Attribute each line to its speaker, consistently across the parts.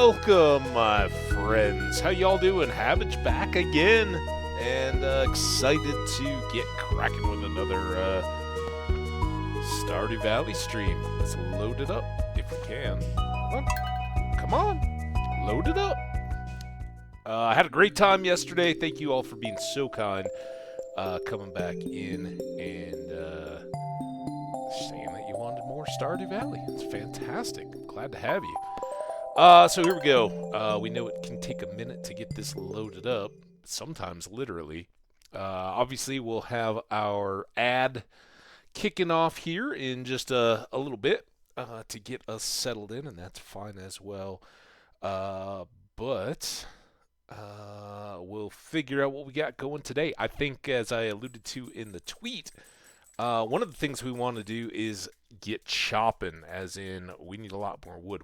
Speaker 1: Welcome, my friends. How y'all doing? Hambbage back again, and excited to get cracking with another Stardew Valley stream. Let's load it up if we can. Come on, load it up. I had a great time yesterday. Thank you all for being so kind, coming back in and saying that you wanted more Stardew Valley. It's fantastic. Glad to have you. So here we go. We know it can take a minute to get this loaded up, sometimes literally. Obviously, we'll have our ad kicking off here in just a little bit to get us settled in, and that's fine as well. But we'll figure out what we got going today. I think, as I alluded to in the tweet, one of the things we want to do is get chopping, as in we need a lot more wood.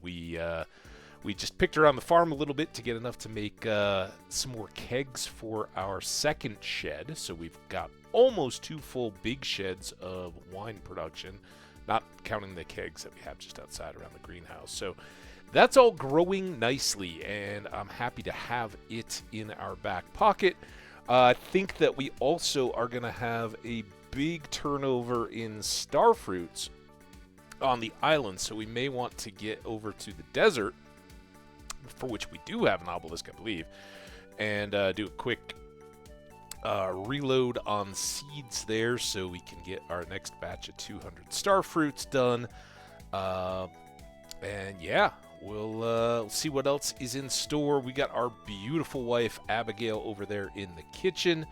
Speaker 1: We just picked around the farm a little bit to get enough to make some more kegs for our second shed. So we've got almost 2 full big sheds of wine production, not counting the kegs that we have just outside around the greenhouse. So that's all growing nicely, and I'm happy to have it in our back pocket. I think that we also are going to have a big turnover in star fruits on the island, so we may want to get over to the desert, for which we do have an obelisk, I believe, and do a quick reload on seeds there so we can get our next batch of 200 star fruits done. And yeah, we'll see what else is in store. We got our beautiful wife, Abigail, over there in the kitchen.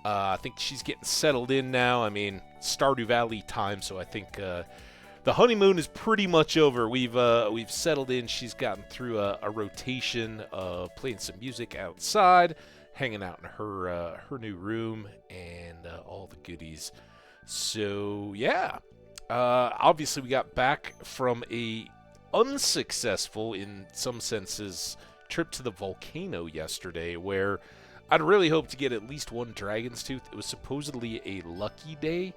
Speaker 1: I think she's getting settled in now. I mean, Stardew Valley time, so I think the honeymoon is pretty much over. We've settled in. She's gotten through a rotation of playing some music outside, hanging out in her new room, and all the goodies. So yeah, obviously we got back from a unsuccessful, in some senses, trip to the volcano yesterday, where I'd really hoped to get at least one dragon's tooth. It was supposedly a lucky day,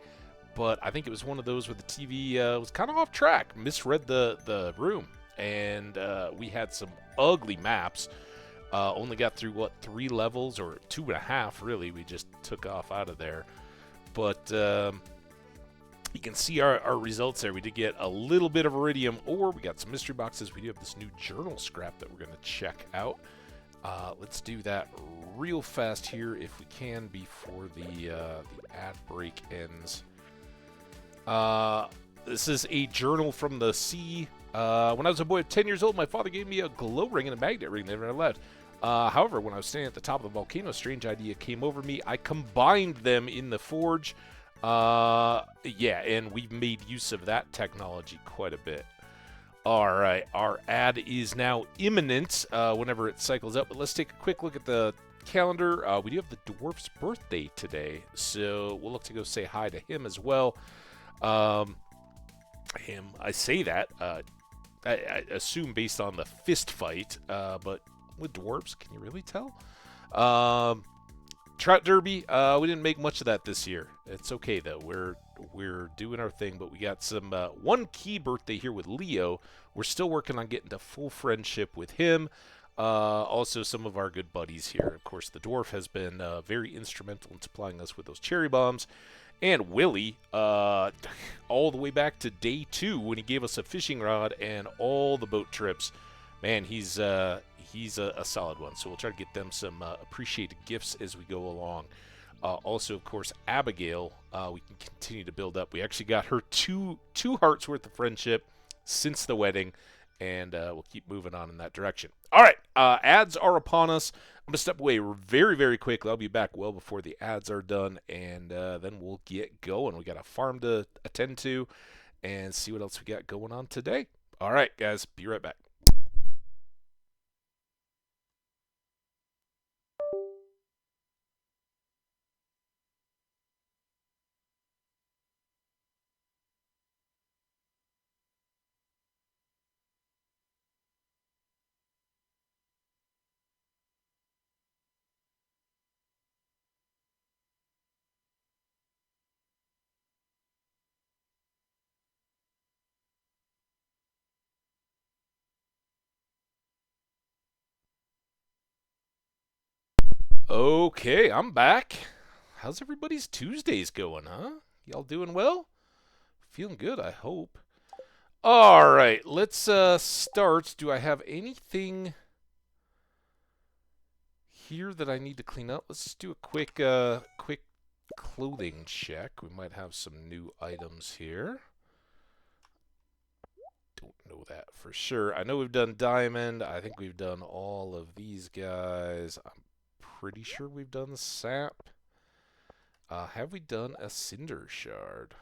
Speaker 1: but I think it was one of those where the TV was kind of off track, misread the room, and we had some ugly maps. Only got through, 3 levels, or 2.5, really. We just took off out of there. But you can see our results there. We did get a little bit of iridium ore. We got some mystery boxes. We do have this new journal scrap that we're going to check out. Let's do that real fast here if we can before the ad break ends. This is a journal from the sea. When I was a boy of 10 years old, my father gave me a glow ring and a magnet ring that I never left. However, when I was standing at the top of the volcano, a strange idea came over me. I combined them in the forge. Yeah, and we've made use of that technology quite a bit. All right, our ad is now imminent whenever it cycles up. But let's take a quick look at the calendar. We do have the dwarf's birthday today, so we'll look to go say hi to him as well. I say that, I assume based on the fist fight, but with dwarves, can you really tell? Trout Derby, we didn't make much of that this year. It's okay, though. We're doing our thing, but we got some one key birthday here with Leo. We're still working on getting to full friendship with him. Also, some of our good buddies here. Of course, the dwarf has been very instrumental in supplying us with those cherry bombs. And Willie, all the way back to day 2 when he gave us a fishing rod and all the boat trips. Man, he's a solid one. So we'll try to get them some appreciated gifts as we go along. Also, of course, Abigail, we can continue to build up. We actually got her two hearts worth of friendship since the wedding, and we'll keep moving on in that direction. All right, ads are upon us. I'm going to step away very, very quickly. I'll be back well before the ads are done, and then we'll get going. We got a farm to attend to and see what else we got going on today. All right, guys, be right back. Okay, I'm back. How's everybody's Tuesdays going, huh? Y'all doing well? Feeling good, I hope. All right, let's start. Do I have anything here that I need to clean up? Let's just do a quick clothing check. We might have some new items here. Don't know that for sure. I know we've done diamond. I think we've done all of these guys. I'm pretty sure we've done sap. Have we done a cinder shard?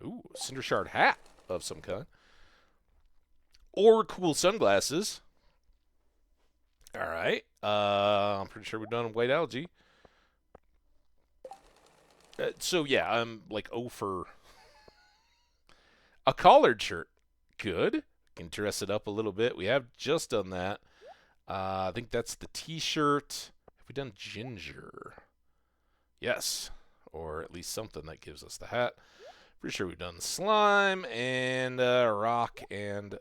Speaker 1: Ooh, cinder shard hat of some kind. Or cool sunglasses. All right. I'm pretty sure we've done white algae. So yeah, I'm like for a collared shirt. Good. Can dress it up a little bit. We have just done that. I think that's the t-shirt. Have we done ginger? Yes. Or at least something that gives us the hat. Pretty sure we've done slime and rock, and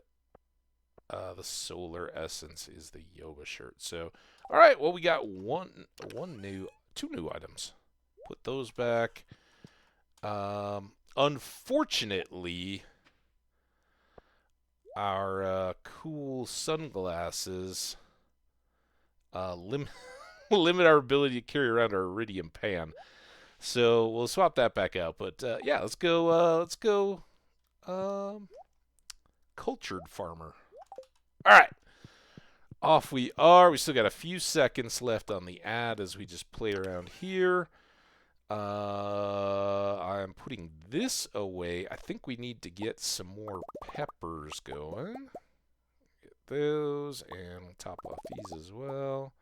Speaker 1: the solar essence is the yoga shirt. So, all right, well, we got two new items. Put those back. Unfortunately, our cool sunglasses limit our ability to carry around our iridium pan. So we'll swap that back out. But yeah, let's go. Cultured farmer. All right, off we are. We still got a few seconds left on the ad as we just play around here. I'm putting this away. I think we need to get some more peppers going. Get those and top off these as well.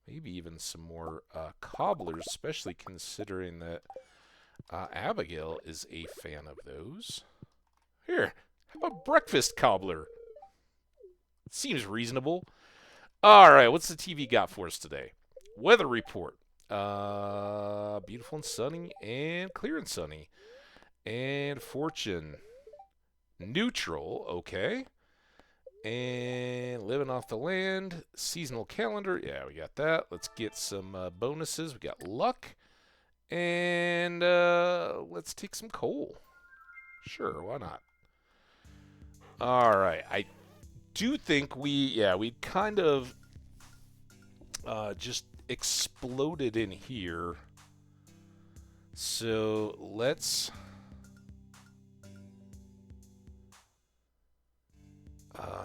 Speaker 1: Maybe even some more cobblers, especially considering that Abigail is a fan of those. Here, how about breakfast cobbler? Seems reasonable. All right, what's the TV got for us today? Weather report. Beautiful and sunny and clear and sunny. And fortune. Neutral, okay. And living off the land, seasonal calendar. Yeah, we got that. Let's get some bonuses. We got luck. And let's take some coal. Sure, why not? All right. I do think we kind of just exploded in here. So let's...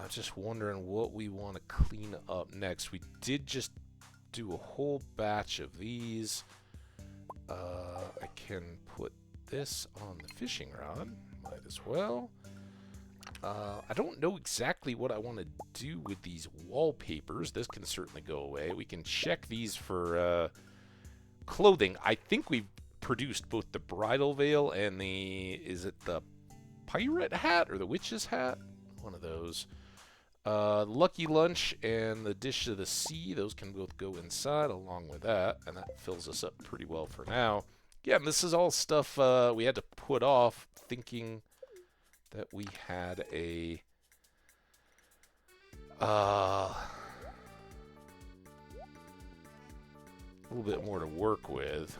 Speaker 1: just wondering what we want to clean up next. We did just do a whole batch of these. I can put this on the fishing rod. Might as well. I don't know exactly what I want to do with these wallpapers. This can certainly go away. We can check these for clothing. I think we've produced both the bridal veil and is it the pirate hat or the witch's hat? One of those. Lucky lunch and the dish of the sea, those can both go inside along with that, and that fills us up pretty well for now. Yeah, and this is all stuff we had to put off, thinking that we had a little bit more to work with.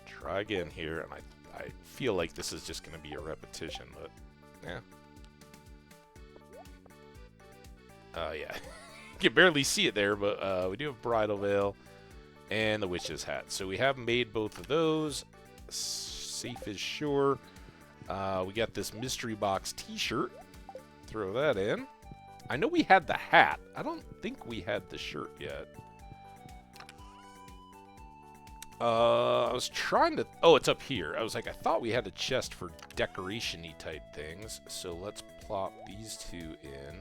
Speaker 1: Try again here, and I feel like this is just going to be a repetition, but yeah. Yeah. You can barely see it there, but we do have bridal veil and the witch's hat. So we have made both of those. Safe is sure. We got this mystery box t-shirt. Throw that in. I know we had the hat. I don't think we had the shirt yet. I was trying to... Oh, it's up here. I was like, I thought we had a chest for decoration-y type things. So let's plop these two in.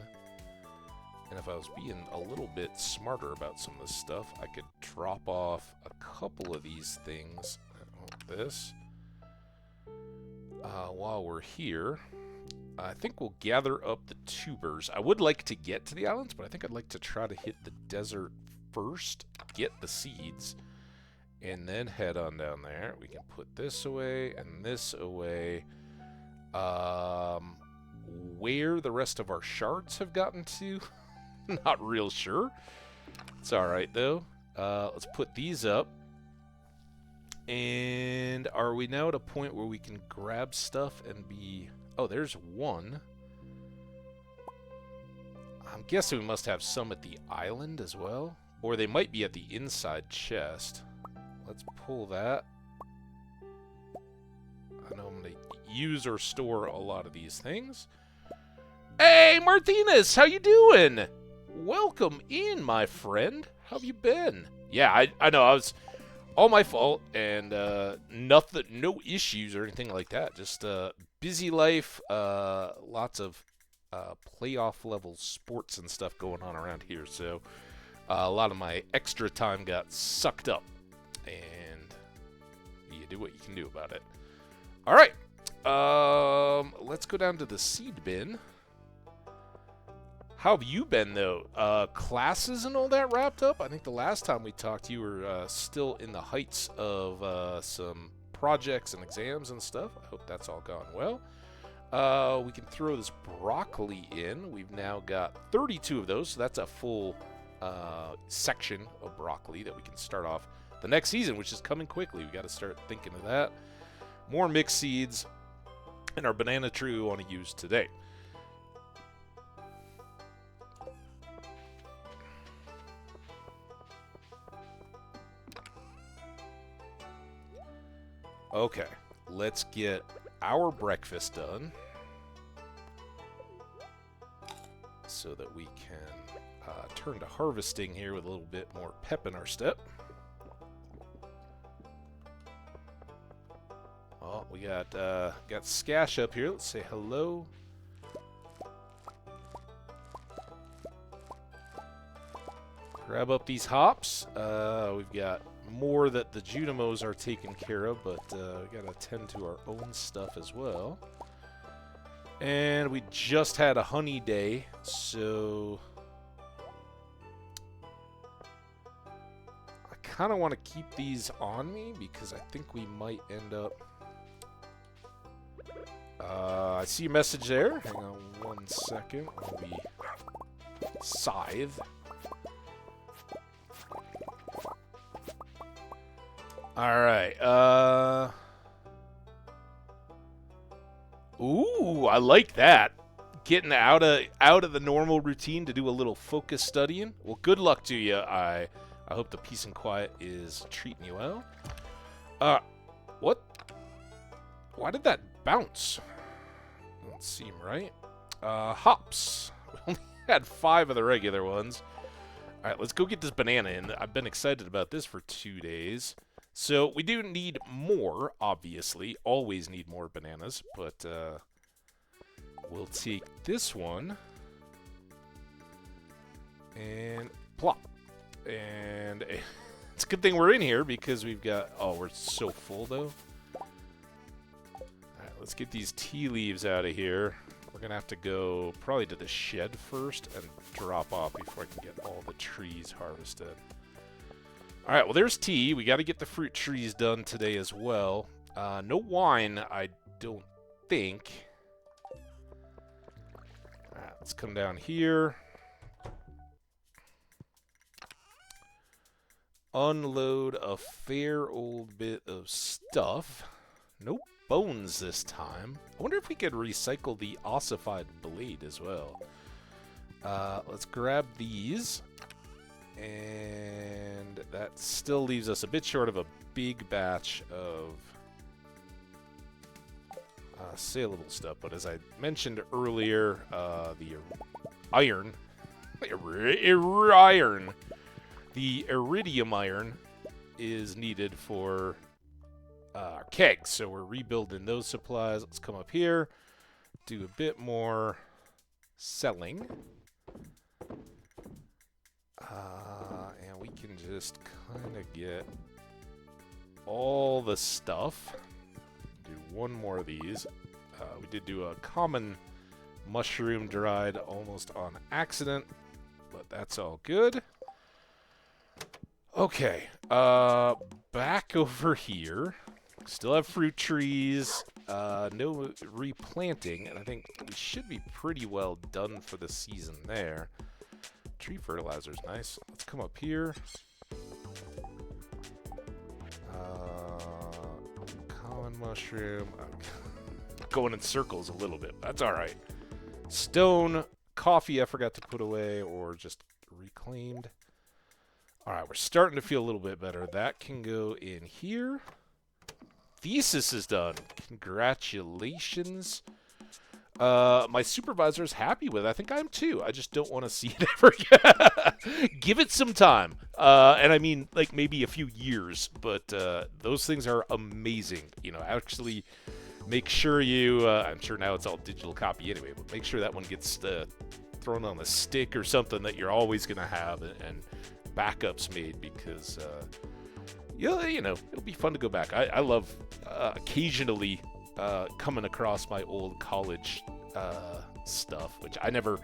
Speaker 1: And if I was being a little bit smarter about some of this stuff, I could drop off a couple of these things. This. While we're here, I think we'll gather up the tubers. I would like to get to the islands, but I think I'd like to try to hit the desert first, get the seeds, and then head on down there. We can put this away and this away. Where the rest of our shards have gotten to, not real sure. It's alright, though. Let's put these up. And are we now at a point where we can grab stuff and be... Oh, there's one. I'm guessing we must have some at the island as well. Or they might be at the inside chest. Let's pull that. I know I'm going to use or store a lot of these things. Hey, Martinez, how you doing? Welcome in, my friend. How have you been? Yeah, I know, I was... All my fault, and nothing, no issues or anything like that. Just busy life, lots of playoff level sports and stuff going on around here. So a lot of my extra time got sucked up, and you do what you can do about it. All right, let's go down to the seed bin. How have you been, though? Classes and all that wrapped up? I think the last time we talked, you were still in the heights of some projects and exams and stuff. I hope that's all gone well. We can throw this broccoli in. We've now got 32 of those, so that's a full section of broccoli that we can start off the next season, which is coming quickly. We got to start thinking of that. More mixed seeds, and our banana tree we want to use today. Okay, let's get our breakfast done so that we can turn to harvesting here with a little bit more pep in our step. Oh, we got Skash up here. Let's say hello. Grab up these hops. We've got more that the Junimos are taking care of, but we gotta tend to our own stuff as well. And we just had a honey day, so I kind of want to keep these on me because I think we might end up... I see your message there. Hang on 1 second while we scythe. Alright, ooh, I like that. Getting out of the normal routine to do a little focus studying. Well, good luck to you. I hope the peace and quiet is treating you well. What? Why did that bounce? Doesn't seem right. Hops. We only had 5 of the regular ones. Alright, let's go get this banana in. I've been excited about this for 2 days. So we do need more, obviously. Always need more bananas, but we'll take this one and plop. And it's a good thing we're in here because we've got... Oh, we're so full, though. All right, let's get these tea leaves out of here. We're going to have to go probably to the shed first and drop off before I can get all the trees harvested. All right, well, there's tea. We got to get the fruit trees done today as well. No wine, I don't think. All right, let's come down here. Unload a fair old bit of stuff. No bones this time. I wonder if we could recycle the ossified blade as well. Let's grab these. And that still leaves us a bit short of a big batch of saleable stuff. But as I mentioned earlier, the iron, the iridium iron is needed for our kegs. So we're rebuilding those supplies. Let's come up here, do a bit more selling. And we can just kind of get all the stuff. Do one more of these. We did do a common mushroom dried almost on accident, but that's all good. Okay, back over here. Still have fruit trees, no replanting, and I think we should be pretty well done for the season there. tree fertilizers. Nice. Let's come up here. Common mushroom. I'm going in circles a little bit. That's all right. Stone, coffee I forgot to put away or just reclaimed. All right, we're starting to feel a little bit better. That can go in here. Thesis is done. Congratulations. My supervisor's happy with it. I think I am too. I just don't want to see it ever again. Give it some time. And I mean, like, maybe a few years. But those things are amazing. You know, actually make sure you... I'm sure now it's all digital copy anyway. But make sure that one gets thrown on a stick or something that you're always going to have. And backups made because... yeah, you know, it'll be fun to go back. I love occasionally coming across my old college stuff, which I never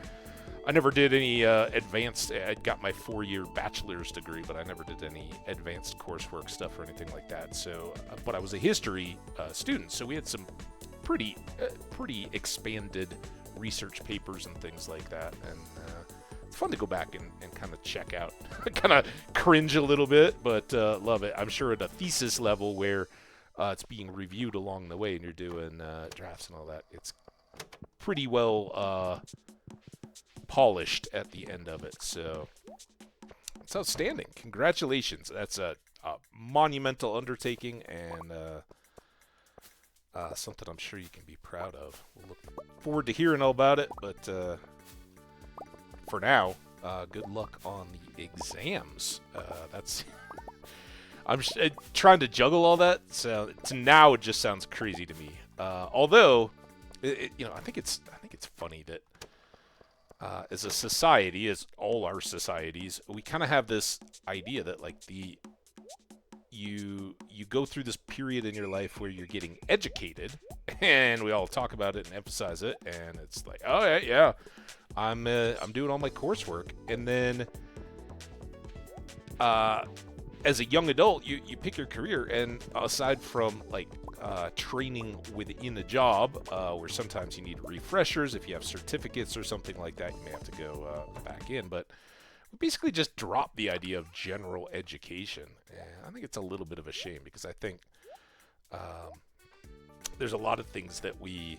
Speaker 1: did any advanced. I got my 4-year bachelor's degree, but I never did any advanced coursework stuff or anything like that. So, but I was a history student, so we had some pretty expanded research papers and things like that, and it's fun to go back and kind of check out. Kind of cringe a little bit, but love it. I'm sure at a thesis level where it's being reviewed along the way and you're doing drafts and all that, it's pretty well polished at the end of it. So it's outstanding. Congratulations. That's a monumental undertaking and something I'm sure you can be proud of. We'll look forward to hearing all about it, but for now, good luck on the exams. That's I'm trying to juggle all that, so now it just sounds crazy to me. Although, you know, I think it's funny that as a society, as all our societies, we kind of have this idea that like you go through this period in your life where you're getting educated, and we all talk about it and emphasize it, and it's like, oh yeah, I'm doing all my coursework, and then as a young adult, you pick your career, and aside from like training within a job, where sometimes you need refreshers if you have certificates or something like that, you may have to go back in, but we basically just drop the idea of general education. And I think it's a little bit of a shame because I think there's a lot of things that we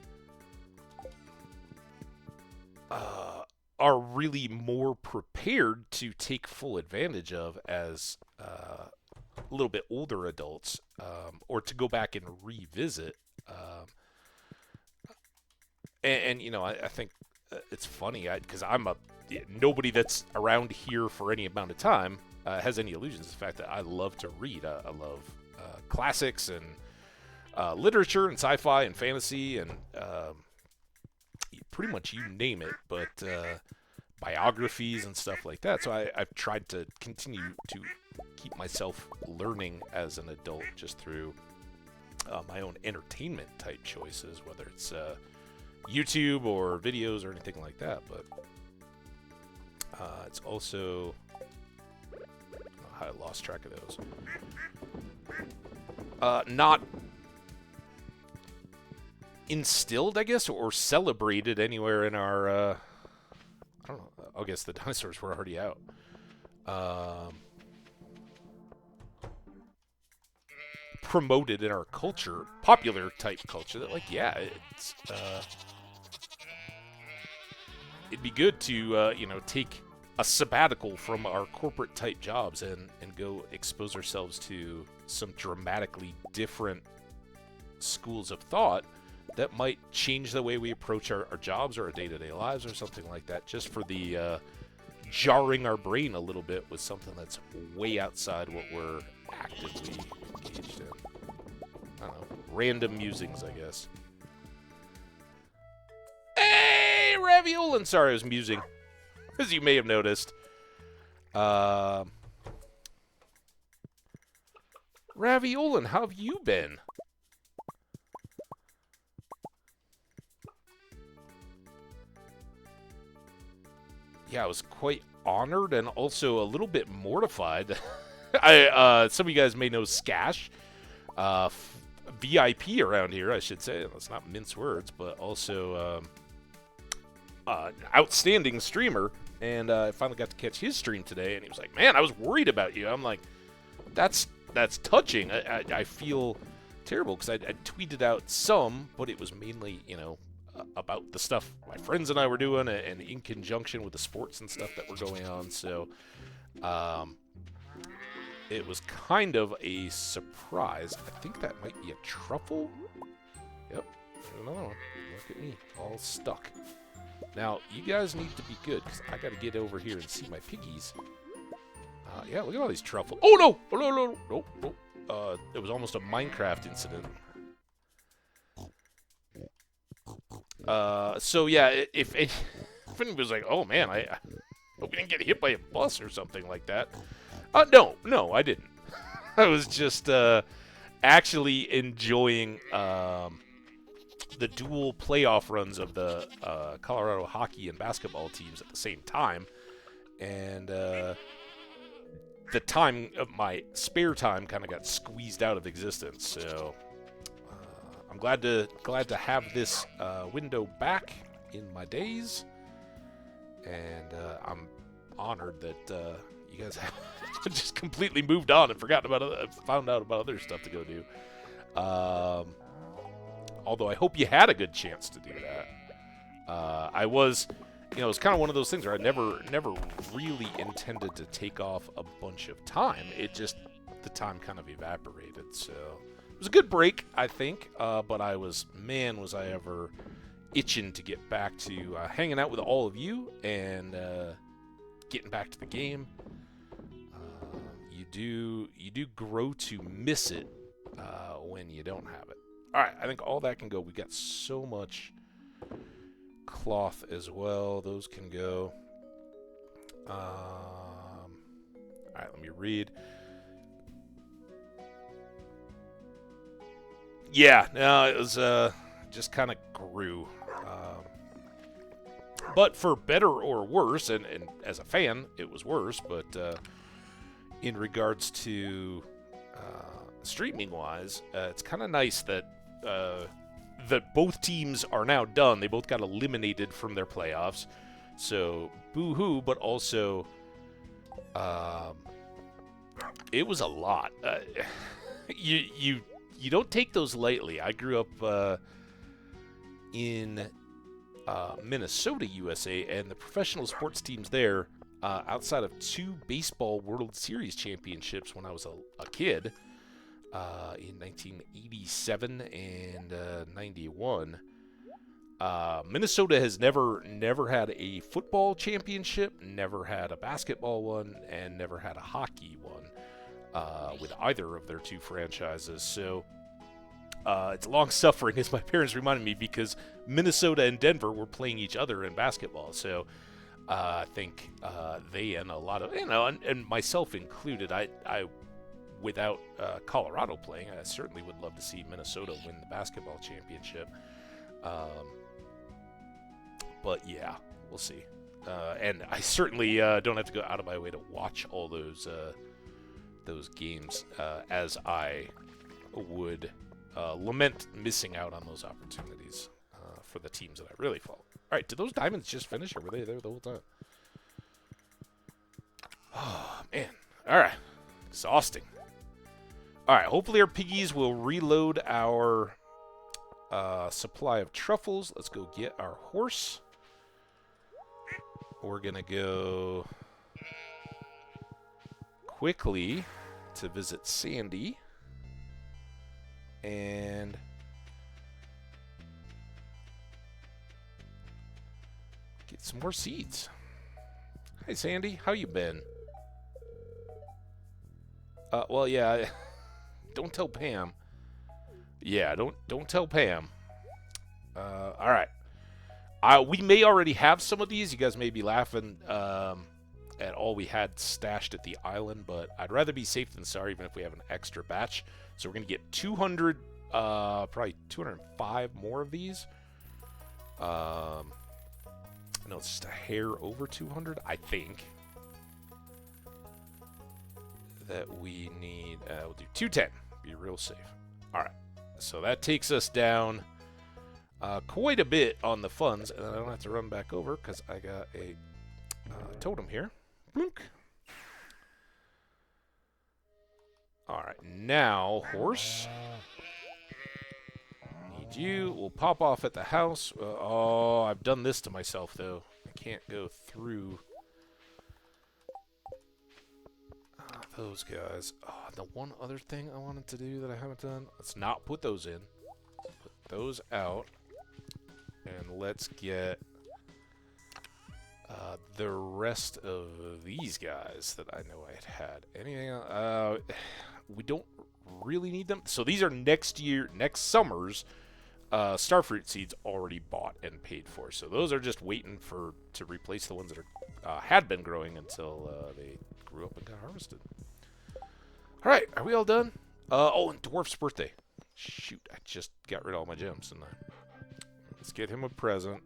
Speaker 1: are really more prepared to take full advantage of as a little bit older adults, or to go back and revisit. And you know, I think it's funny because nobody that's around here for any amount of time has any illusions of the fact that I love to read. I love classics and literature and sci-fi and fantasy and pretty much you name it, but biographies and stuff like that. So I've tried to continue to keep myself learning as an adult just through my own entertainment type choices, whether it's YouTube or videos or anything like that. But it's also... I lost track of those. Not instilled, I guess, or celebrated anywhere in our... I don't know. I guess the dinosaurs were already out. Promoted in our culture, popular type culture, that like, yeah, it's it'd be good to you know, take a sabbatical from our corporate type jobs and go expose ourselves to some dramatically different schools of thought that might change the way we approach our jobs or our day-to-day lives or something like that, just for the jarring our brain a little bit with something that's way outside what we're actively engaged in. I don't know. Random musings, I guess. Hey, Raviolin! Sorry, I was musing. As you may have noticed. Raviolin, how have you been? Yeah, I was quite honored and also a little bit mortified. Some of you guys may know Skash, VIP around here, I should say. Let's not mince words, but also outstanding streamer, and I finally got to catch his stream today, and he was like, "Man, I was worried about you." I'm like, "That's touching." I feel terrible because I tweeted out some, but it was mainly, about the stuff my friends and I were doing, and in conjunction with the sports and stuff that were going on. So, it was kind of a surprise. I think that might be a truffle. Yep, another one. Look at me, all stuck. Now, you guys need to be good, because I got to get over here and see my piggies. Yeah, look at all these truffles. Oh, no! Oh, no, no, no, no. It was almost a Minecraft incident. So, yeah, if anybody was like, oh, man, I hope you didn't get hit by a bus or something like that. No, I didn't. I was just actually enjoying the dual playoff runs of the Colorado hockey and basketball teams at the same time, and the time of my spare time kind of got squeezed out of existence. So I'm glad to have this window back in my days, and I'm honored that you guys have just completely moved on and found out about other stuff to go do. Although I hope you had a good chance to do that. I was, it was kind of one of those things where I never really intended to take off a bunch of time. It just, the time kind of evaporated. So it was a good break, I think. But was I ever itching to get back to hanging out with all of you and getting back to the game. You do grow to miss it when you don't have it. All right, I think all that can go. We got so much cloth as well. Those can go. All right, let me read. Yeah, no, it was just kind of grew. But for better or worse, and as a fan, it was worse, but in regards to streaming-wise, it's kind of nice that both teams are now done. They both got eliminated from their playoffs. So, boo-hoo, but also, it was a lot. You don't take those lightly. I grew up in Minnesota, USA, and the professional sports teams there, outside of 2 baseball World Series championships when I was a kid, in 1987 and 91, Minnesota has never had a football championship, never had a basketball one, and never had a hockey one with either of their 2 franchises. So it's long-suffering, as my parents reminded me, because Minnesota and Denver were playing each other in basketball. So I think they and a lot of, and myself included, I without Colorado playing, I certainly would love to see Minnesota win the basketball championship. But yeah, we'll see. And I certainly don't have to go out of my way to watch all those games, as I would lament missing out on those opportunities for the teams that I really follow. All right, did those diamonds just finish, or were they there the whole time? Oh, man. All right. Exhausting. All right, hopefully our piggies will reload our supply of truffles. Let's go get our horse. We're going to go quickly to visit Sandy. And get some more seeds. Hey, Sandy, how you been? Well, yeah, don't tell Pam. Yeah, don't tell Pam. All right. We may already have some of these. You guys may be laughing at all we had stashed at the island, but I'd rather be safe than sorry, even if we have an extra batch. So we're going to get 200, probably 205 more of these. I know it's just a hair over 200, I think. That we need, we'll do 210, be real safe. All right, so that takes us down quite a bit on the funds, and then I don't have to run back over because I got a totem here. Blink. Alright, now, horse. Need you. We'll pop off at the house. Oh, I've done this to myself, though. I can't go through those guys. Oh, the one other thing I wanted to do that I haven't done. Let's not put those in. Put those out. And let's get the rest of these guys that I know I had. Anything else? We don't really need them. So these are next summer's starfruit seeds already bought and paid for. So those are just waiting to replace the ones that are had been growing until they grew up and got harvested. All right, are we all done? Oh, and Dwarf's birthday. Shoot, I just got rid of all my gems, didn't I? Let's get him a present.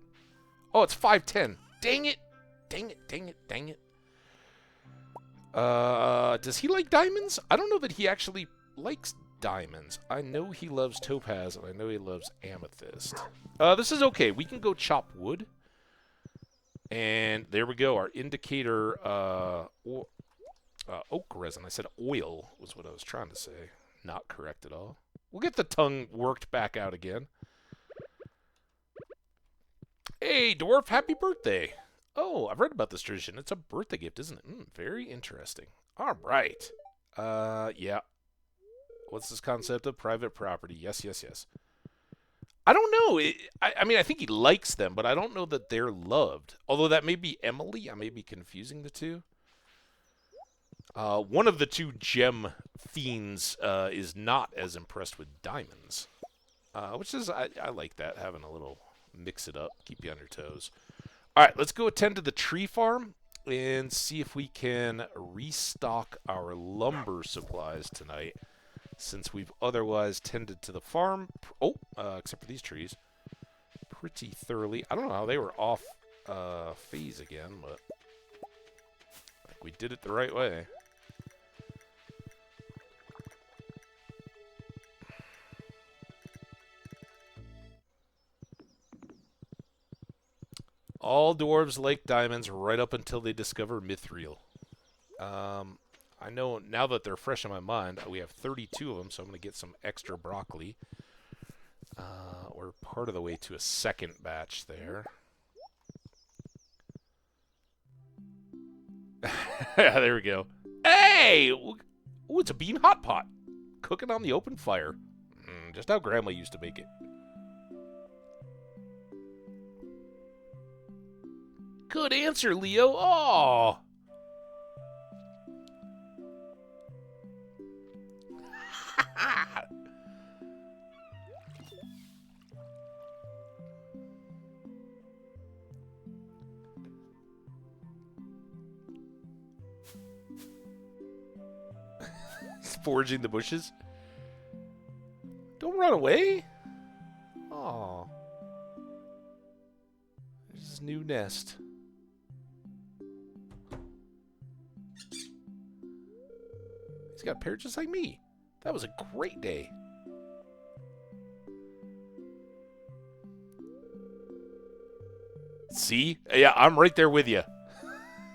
Speaker 1: Oh, it's 5:10. Dang it. Dang it, dang it, dang it. Does he like diamonds? I don't know that he actually likes diamonds. I know he loves topaz, and I know he loves amethyst. This is okay. We can go chop wood. And there we go. Our indicator, oak resin. I said oil was what I was trying to say. Not correct at all. We'll get the tongue worked back out again. Hey, dwarf, happy birthday. Oh, I've read about this tradition. It's a birthday gift, isn't it? Very interesting. All right. Yeah. What's this concept of private property? Yes, yes, yes. I don't know. I mean, I think he likes them, but I don't know that they're loved. Although that may be Emily. I may be confusing the two. One of the two gem fiends is not as impressed with diamonds. Which is, I like that, having a little mix it up, keep you on your toes. All right, let's go attend to the tree farm and see if we can restock our lumber supplies tonight, since we've otherwise tended to the farm, except for these trees, pretty thoroughly. I don't know how they were off phase again, but I think we did it the right way. All dwarves like diamonds right up until they discover mithril. I know now that they're fresh in my mind, we have 32 of them, so I'm going to get some extra broccoli. We're part of the way to a second batch there. There we go. Hey! Ooh, it's a bean hot pot. Cooking on the open fire. Just how Grandma used to make it. Good answer, Leo. Oh. Foraging the bushes. Don't run away. Oh. There's his new nest. He's got a parrot just like me. That was a great day. See? Yeah, I'm right there with you.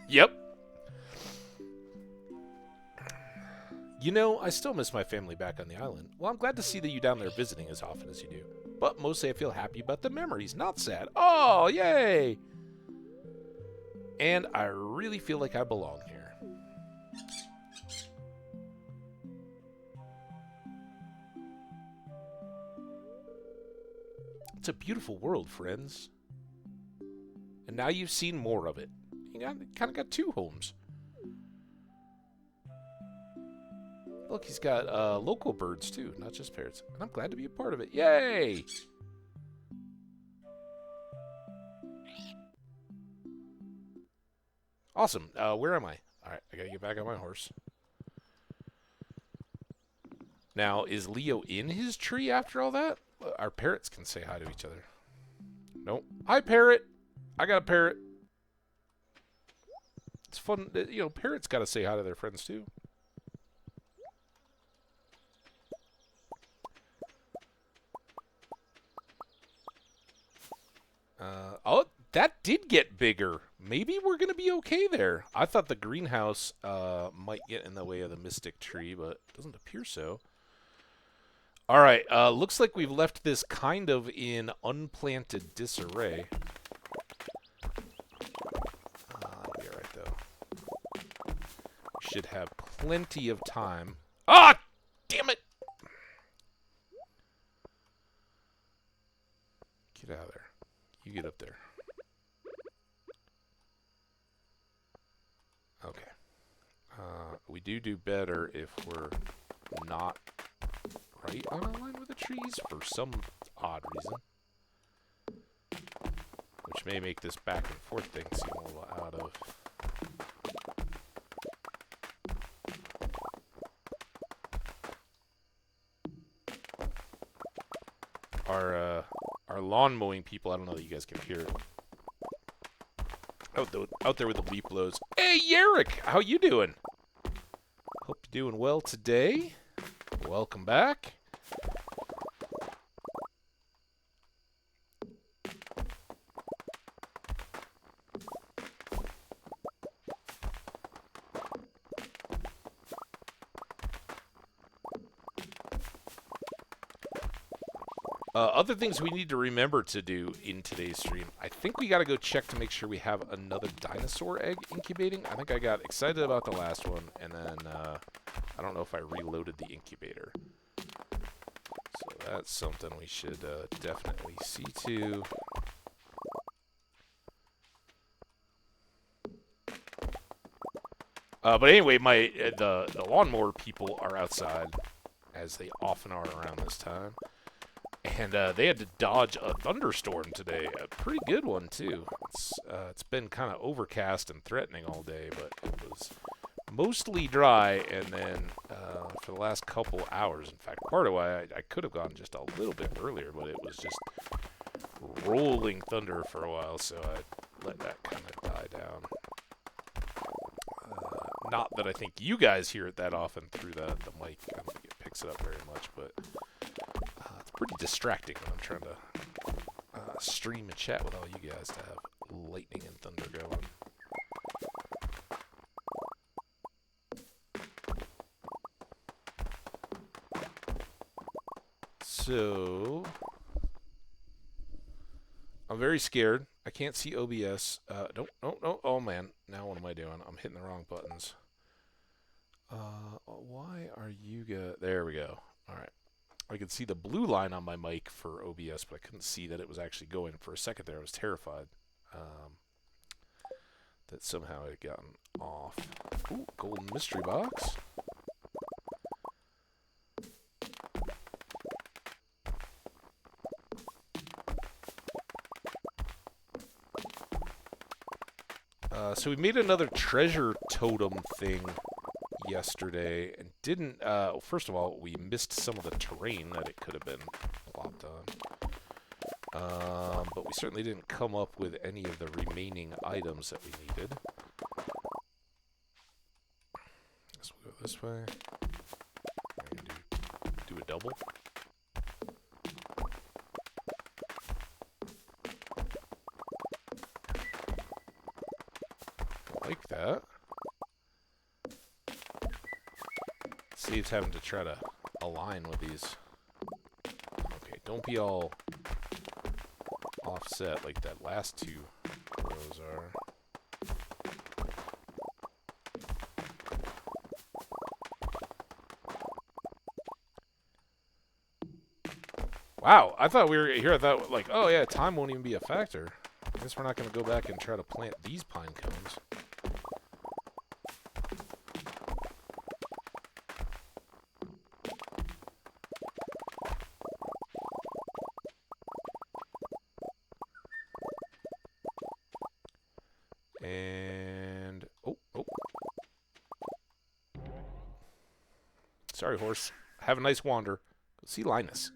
Speaker 1: Yep. You know, I still miss my family back on the island. Well, I'm glad to see that you down there visiting as often as you do. But mostly I feel happy about the memories, not sad. Oh, yay! And I really feel like I belong here. It's a beautiful world, friends. And now you've seen more of it. You kind of got two homes. Look, he's got local birds, too, not just parrots. And I'm glad to be a part of it. Yay! Awesome. Where am I? All right, I got to get back on my horse. Now, is Leo in his tree after all that? Our parrots can say hi to each other. Nope. Hi, parrot. I got a parrot. It's fun. You know, parrots got to say hi to their friends, too. Oh, that did get bigger. Maybe we're going to be okay there. I thought the greenhouse might get in the way of the mystic tree, but it doesn't appear so. All right, looks like we've left this kind of in unplanted disarray. I'll be all right, though. We should have plenty of time. Ah, damn it! Get out of there. You get up there. Okay. We do better if we're not right on a line with the trees for some odd reason. Which may make this back and forth thing seem a little out of... Our lawn mowing people, I don't know that you guys can hear it. Out there with the leaf blows. Hey, Yarrick! How you doing? Hope you're doing well today. Welcome back. Other things we need to remember to do in today's stream. I think we got to go check to make sure we have another dinosaur egg incubating. I think I got excited about the last one, and then I don't know if I reloaded the incubator. So that's something we should definitely see to. But anyway, the lawnmower people are outside, as they often are around this time. And they had to dodge a thunderstorm today, a pretty good one too. It's been kind of overcast and threatening all day, but it was mostly dry. And then for the last couple hours, in fact, part of why I could have gone just a little bit earlier, but it was just rolling thunder for a while, so I let that kind of die down. Not that I think you guys hear it that often through the mic. I don't think it picks it up very much, but it's pretty distracting when I'm trying to stream and chat with all you guys to have lightning and thunder going. So, I'm very scared. I can't see OBS. No. Oh, man. Now what am I doing? I'm hitting the wrong buttons. Why are you there we go. All right. I could see the blue line on my mic for OBS, but I couldn't see that it was actually going. For a second there, I was terrified that somehow it had gotten off. Ooh, golden mystery box. So we made another treasure totem thing yesterday, and didn't, first of all, we missed some of the terrain that it could have been plopped on. But we certainly didn't come up with any of the remaining items that we needed. Guess we'll go this way. Do a double. Like that. Saves having to try to align with these. Okay, don't be all offset like that last two rows are. Wow, I thought we were here. I thought, like, oh yeah, time won't even be a factor. I guess we're not going to go back and try to plant these pine cones. And oh. Sorry, horse. Have a nice wander. Go see Linus.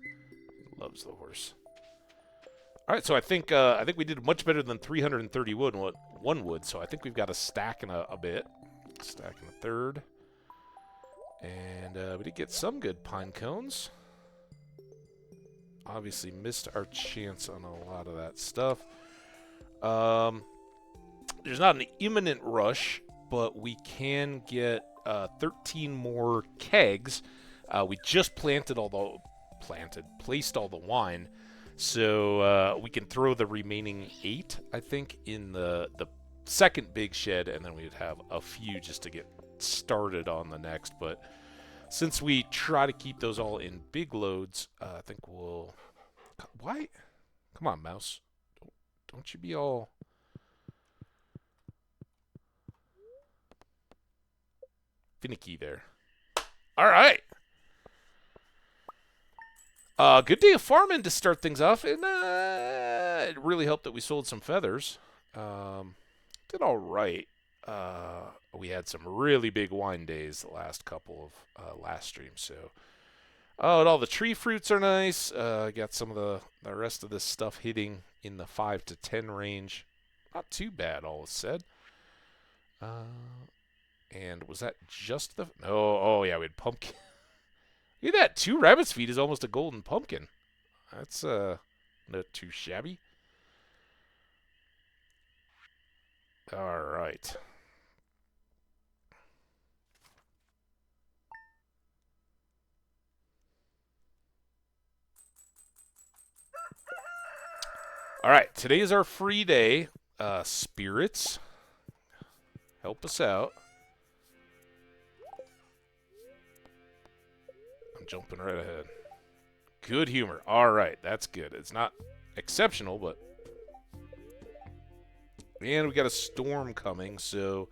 Speaker 1: He loves the horse. All right, so I think we did much better than 330 wood. One wood. So I think we've got a stack and a bit. Stack and a third. And we did get some good pine cones. Obviously missed our chance on a lot of that stuff. There's not an imminent rush, but we can get 13 more kegs. We just placed all the wine, so we can throw the remaining 8, I think, in the second big shed, and then we'd have a few just to get started on the next. But since we try to keep those all in big loads, I think we'll... Why? Come on, mouse. Don't you be all... finicky there. All right. Good day of farming to start things off, and it really helped that we sold some feathers. Did all right. We had some really big wine days the last couple of last streams. So, and all the tree fruits are nice. Got some of the rest of this stuff hitting in the 5 to 10 range. Not too bad, all is said. And was that just the... Oh, yeah, we had pumpkin. Look at that. 2 rabbit's feet is almost a golden pumpkin. That's not too shabby. All right. All right, today is our free day. Spirits, help us out. I'm jumping right ahead. Good humor. All right, that's good. It's not exceptional, but... And we got a storm coming, so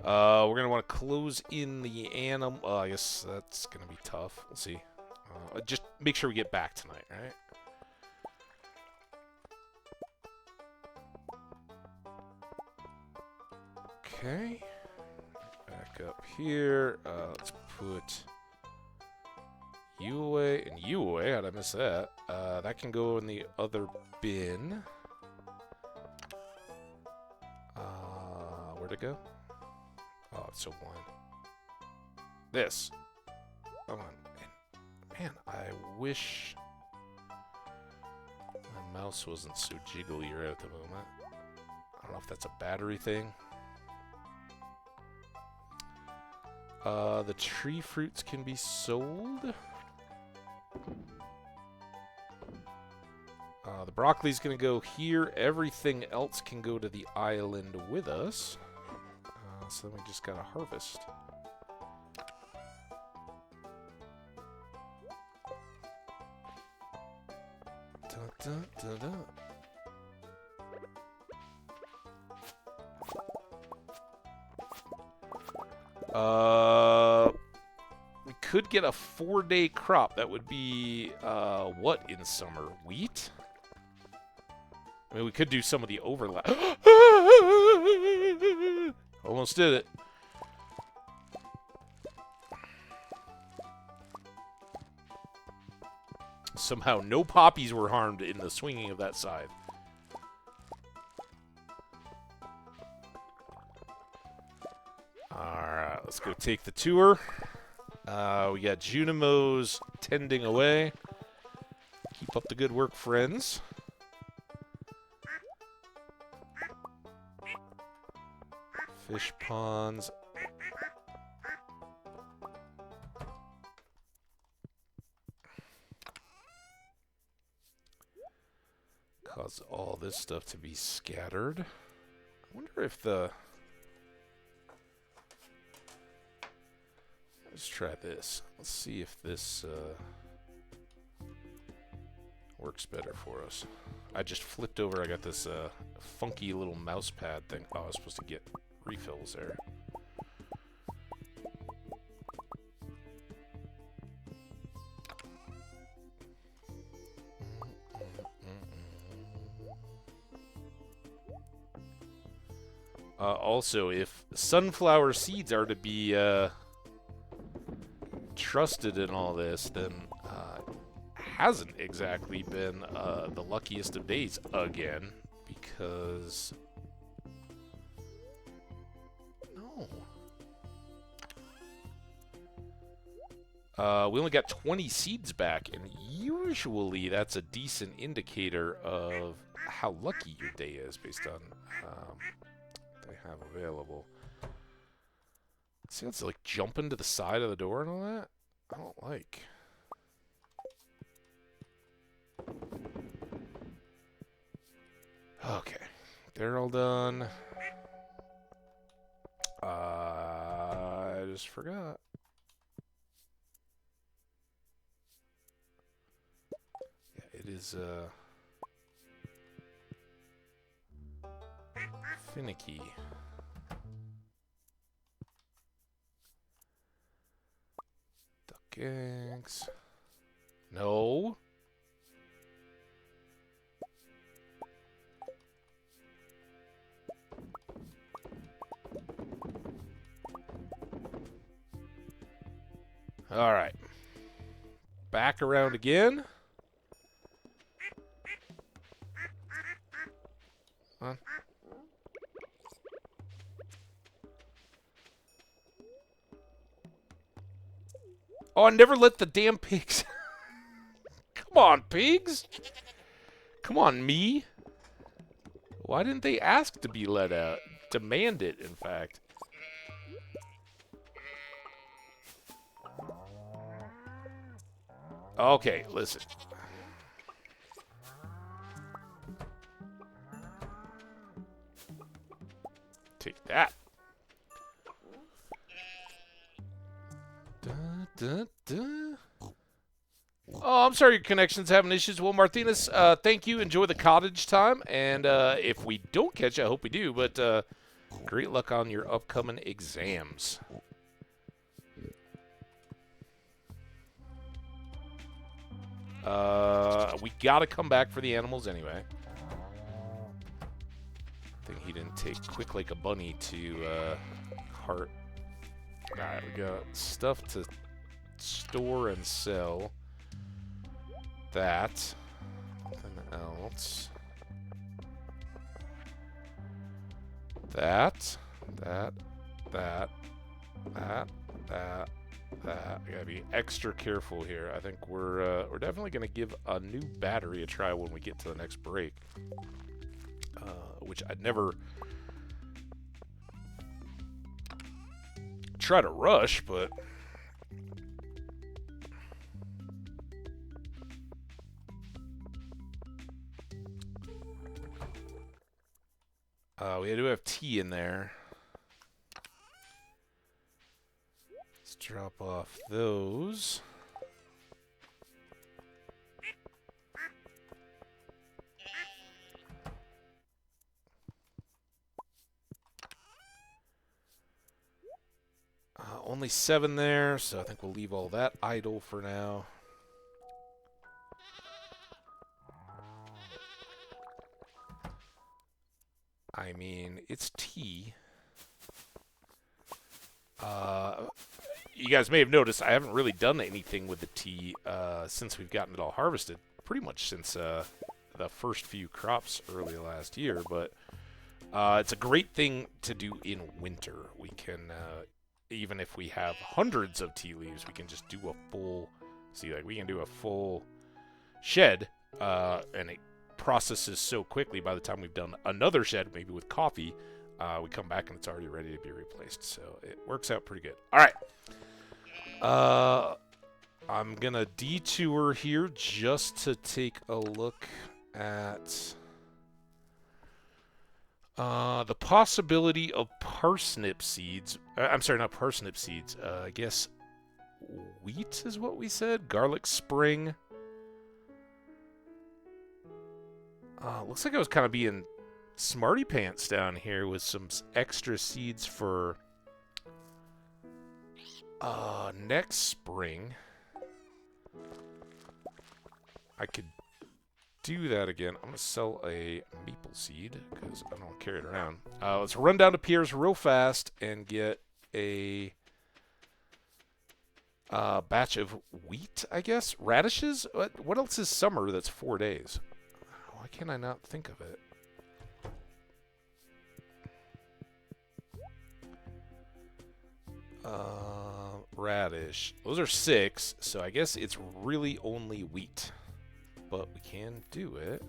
Speaker 1: we're going to want to close in the animal. I guess that's going to be tough. We'll see. Just make sure we get back tonight, right? Okay. Back up here. Let's put you away and you away. How'd I miss that? That can go in the other bin. Where'd it go? Oh, it's so blind. This. Come on. Man, I wish my mouse wasn't so jiggly right at the moment. I don't know if that's a battery thing. The tree fruits can be sold. The broccoli's going to go here. Everything else can go to the island with us. So then we just got to harvest. Dun, dun, dun, dun. We could get a 4-day crop. That would be, what in summer? Wheat? I mean, we could do some of the overlap. Almost did it. Somehow no poppies were harmed in the swinging of that scythe. Alright, let's go take the tour. We got Junimos tending away. Keep up the good work, friends. Fish ponds. Cause all this stuff to be scattered. I wonder if the... Let's try this. Let's see if this works better for us. I just flipped over. I got this funky little mouse pad thing. Oh, I was supposed to get refills there. Also, if sunflower seeds are to be trusted in all this, then hasn't exactly been the luckiest of days again, because we only got 20 seeds back, and usually that's a decent indicator of how lucky your day is based on they have available. See, it's like jumping to the side of the door and all that. I don't like. Okay, they're all done. I just forgot. Yeah, it is finicky. Duck eggs. No. All right. Back around again. Huh? Oh, I never let the damn pigs. Come on, pigs. Come on, me. Why didn't they ask to be let out? Demand it, in fact. Okay, listen. Take that. Dun, dun, dun. Oh, I'm sorry your connection's having issues. Well, Martinez, thank you. Enjoy the cottage time. And if we don't catch you, I hope we do. But great luck on your upcoming exams. We gotta come back for the animals anyway. I think he didn't take quick like a bunny to heart. Alright, we got stuff to store and sell. That. Nothing else. That. I gotta be extra careful here. I think we're definitely gonna give a new battery a try when we get to the next break, which I'd never try to rush, but we do have tea in there. Let's drop off those. Only 7 there, so I think we'll leave all that idle for now. I mean, it's tea. You guys may have noticed I haven't really done anything with the tea since we've gotten it all harvested. Pretty much since the first few crops early last year. But it's a great thing to do in winter. We can, even if we have hundreds of tea leaves, we can just do a full, we can do a full shed, and it processes so quickly. By the time we've done another shed, maybe with coffee, we come back and it's already ready to be replaced. So it works out pretty good. All right. I'm going to detour here just to take a look at the possibility of parsnip seeds. I'm sorry, not parsnip seeds. I guess wheat is what we said. Garlic spring. Looks like I was kind of being smarty pants down here with some extra seeds for next spring. I could do that again. I'm going to sell a maple seed because I don't carry it around. Let's run down to Pierre's real fast and get a batch of wheat, I guess. Radishes? What else is summer that's 4 days? Why can't I not think of it? Radish. Those are 6, so I guess it's really only wheat. but we can do it.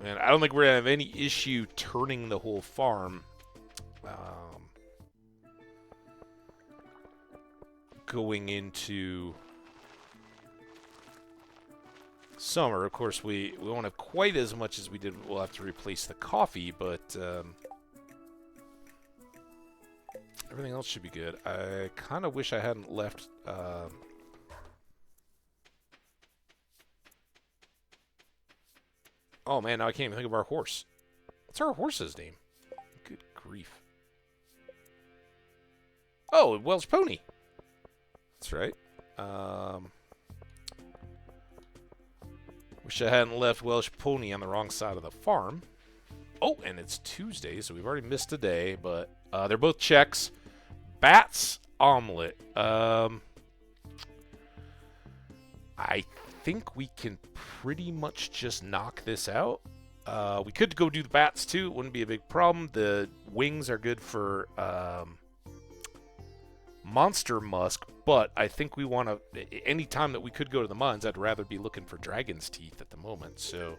Speaker 1: And I don't think we're going to have any issue turning the whole farm. Going into summer. Of course, we won't have quite as much as we did. We'll have to replace the coffee, but everything else should be good. I kind of wish I hadn't left... Oh, man, now I can't even think of our horse. What's our horse's name? Good grief. Oh, Welsh Pony. That's right. Wish I hadn't left Welsh Pony on the wrong side of the farm. Oh, and it's Tuesday, so we've already missed a day, but they're both checks. Bats, omelet. I think we can pretty much just knock this out. We could go do the bats too. It wouldn't be a big problem. The wings are good for monster musk, but I think we want to... Any time that we could go to the mines, I'd rather be looking for dragon's teeth at the moment. So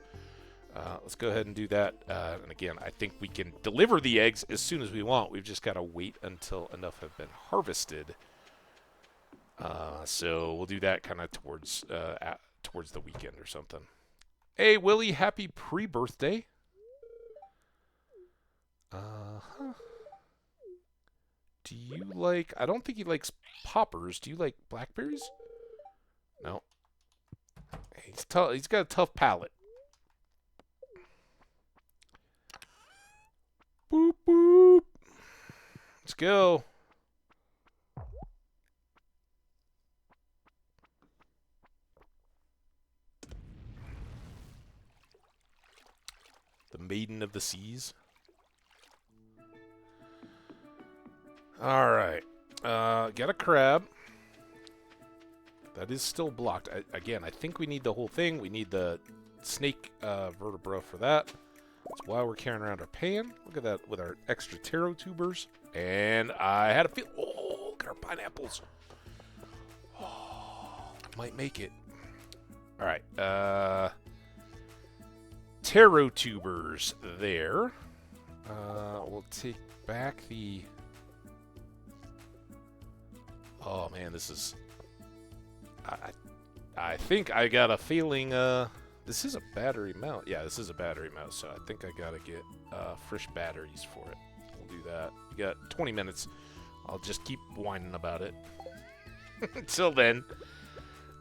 Speaker 1: let's go ahead and do that. And again, I think we can deliver the eggs as soon as we want. We've just got to wait until enough have been harvested. So we'll do that kind of towards the weekend or something. Hey, Willie, happy pre-birthday. Do you like... I don't think he likes poppers. Do you like blackberries? No. He's tough. He's got a tough palate. Boop, boop. Let's go. The Maiden of the Seas. Alright. Got a crab. That is still blocked. Again, I think we need the whole thing. We need the snake vertebra for that. That's why we're carrying around our pan. Look at that with our extra taro tubers. And I had a feel... Oh, look at our pineapples. Oh, might make it. Alright. Taro tubers there. We'll take back the... Oh, man, this is... I think I got a feeling... This is a battery mount. Yeah, this is a battery mount, so I think I gotta get fresh batteries for it. We'll do that. We got 20 minutes. I'll just keep whining about it. Until then.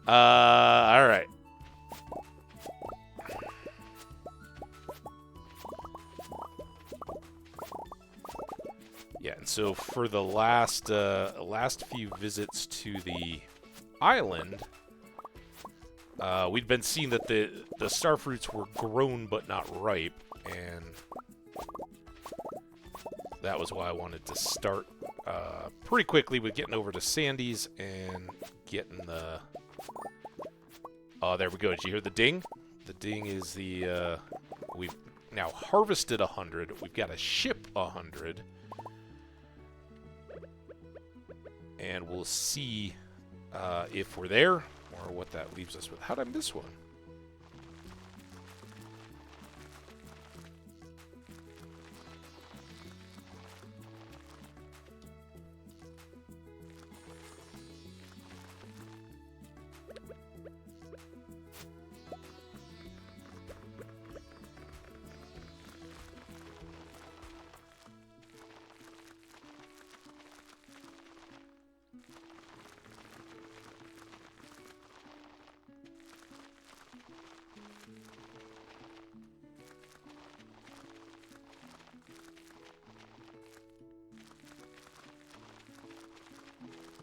Speaker 1: Alright. Yeah, and so for the last few visits to the island, we'd been seeing that the starfruits were grown but not ripe, and that was why I wanted to start pretty quickly with getting over to Sandy's and getting the... Oh, there we go. Did you hear the ding? The ding is the... We've now harvested 100. We've got to ship 100. And we'll see if we're there or what that leaves us with. How'd I miss one?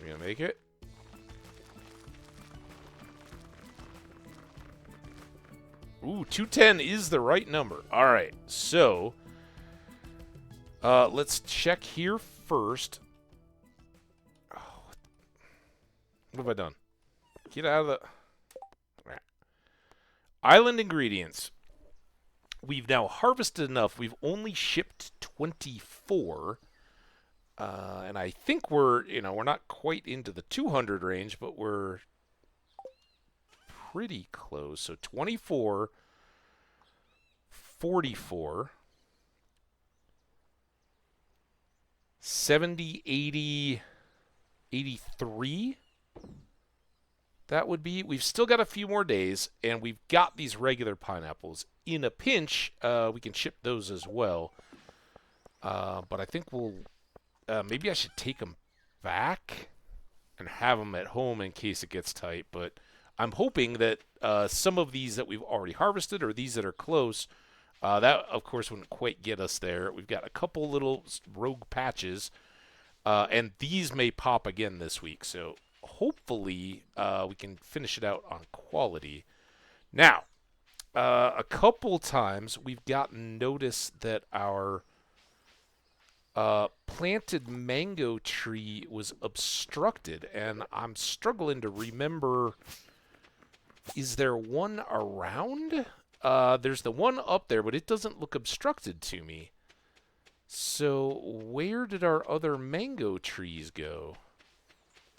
Speaker 1: We're gonna make it. Ooh, 210 is the right number. All right, so let's check here first. Oh, what have I done? Get out of the... Island ingredients. We've now harvested enough. We've only shipped 24. And I think we're not quite into the 200 range, but we're pretty close. So 24, 44, 70, 80, 83. That would be. We've still got a few more days, and we've got these regular pineapples. In a pinch, we can ship those as well. But I think we'll. Maybe I should take them back and have them at home in case it gets tight. But I'm hoping that some of these that we've already harvested or these that are close, that, of course, wouldn't quite get us there. We've got a couple little rogue patches, and these may pop again this week. So hopefully we can finish it out on quality. Now, a couple times we've gotten notice that our planted mango tree was obstructed, and I'm struggling to remember, is there one around? There's the one up there, but it doesn't look obstructed to me. So where did our other mango trees go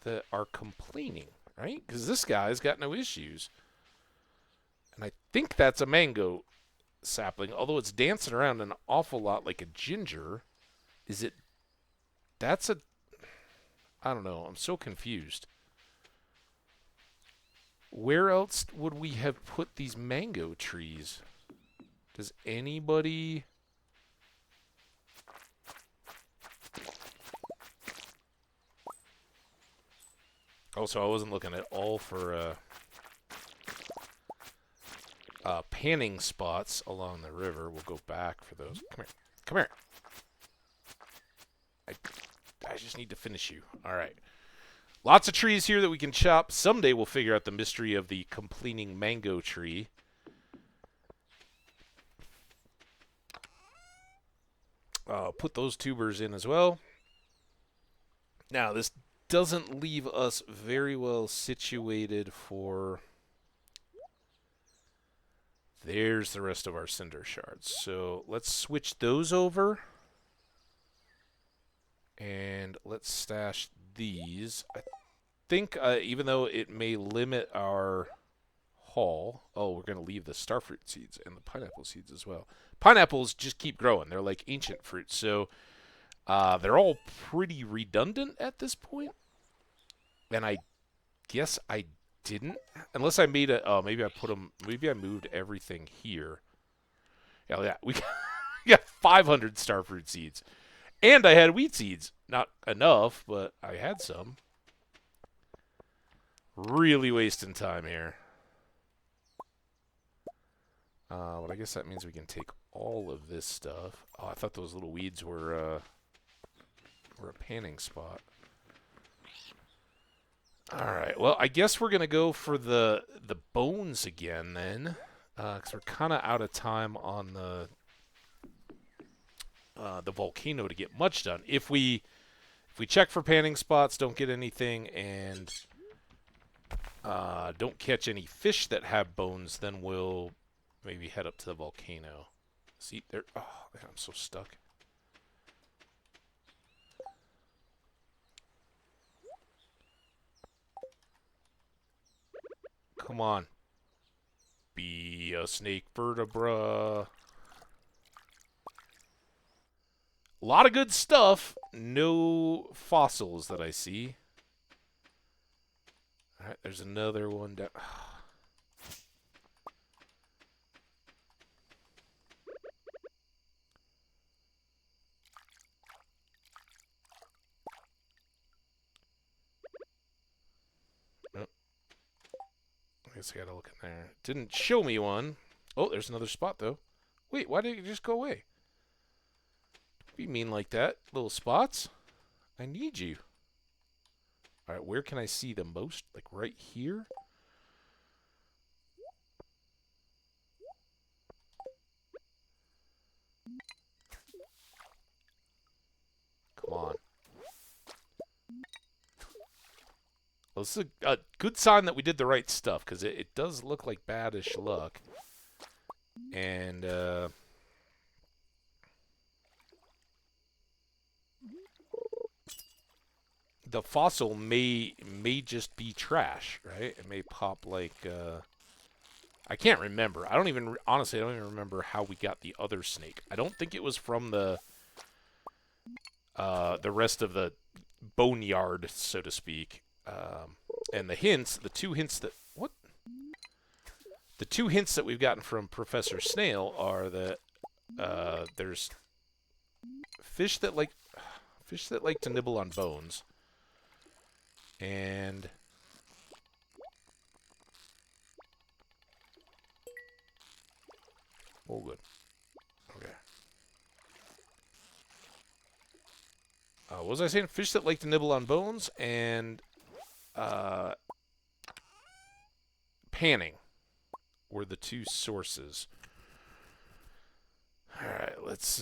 Speaker 1: that are complaining, right? Because this guy's got no issues. And I think that's a mango sapling, although it's dancing around an awful lot like a ginger. Is it? That's a. I don't know. I'm so confused. Where else would we have put these mango trees? Does anybody? Also, I wasn't looking at all for panning spots along the river. We'll go back for those. Come here. Come here. I just need to finish you. All right. Lots of trees here that we can chop. Someday we'll figure out the mystery of the complaining mango tree. Put those tubers in as well. Now, this doesn't leave us very well situated for... There's the rest of our cinder shards. So let's switch those over. And let's stash these. I think, even though it may limit our haul... Oh, we're going to leave the starfruit seeds and the pineapple seeds as well. Pineapples just keep growing. They're like ancient fruits. So they're all pretty redundant at this point. And I guess I didn't. Unless I made a... Oh, maybe I put them... Maybe I moved everything here. Yeah, we got 500 starfruit seeds. And I had wheat seeds. Not enough, but I had some. Really wasting time here. But I guess that means we can take all of this stuff. Oh, I thought those little weeds were a panning spot. Alright, well, I guess we're going to go for the bones again then. Because we're kind of out of time on the volcano to get much done. If we check for panning spots, don't get anything, and don't catch any fish that have bones, then we'll maybe head up to the volcano. See, there. Oh, man, I'm so stuck. Come on. Be a snake vertebra. A lot of good stuff. No fossils that I see. Alright, there's another one down. Oh. I guess I gotta look in there. Didn't show me one. Oh, there's another spot, though. Wait, why did it just go away? Be mean like that, little spots. I need you. Alright, where can I see the most? Like right here? Come on. Well, this is a good sign that we did the right stuff, because it does look like baddish luck. And the fossil may just be trash, right? It may pop like I can't remember. I don't even honestly I don't even remember how we got the other snake. I don't think it was from the rest of the boneyard, so to speak. And the hints, the two hints that what? The two hints that we've gotten from Professor Snail are that there's fish that like to nibble on bones, and oh, good. Okay. What was I saying? Fish that like to nibble on bones and panning were the two sources. All right, let's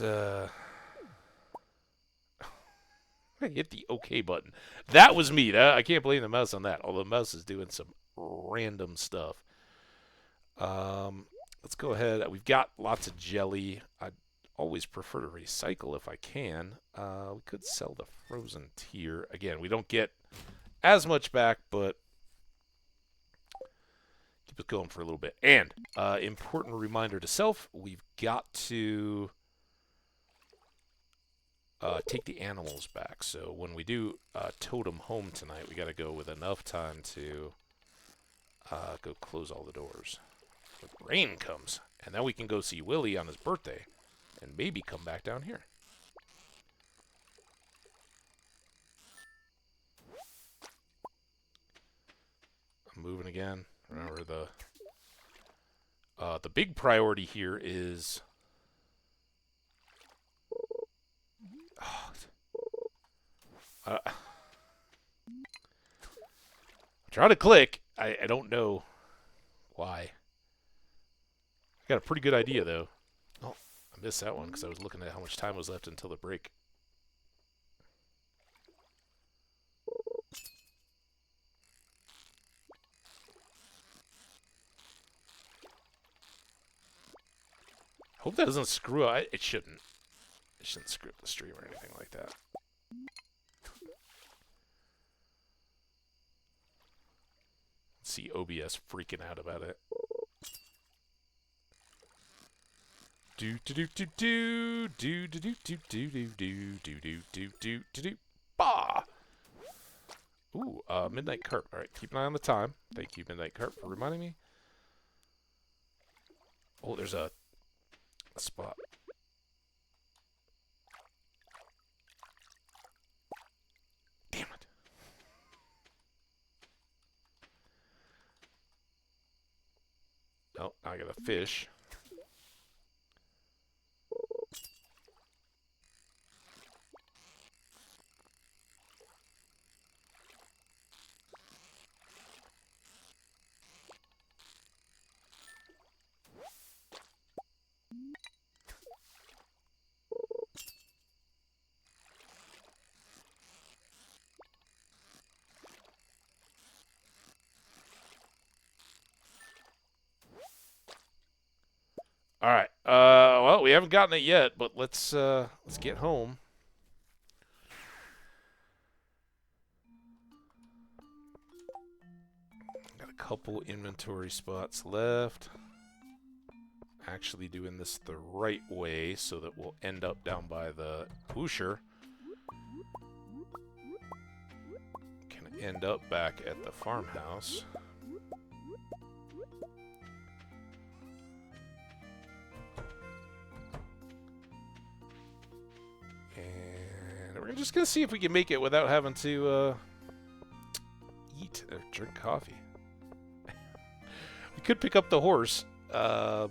Speaker 1: hit the OK button. That was me. I can't blame the mouse on that. Although the mouse is doing some random stuff. Let's go ahead. We've got lots of jelly. I'd always prefer to recycle if I can. We could sell the frozen tier. Again, we don't get as much back, but keep it going for a little bit. And important reminder to self, we've got to take the animals back. So when we do totem home tonight, we got to go with enough time to go close all the doors. But rain comes, and then we can go see Willie on his birthday, and maybe come back down here. I'm moving again. Remember the big priority here is I'm trying to click. I don't know why. I got a pretty good idea though. Oh, I missed that one because I was looking at how much time was left until the break. Hope that doesn't screw up. It shouldn't. It shouldn't screw up the stream or anything like that. See OBS freaking out about it. Do do do do do do do do do do do do do do do do. Bah! Ooh, Midnight Carp. All right, keep an eye on the time. Thank you, Midnight Carp, for reminding me. Oh, there's a spot. Damn it. Oh, I got a fish. All right. Well, we haven't gotten it yet, but let's get home. Got a couple inventory spots left. Actually doing this the right way so that we'll end up down by the Hoosier. Can end up back at the farmhouse. And we're just going to see if we can make it without having to eat or drink coffee. We could pick up the horse. Oh,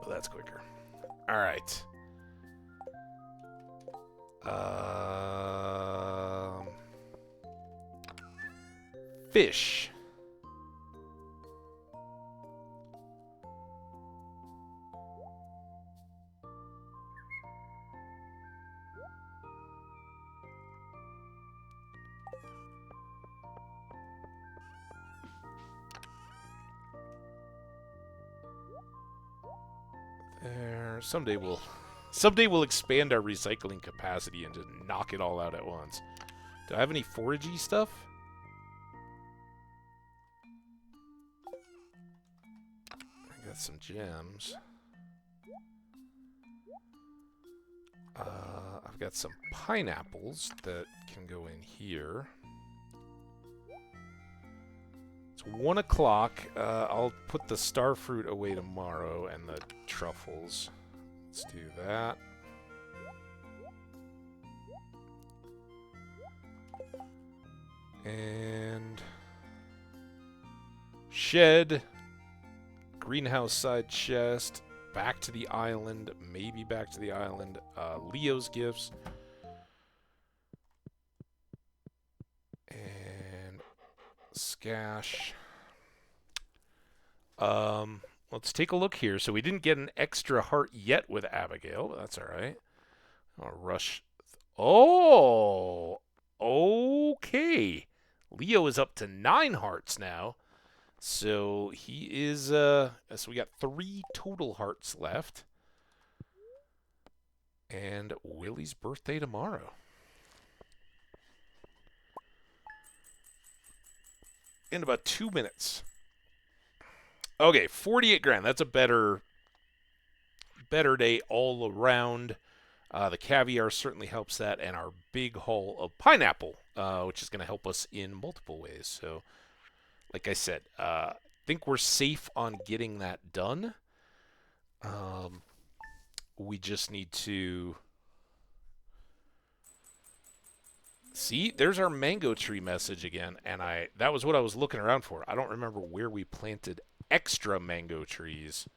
Speaker 1: that's quicker. All right. Fish. someday we'll expand our recycling capacity and just knock it all out at once. Do I have any foragey stuff? I got some gems. I've got some pineapples that can go in here. It's 1 o'clock. I'll put the star fruit away tomorrow and the truffles. Let's do that. And shed, greenhouse side chest, back to the island, maybe back to the island, Leo's gifts, and scash. Let's take a look here. So we didn't get an extra heart yet with Abigail, but that's all right. I'll rush. Oh, okay. Leo is up to 9 hearts now. So he is, so we got 3 total hearts left. And Willie's birthday tomorrow. In about 2 minutes. Okay, 48 grand. That's a better day all around. The caviar certainly helps that, and our big haul of pineapple, which is going to help us in multiple ways. So, like I said, I think we're safe on getting that done. We just need to... See, there's our mango tree message again, and that was what I was looking around for. I don't remember where we planted extra mango trees.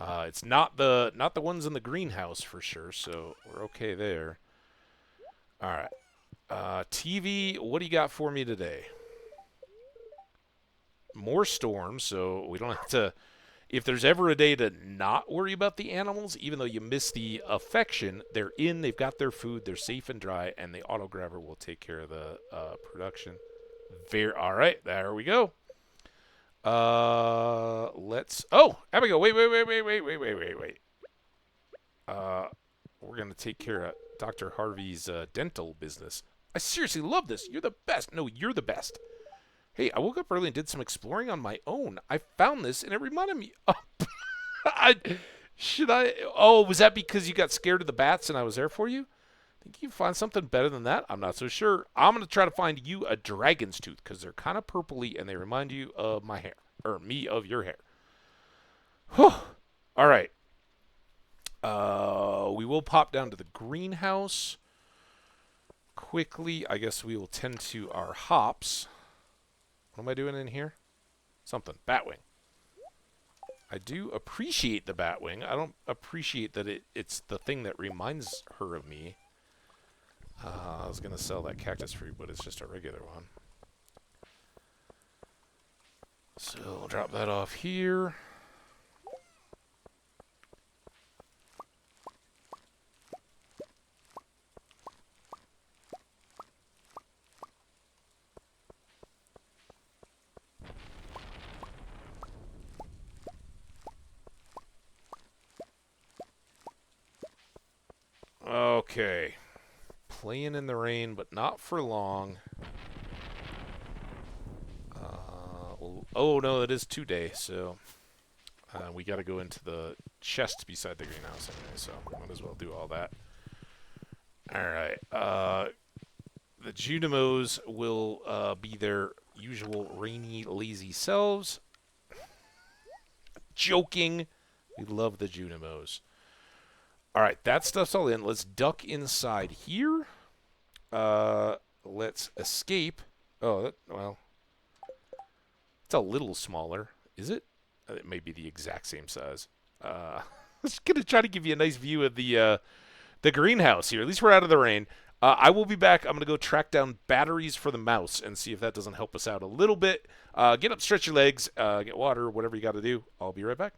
Speaker 1: It's not the ones in the greenhouse for sure, so we're okay there. All right. TV, what do you got for me today? More storms, so we don't have to... If there's ever a day to not worry about the animals, even though you miss the affection, they're in, they've got their food, they're safe and dry, and the auto-grabber will take care of the production. All right, there we go. Let's... Oh, Abigail, wait. We're going to take care of Dr. Harvey's dental business. I seriously love this. You're the best. No, you're the best. Hey, I woke up early and did some exploring on my own. I found this, and it reminded me... Oh, was that because you got scared of the bats and I was there for you? Think you can find something better than that? I'm not so sure. I'm going to try to find you a dragon's tooth, because they're kind of purpley, and they remind you of my hair. Or me of your hair. Whew. All right. We will pop down to the greenhouse quickly. I guess we will tend to our hops. What am I doing in here? Something. Batwing. I do appreciate the Batwing. I don't appreciate that it's the thing that reminds her of me. I was going to sell that cactus fruit, but it's just a regular one. So I'll drop that off here. Okay. Playing in the rain, but not for long. Oh, no, it is 2 days, so we got to go into the chest beside the greenhouse anyway, so might as well do all that. All right. The Junimos will be their usual rainy, lazy selves. Joking. We love the Junimos. All right, that stuff's all in. Let's duck inside here. Let's escape. Oh, well, it's a little smaller. Is it? It may be the exact same size. I'm just going to try to give you a nice view of the greenhouse here. At least we're out of the rain. I will be back. I'm going to go track down batteries for the mouse and see if that doesn't help us out a little bit. Get up, stretch your legs, get water, whatever you got to do. I'll be right back.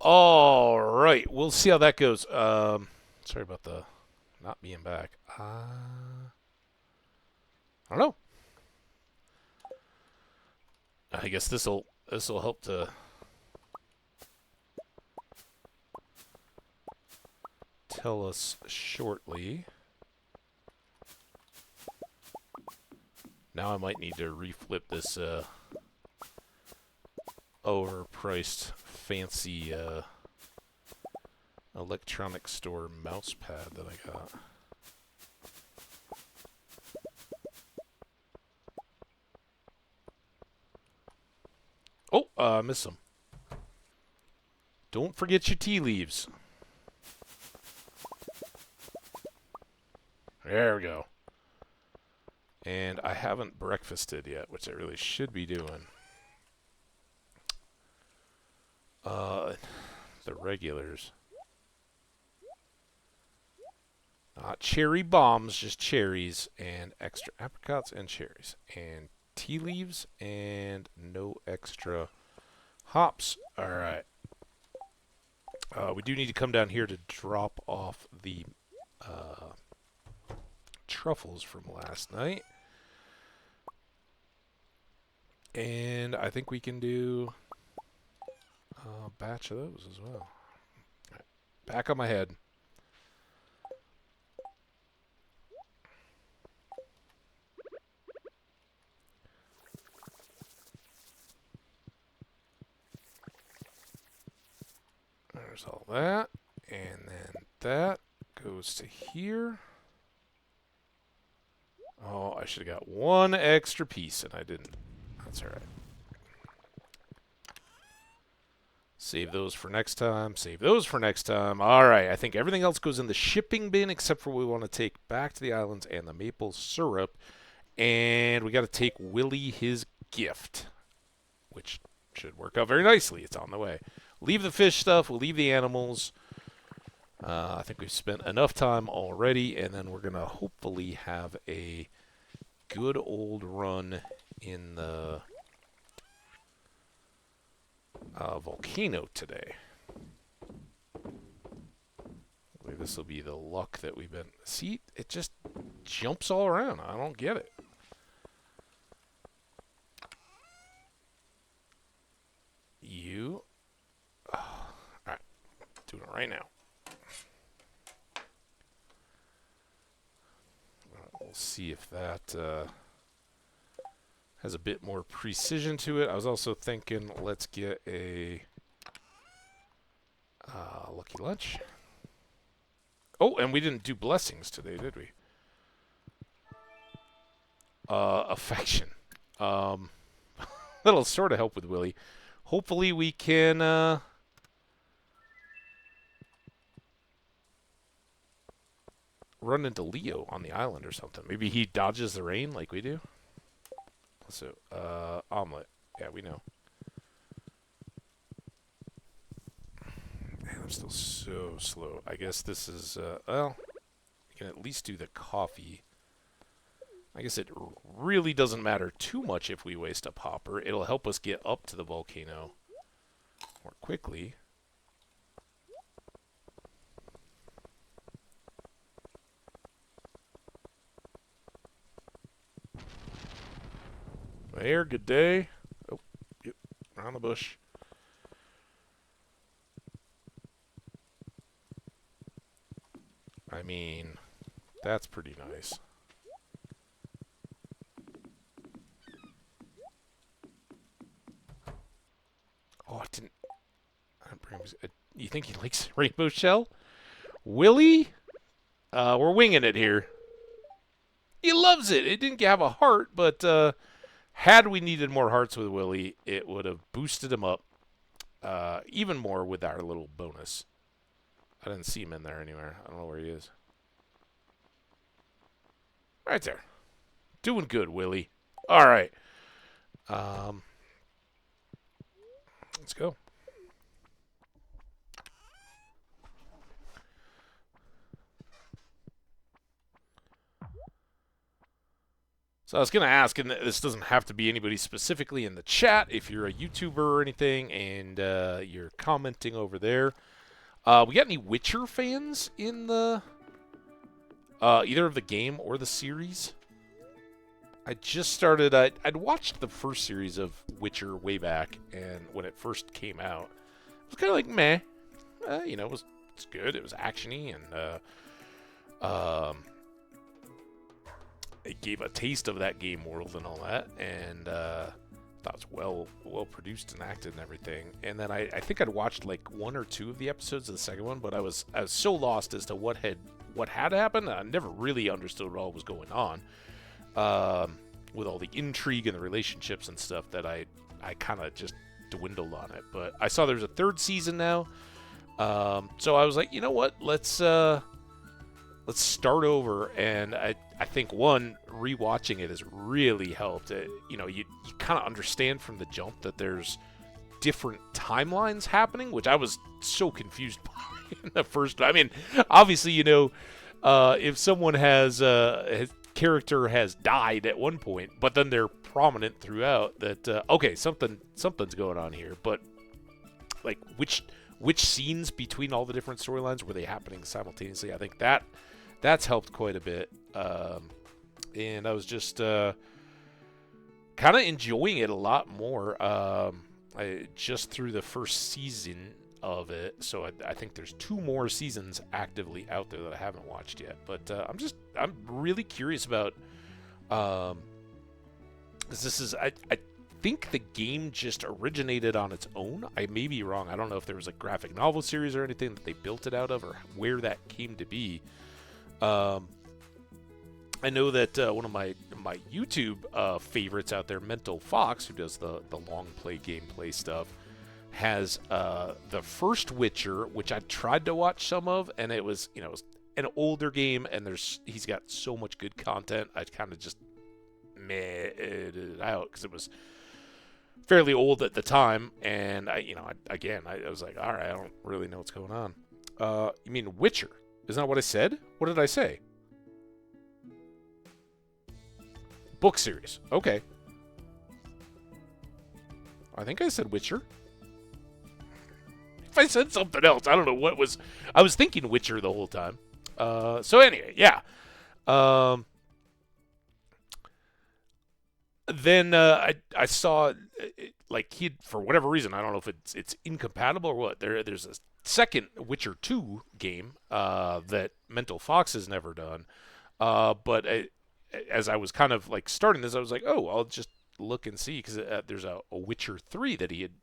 Speaker 1: All right, we'll see how that goes. Sorry about the not being back. I don't know. I guess this'll help to tell us shortly. Now I might need to reflip this overpriced fancy electronic store mouse pad that I got. Oh, missed some. Don't forget your tea leaves. There we go. And I haven't breakfasted yet, which I really should be doing. The regulars. Not cherry bombs, just cherries and extra apricots and cherries. And tea leaves and no extra hops. All right. We do need to come down here to drop off the truffles from last night. And I think we can do a batch of those as well. Right. Back on my head. There's all that. And then that goes to here. Oh, I should have got one extra piece, and I didn't. That's all right. Save those for next time. Save those for next time. All right. I think everything else goes in the shipping bin except for what we want to take back to the islands and the maple syrup. And we got to take Willie his gift, which should work out very nicely. It's on the way. Leave the fish stuff. We'll leave the animals. I think we've spent enough time already, and then we're going to hopefully have a good old run in the volcano today. Maybe this will be the luck that we've been... See, it just jumps all around. I don't get it. You... Oh, all right. Doing it right now. We'll see if that has a bit more precision to it. I was also thinking, let's get a lucky lunch. Oh, and we didn't do blessings today, did we? Affection. That'll sort of help with Willie. Hopefully we can run into Leo on the island or something. Maybe he dodges the rain like we do. So, omelet. Yeah, we know. Man, I'm still so slow. I guess this is, well, we can at least do the coffee. I guess it really doesn't matter too much if we waste a popper. It'll help us get up to the volcano more quickly. There, good day. Oh, yep, around the bush. I mean, that's pretty nice. Oh, I didn't bring him. You think he likes rainbow shell? Willie? We're winging it here. He loves it. It didn't have a heart, but had we needed more hearts with Willie, it would have boosted him up even more with our little bonus. I didn't see him in there anywhere. I don't know where he is. Right there. Doing good, Willie. All right. Let's go. So I was going to ask, and this doesn't have to be anybody specifically in the chat, if you're a YouTuber or anything and you're commenting over there. We got any Witcher fans in the either of the game or the series? I just started. I'd watched the first series of Witcher way back, and when it first came out, it was kind of like meh. You know, it's good. It was actiony, and it gave a taste of that game world and all that, and thought it was well produced and acted and everything. And then I think I'd watched like 1 or 2 of the episodes of the second one, but I was so lost as to what had happened. I never really understood what all was going on with all the intrigue and the relationships and stuff that I kind of just dwindled on it. But I saw there's a 3rd season now, so I was like, you know what, let's start over. And I think rewatching it has really helped. You know, you kind of understand from the jump that there's different timelines happening, which I was so confused by in the first. I mean, obviously, you know, if someone his character has died at one point, but then they're prominent throughout, that okay, something's going on here. But like which scenes between all the different storylines were they happening simultaneously? I think that's helped quite a bit. And I was just kind of enjoying it a lot more just through the first season of it. So I think there's 2 more seasons actively out there that I haven't watched yet. But I'm really curious about this is I think the game just originated on its own. I may be wrong. I don't know if there was a graphic novel series or anything that they built it out of, or where that came to be. I know that one of my YouTube favorites out there, Mental Fox, who does the long play gameplay stuff, has the first Witcher, which I tried to watch some of, and it was, you know, it was an older game, and he's got so much good content. I kind of just meh it out because it was fairly old at the time, and I was like, all right, I don't really know what's going on. You mean Witcher? Isn't that what I said? What did I say? Book series. Okay. I think I said Witcher. If I said something else, I don't know what was. I was thinking Witcher the whole time. So anyway, yeah. Then I saw like for whatever reason, I don't know if it's incompatible or what. There's a second Witcher 2 game that Mental Fox has never done. But as I was kind of like starting this, I was like, oh, I'll just look and see, because there's a Witcher 3 that he had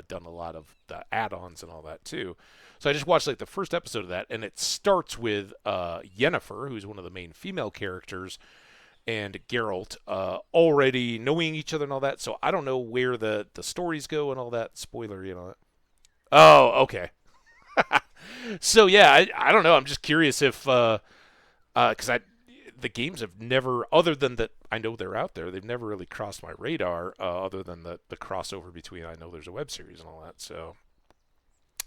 Speaker 1: done a lot of the add-ons and all that too. So I just watched like the first episode of that, and it starts with Yennefer, who's one of the main female characters, and Geralt already knowing each other and all that. So I don't know where the stories go and all that. Spoiler, you know. Oh, okay. So yeah, I don't know. I'm just curious if because the games have never, other than that I know they're out there, they've never really crossed my radar, other than the crossover between, I know there's a web series and all that. So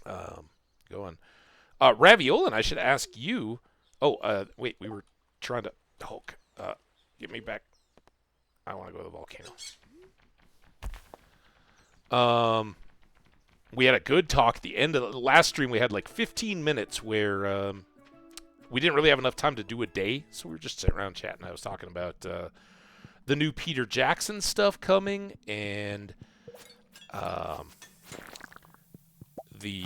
Speaker 1: go on. Raviolin, I should ask you. Oh, wait, we were trying to Hulk. Get me back. I want to go to the volcano. We had a good talk at the end of the last stream. We had like 15 minutes where we didn't really have enough time to do a day, so we were just sitting around chatting. I was talking about the new Peter Jackson stuff coming, and the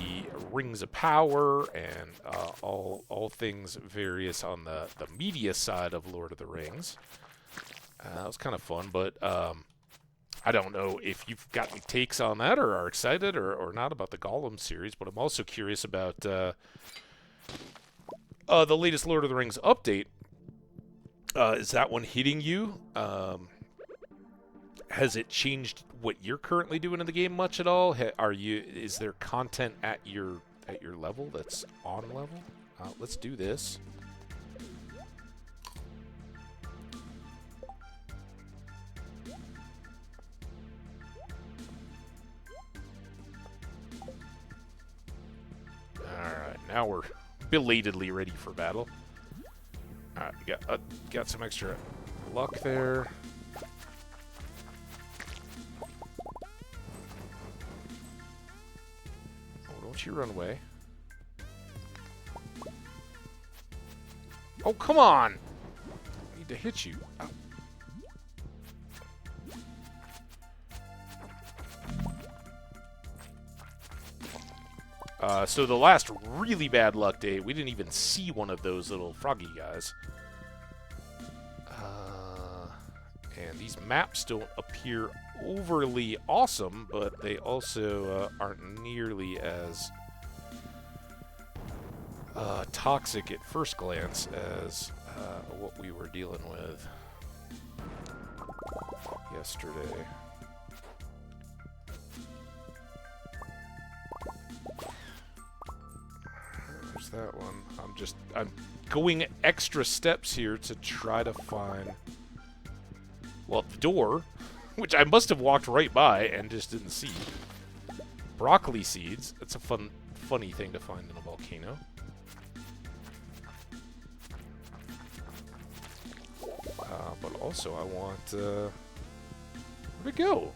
Speaker 1: Rings of Power, and all things various on the media side of Lord of the Rings. That was kind of fun, but I don't know if you've got any takes on that, or are excited or not about the Gollum series, but I'm also curious about the latest Lord of the Rings update. Is that one hitting you? Has it changed what you're currently doing in the game much at all? Is there content at your level that's on level? Let's do this. Alright, now we're belatedly ready for battle. Alright, we got some extra luck there. don't you run away. Oh, come on! I need to hit you. Ow. So the last really bad luck day, we didn't even see one of those little froggy guys. And these maps don't appear overly awesome, but they also aren't nearly as toxic at first glance as what we were dealing with yesterday. There's that one. I'm going extra steps here to try to find, well, the door, which I must have walked right by and just didn't see. Broccoli seeds. That's a funny thing to find in a volcano. But also I want, where'd it go?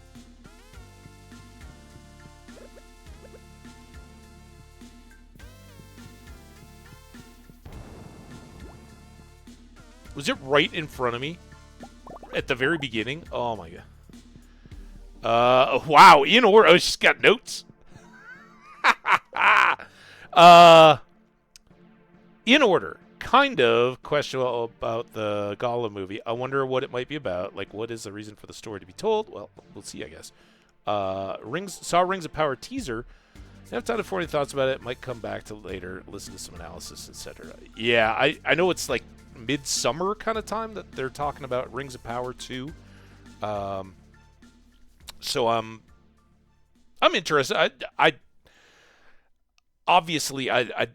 Speaker 1: Was it right in front of me? At the very beginning? Oh my god. Wow, in order. Oh, she's got notes. In order. Kind of questionable about the Gollum movie. I wonder what it might be about. Like, what is the reason for the story to be told? Well, we'll see, I guess. Saw Rings of Power teaser. I have time to 40 thoughts about it. Might come back to later. Listen to some analysis, etc. Yeah, I know it's like midsummer kind of time that they're talking about Rings of Power 2. So I'm interested. I obviously I'm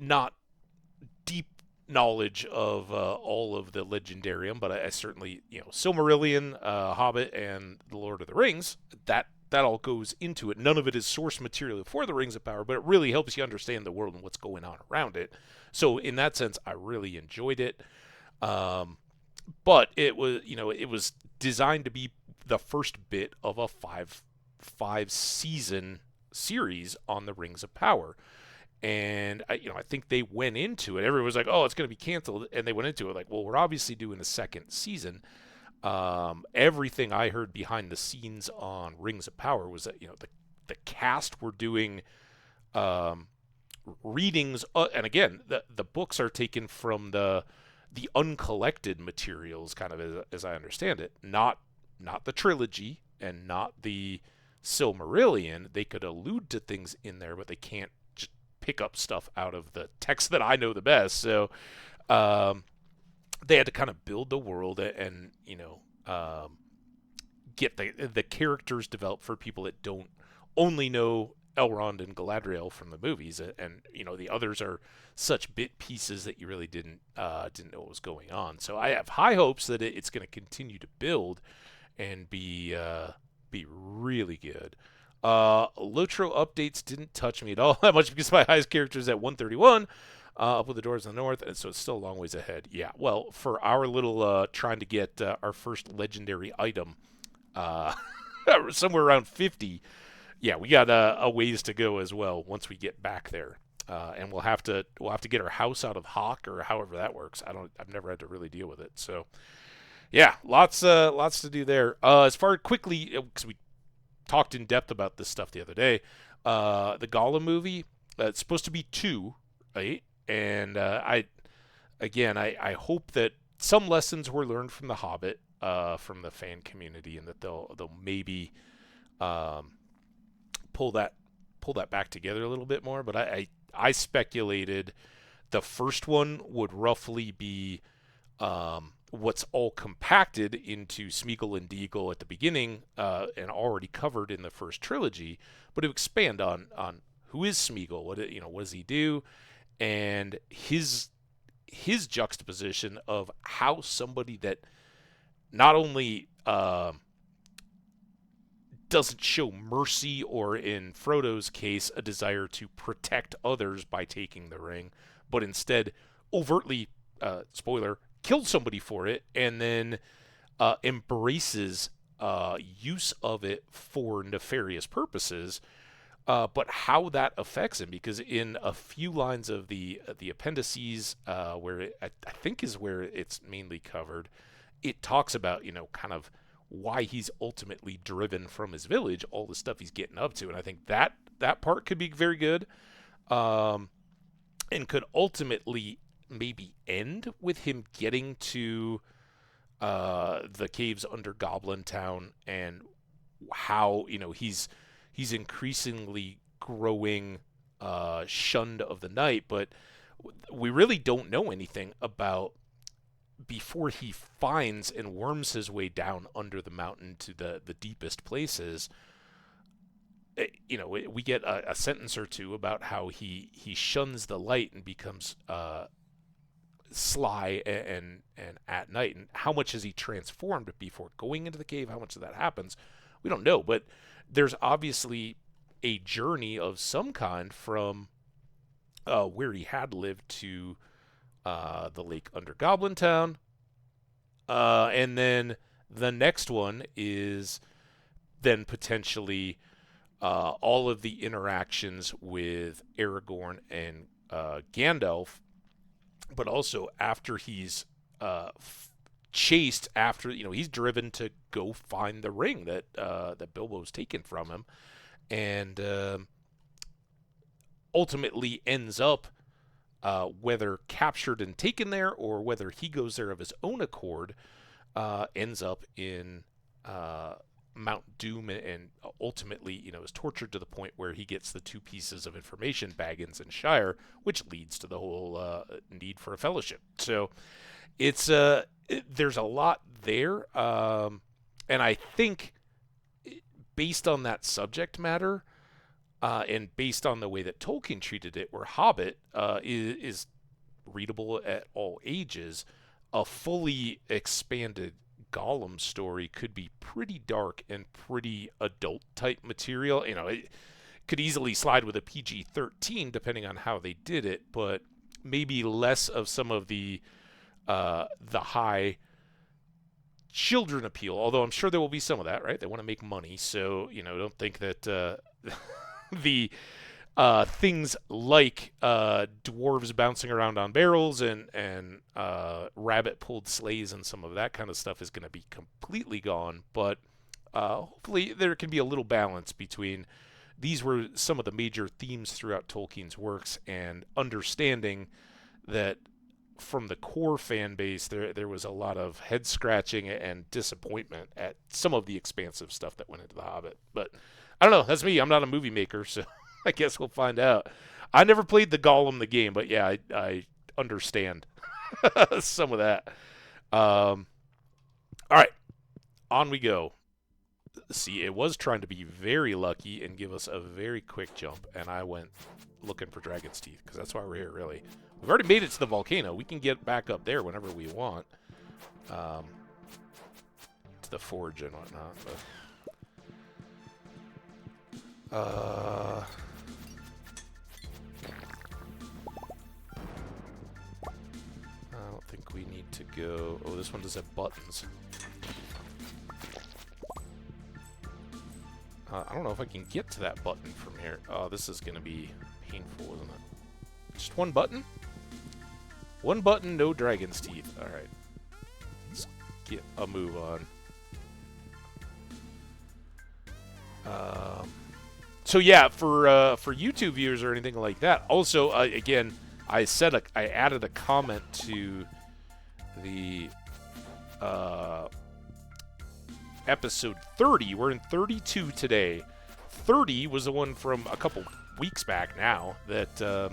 Speaker 1: not deep knowledge of all of the Legendarium, but I certainly, you know, Silmarillion, Hobbit, and the Lord of the Rings, that all goes into it. None of it is source material for the Rings of Power, but it really helps you understand the world and what's going on around it. So in that sense, I really enjoyed it. But it was, you know, it was designed to be the first bit of a five season series on the Rings of Power. And I think they went into it. Everyone was like, "Oh, it's going to be canceled," and they went into it like, "Well, we're obviously doing a second season." Everything I heard behind the scenes on Rings of Power was that, you know, the cast were doing readings, and again, the books are taken from the uncollected materials, kind of as I understand it, not the trilogy and not the Silmarillion. They could allude to things in there, but they can't pick up stuff out of the text that I know the best. So they had to kind of build the world and get the characters developed for people that don't only know Elrond and Galadriel from the movies, and you know, the others are such bit pieces that you really didn't know what was going on. So I have high hopes that it's going to continue to build and be really good. Lotro updates didn't touch me at all that much because my highest character is at 131. Up with the doors in the north, and so it's still a long ways ahead. Yeah, well, for our little trying to get our first legendary item, somewhere around 50. Yeah, we got a ways to go as well once we get back there, and we'll have to get our house out of Hawk or however that works. I've never had to really deal with it. So yeah, lots to do there. As far quickly, because we talked in depth about this stuff the other day, the Gollum movie, it's supposed to be 2, right? And I hope that some lessons were learned from The Hobbit, from the fan community, and that they'll maybe pull that back together a little bit more. But I speculated the first one would roughly be what's all compacted into Smeagol and Deagol at the beginning, and already covered in the first trilogy, but to expand on who is Smeagol, what does he do, and his juxtaposition of how somebody that not only doesn't show mercy, or in Frodo's case, a desire to protect others by taking the ring, but instead overtly, spoiler, kills somebody for it, and then embraces use of it for nefarious purposes. but how that affects him, because in a few lines of the appendices, where I think is where it's mainly covered, it talks about, kind of why he's ultimately driven from his village, all the stuff he's getting up to, and I think that part could be very good, and could ultimately maybe end with him getting to the caves under Goblin Town, and how he's increasingly growing shunned of the night, but we really don't know anything about before he finds and worms his way down under the mountain to the deepest places. We get a sentence or two about how he shuns the light and becomes sly and at night, and how much has he transformed before going into the cave? How much of that happens, we don't know, but there's obviously a journey of some kind from where he had lived to the lake under Goblin Town, and then the next one is then potentially all of the interactions with Aragorn and Gandalf, but also after he's chased after, he's driven to go find the ring that Bilbo's taken from him, and ultimately ends up, whether captured and taken there or whether he goes there of his own accord, ends up in Mount Doom, and ultimately, is tortured to the point where he gets the two pieces of information, Baggins and Shire, which leads to the whole need for a fellowship. So it's there's a lot there, and I think based on that subject matter, and based on the way that Tolkien treated it, where Hobbit is readable at all ages, a fully expanded Gollum story could be pretty dark and pretty adult type material. It could easily slide with a PG-13 depending on how they did it, but maybe less of some of the high children appeal, although I'm sure there will be some of that, right? They want to make money, so don't think that the things like dwarves bouncing around on barrels and rabbit-pulled sleighs and some of that kind of stuff is going to be completely gone, but hopefully there can be a little balance between these were some of the major themes throughout Tolkien's works, and understanding that from the core fan base, there was a lot of head scratching and disappointment at some of the expansive stuff that went into The Hobbit. But I don't know. That's me. I'm not a movie maker, so I guess we'll find out. I never played the Gollum the game, but yeah, I understand some of that. All right, on we go. See, it was trying to be very lucky and give us a very quick jump, and I went looking for Dragon's Teeth, because that's why we're here, really. We've already made it to the volcano. We can get back up there whenever we want. To the forge and whatnot. But, I don't think we need to go... Oh, this one does have buttons. I don't know if I can get to that button from here. Oh, this is going to be painful, isn't it? Just one button? One button, no Dragon's Teeth. Alright. Let's get a move on. So yeah, for YouTube viewers or anything like that. Also, again, I added a comment to the episode 30. We're in 32 today. 30 was the one from a couple weeks back now that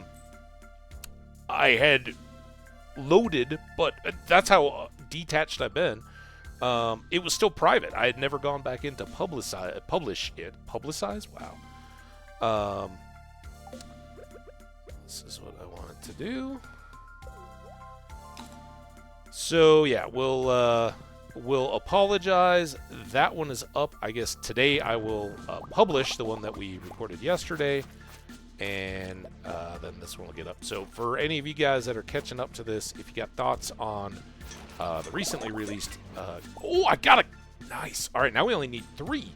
Speaker 1: I had loaded, but that's how detached I've been. It was still private. I had never gone back in to publish it. Publicize? Wow. This is what I wanted to do. So yeah, we'll apologize. That one is up. I guess today I will publish the one that we recorded yesterday, and then this one will get up. So for any of you guys that are catching up to this, if you got thoughts on the recently released... oh, I got a... Nice. All right, now we only need 3.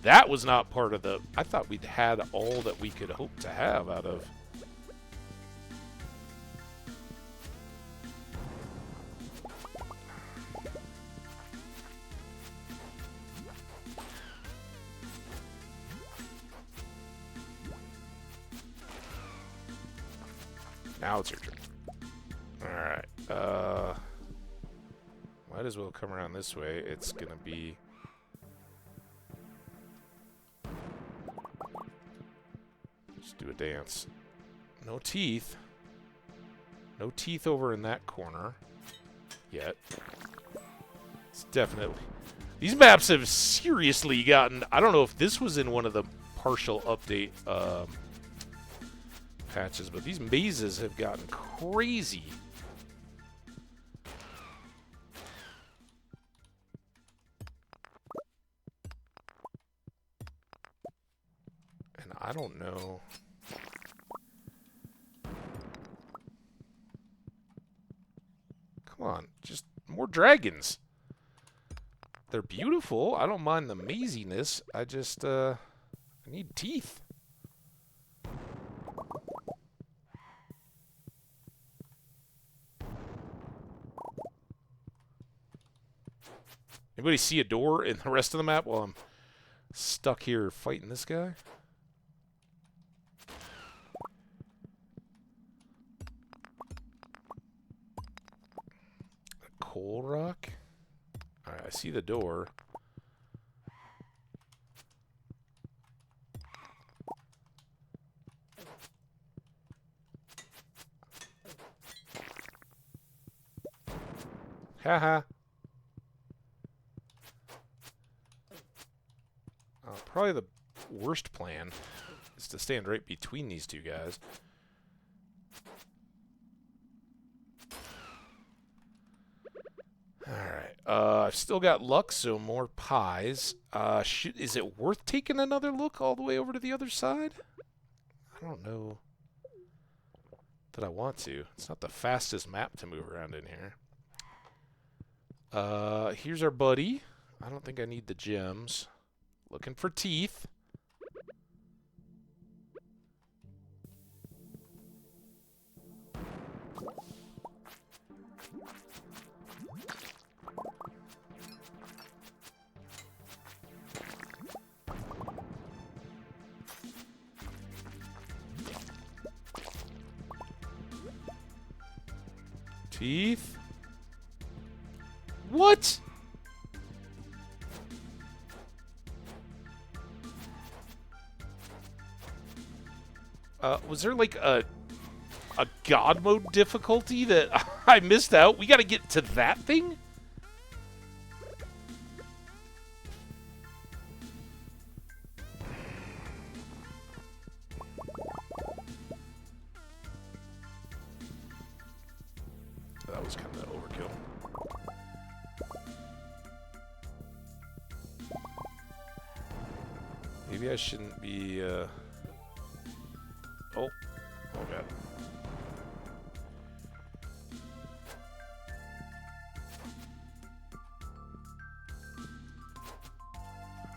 Speaker 1: That was not part of the... I thought we'd had all that we could hope to have out of... Now it's your turn. Alright. Might as well come around this way. It's gonna be... Just do a dance. No teeth. No teeth over in that corner. Yet. It's definitely... These maps have seriously gotten... I don't know if this was in one of the partial update patches, but these mazes have gotten crazy. And I don't know. Come on, just more dragons. They're beautiful. I don't mind the maziness. I just, I need teeth. Anybody see a door in the rest of the map while I'm stuck here fighting this guy? Coal rock? Alright, I see the door. Haha. Probably the worst plan is to stand right between these two guys. Alright. I've still got luck, so more pies. Is it worth taking another look all the way over to the other side? I don't know that I want to. It's not the fastest map to move around in here. Here's our buddy. I don't think I need the gems. Looking for teeth. Teeth? What? Was there like a God mode difficulty that I missed out? We gotta get to that thing? That was kind of overkill. Maybe I shouldn't be, Oh god.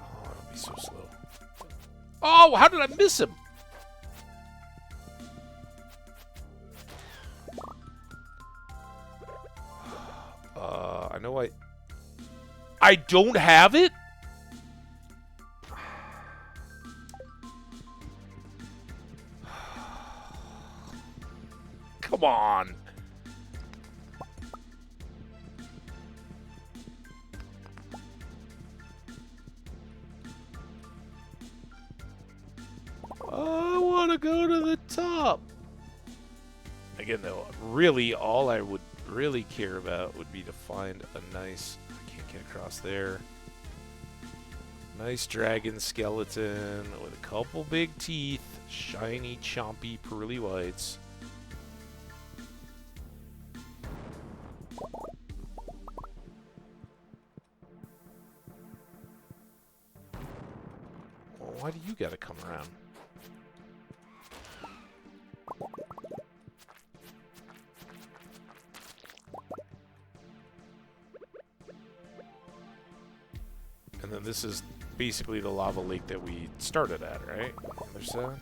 Speaker 1: Oh, it'll be so slow. Oh, how did I miss him? I know I don't have it? Come on. I want to go to the top. Again, though, really, all I would really care about would be to find a nice... I can't get across there. Nice dragon skeleton with a couple big teeth. Shiny, chompy, pearly whites. Well, why do you gotta come around? And then this is basically the lava lake that we started at, right? Other side.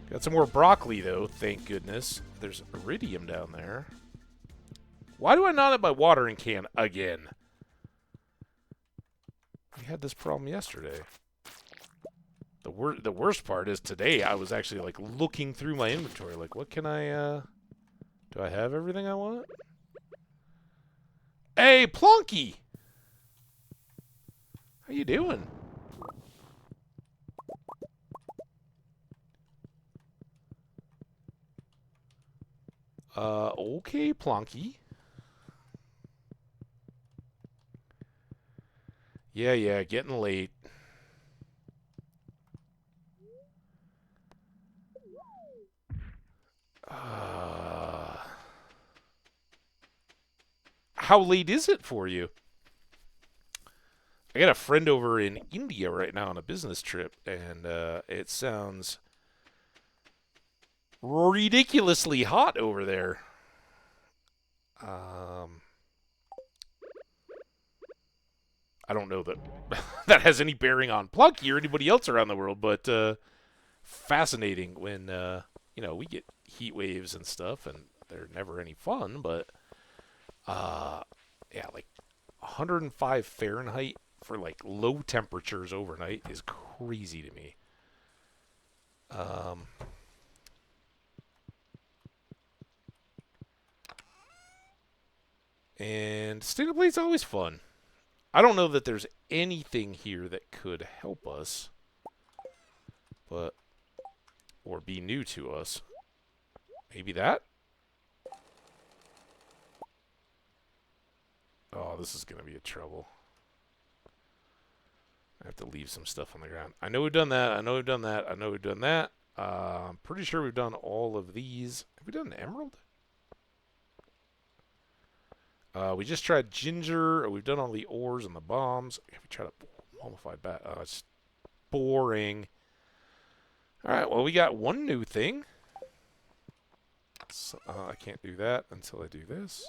Speaker 1: Got some more broccoli, though, thank goodness. There's iridium down there. Why do I not have my watering can again? We had this problem yesterday. The worst part is today I was actually, like, looking through my inventory. Like, what can I, do I have everything I want? Hey, Plonky! How you doing? Okay, Plonky. Yeah, getting late. How late is it for you? I got a friend over in India right now on a business trip, and it sounds ridiculously hot over there. I don't know that that has any bearing on Plunky or anybody else around the world, but fascinating when, you know, we get heat waves and stuff, and they're never any fun, but, yeah, like 105 Fahrenheit for, like, low temperatures overnight is crazy to me. And staying up late is always fun. I don't know that there's anything here that could help us, but, or be new to us. Maybe that? Oh, this is going to be a trouble. I have to leave some stuff on the ground. I know we've done that. I know we've done that. I know we've done that. I'm pretty sure we've done all of these. Have we done an emerald? We just tried ginger. We've done all the ores and the bombs. Have we tried a mummified bat? It's boring. All right, well, we got one new thing. So, I can't do that until I do this.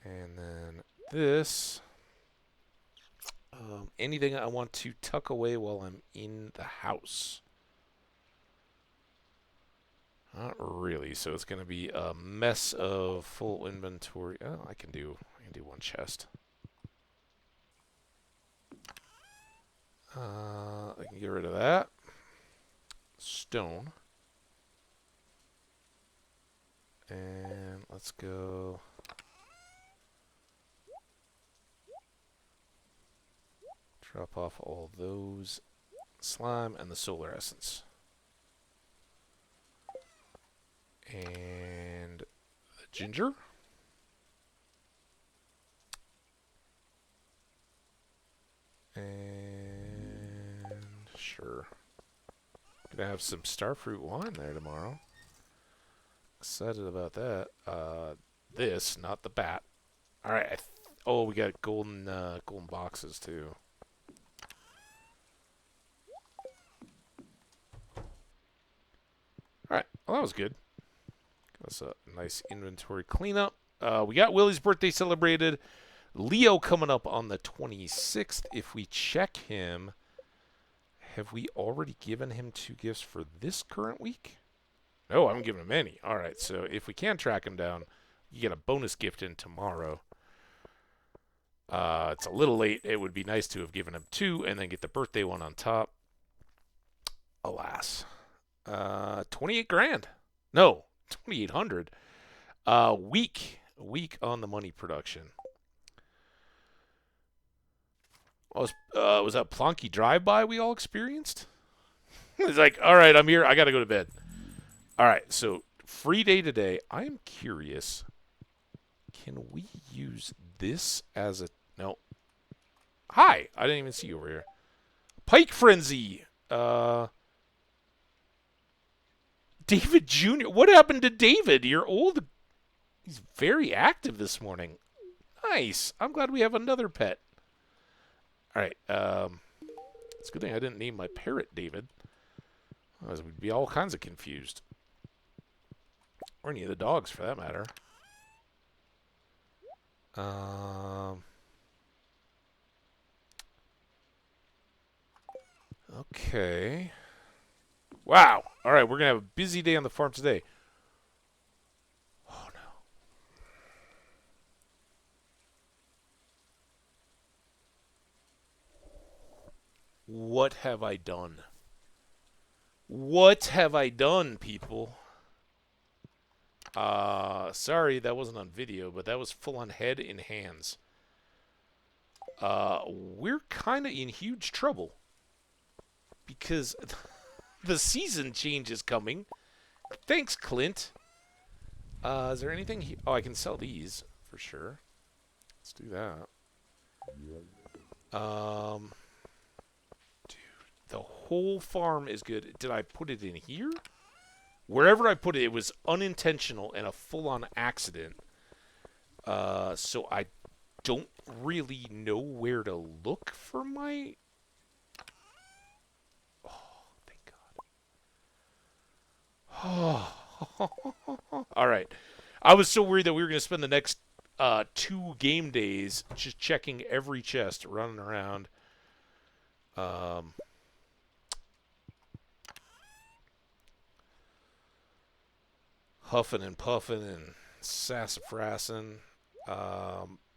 Speaker 1: And then this. Anything I want to tuck away while I'm in the house. Not really, so it's going to be a mess of full inventory. Oh, I can do one chest. I can get rid of that. Stone. And let's go. Drop off all those. Slime and the solar essence. And the ginger. And sure. Gonna have some starfruit wine there tomorrow. Excited about that. This, not the bat. All right. Oh, we got golden boxes too. All right. Well, that was good. That's a nice inventory cleanup. We got Willie's birthday celebrated. Leo coming up on the 26th. If we check him, have we already given him 2 gifts for this current week? No, I haven't given him any. All right, so if we can track him down, you get a bonus gift in tomorrow. It's a little late. It would be nice to have given him 2 and then get the birthday one on top. Alas. 28 grand. No, 2,800. Weak on the money production. Was that Plonky drive-by we all experienced? It's like, all right, I'm here. I got to go to bed. All right, so free day today. I am curious. Can we use this as a... No. Hi. I didn't even see you over here. Pike Frenzy. David Jr. What happened to David? You're old. He's very active this morning. Nice. I'm glad we have another pet. All right. It's a good thing I didn't name my parrot David. Otherwise, we'd be all kinds of confused. Or any of the dogs, for that matter. Um... Okay. Wow. All right, we're going to have a busy day on the farm today. Oh, no. What have I done? What have I done, people? Sorry that wasn't on video, but that was full on head and hands. We're kind of in huge trouble. Because the season change is coming. Thanks, Clint. Is there anything? Oh, I can sell these for sure. Let's do that. Dude, the whole farm is good. Did I put it in here? Wherever I put it, it was unintentional and a full-on accident. So I don't really know where to look for my... Oh, thank God. Oh. All right. I was so worried that we were going to spend the next 2 game days just checking every chest, running around. Huffing and puffing and sassafrassing.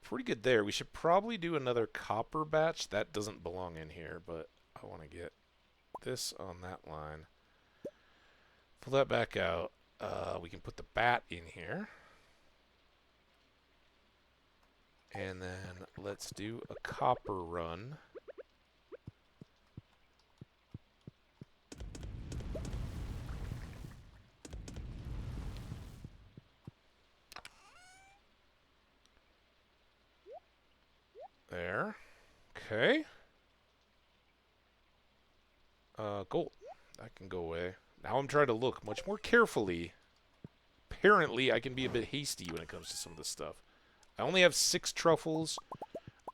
Speaker 1: Pretty good there. We should probably do another copper batch. That doesn't belong in here, but I want to get this on that line. Pull that back out. We can put the bat in here. And then let's do a copper run. There. Okay. Gold. That can go away. Now I'm trying to look much more carefully. Apparently, I can be a bit hasty when it comes to some of this stuff. I only have 6 truffles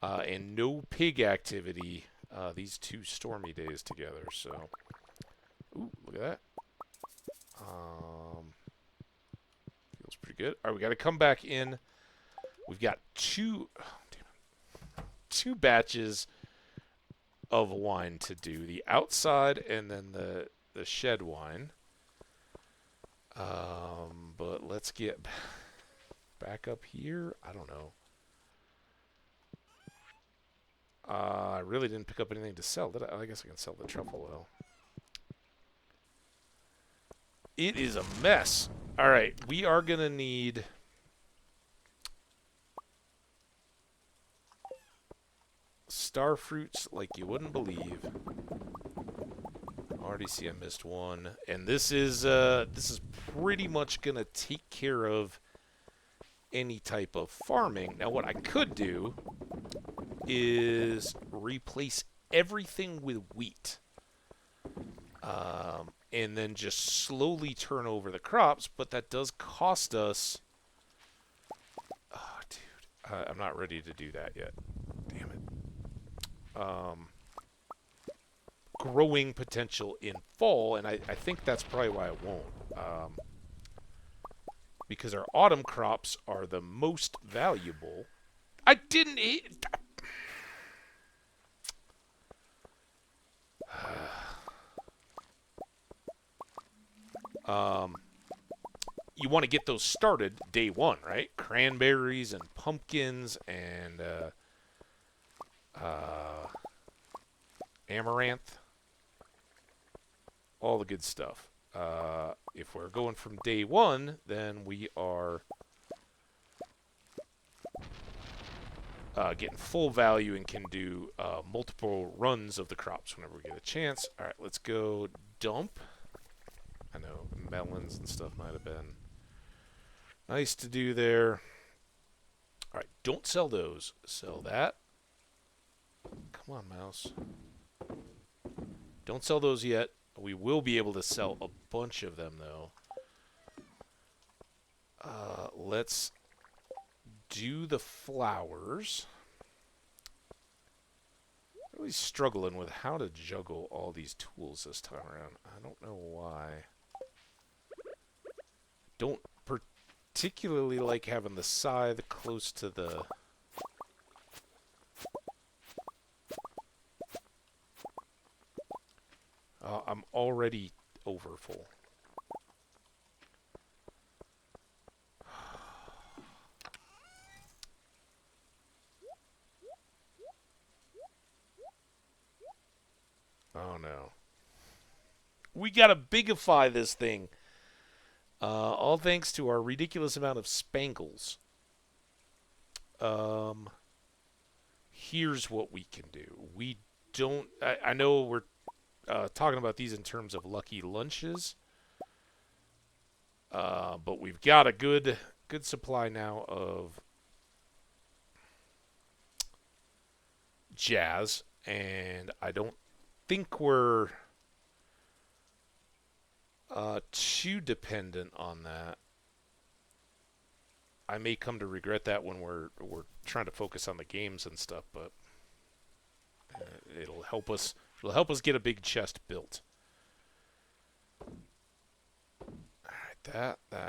Speaker 1: and no pig activity these 2 stormy days together. So, ooh, look at that. Feels pretty good. All right, we got to come back in. We've got 2 batches of wine to do. The outside and then the shed wine. But let's get back up here. I don't know. I really didn't pick up anything to sell, did I? I guess I can sell the truffle oil. It is a mess. All right, we are going to need... star fruits like you wouldn't believe. Already see I missed one, and this is pretty much gonna take care of any type of farming. Now, what I could do is replace everything with wheat, and then just slowly turn over the crops. But that does cost us. Oh, dude, I'm not ready to do that yet. Damn it. Growing potential in fall, and I think that's probably why I won't. Because our autumn crops are the most valuable. I didn't eat... You want to get those started day 1, right? Cranberries and pumpkins and amaranth. All the good stuff. If we're going from day 1, then we are getting full value and can do multiple runs of the crops whenever we get a chance. All right, let's go dump. I know melons and stuff might have been nice to do there. All right, don't sell those. Sell that. Come on, mouse. Don't sell those yet. We will be able to sell a bunch of them, though. Let's do the flowers. Really struggling with how to juggle all these tools this time around. I don't know why. Don't particularly like having the scythe close to the... I'm already over full. Oh no. We gotta bigify this thing. All thanks to our ridiculous amount of spangles. Here's what we can do. We don't... I know we're talking about these in terms of lucky lunches. But we've got a good supply now of jazz. And I don't think we're too dependent on that. I may come to regret that when we're trying to focus on the games and stuff, but it'll help us. It'll help us get a big chest built. All right, that, and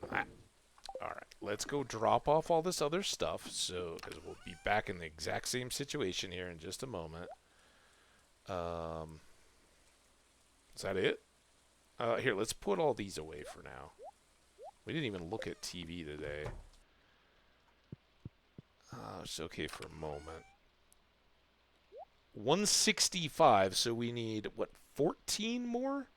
Speaker 1: that. All right, let's go drop off all this other stuff. So, because we'll be back in the exact same situation here in just a moment. Is that it? Here, let's put all these away for now. We didn't even look at TV today. It's okay for a moment. 165, so we need, what, 14 more?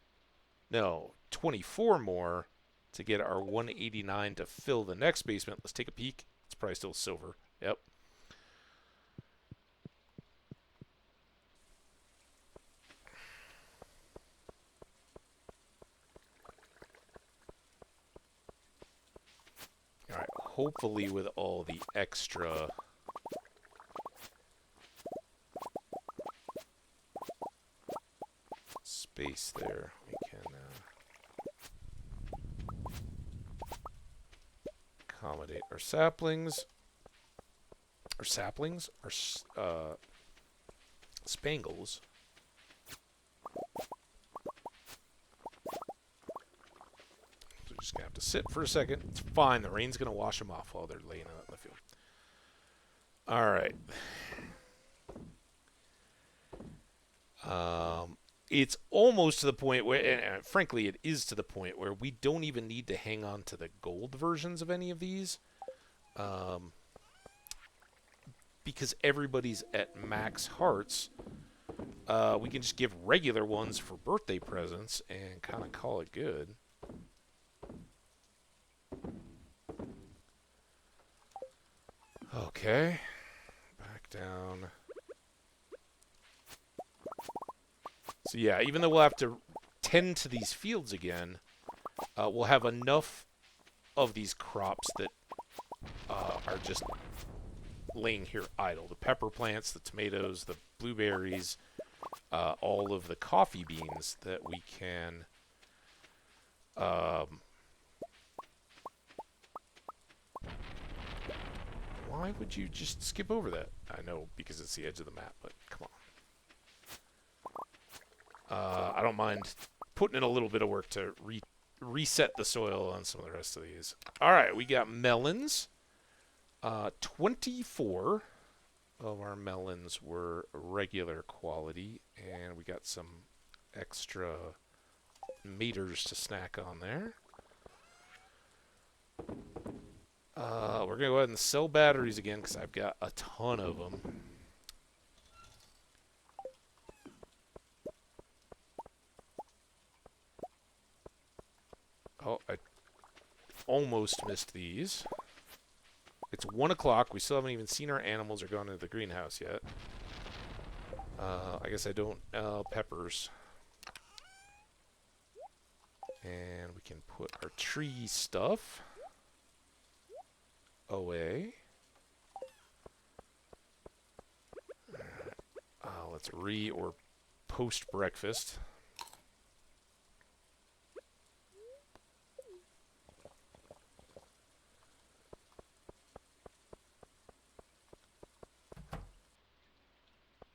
Speaker 1: No, 24 more to get our 189 to fill the next basement. Let's take a peek. It's probably still silver. Yep. Alright, hopefully with all the extra space there, we can accommodate our saplings. Our saplings? Our spangles. Just gonna have to sit for a second. It's fine. The rain's gonna wash them off while they're laying out in the field. All right. It's almost to the point where, and frankly, it is to the point where we don't even need to hang on to the gold versions of any of these, because everybody's at max hearts. We can just give regular ones for birthday presents and kind of call it good. Okay, back down. So yeah, even though we'll have to tend to these fields again, we'll have enough of these crops that are just laying here idle. The pepper plants, the tomatoes, the blueberries, all of the coffee beans that we can... Why would you just skip over that? I know, because it's the edge of the map, but come on. I don't mind putting in a little bit of work to reset the soil on some of the rest of these. All right, we got melons. 24 of our melons were regular quality, and we got some extra meters to snack on there. We're going to go ahead and sell batteries again because I've got a ton of them. Oh, I almost missed these. It's 1 o'clock. We still haven't even seen our animals or gone into the greenhouse yet. I guess I don't... peppers. And we can put our tree stuff away. Let's or post breakfast.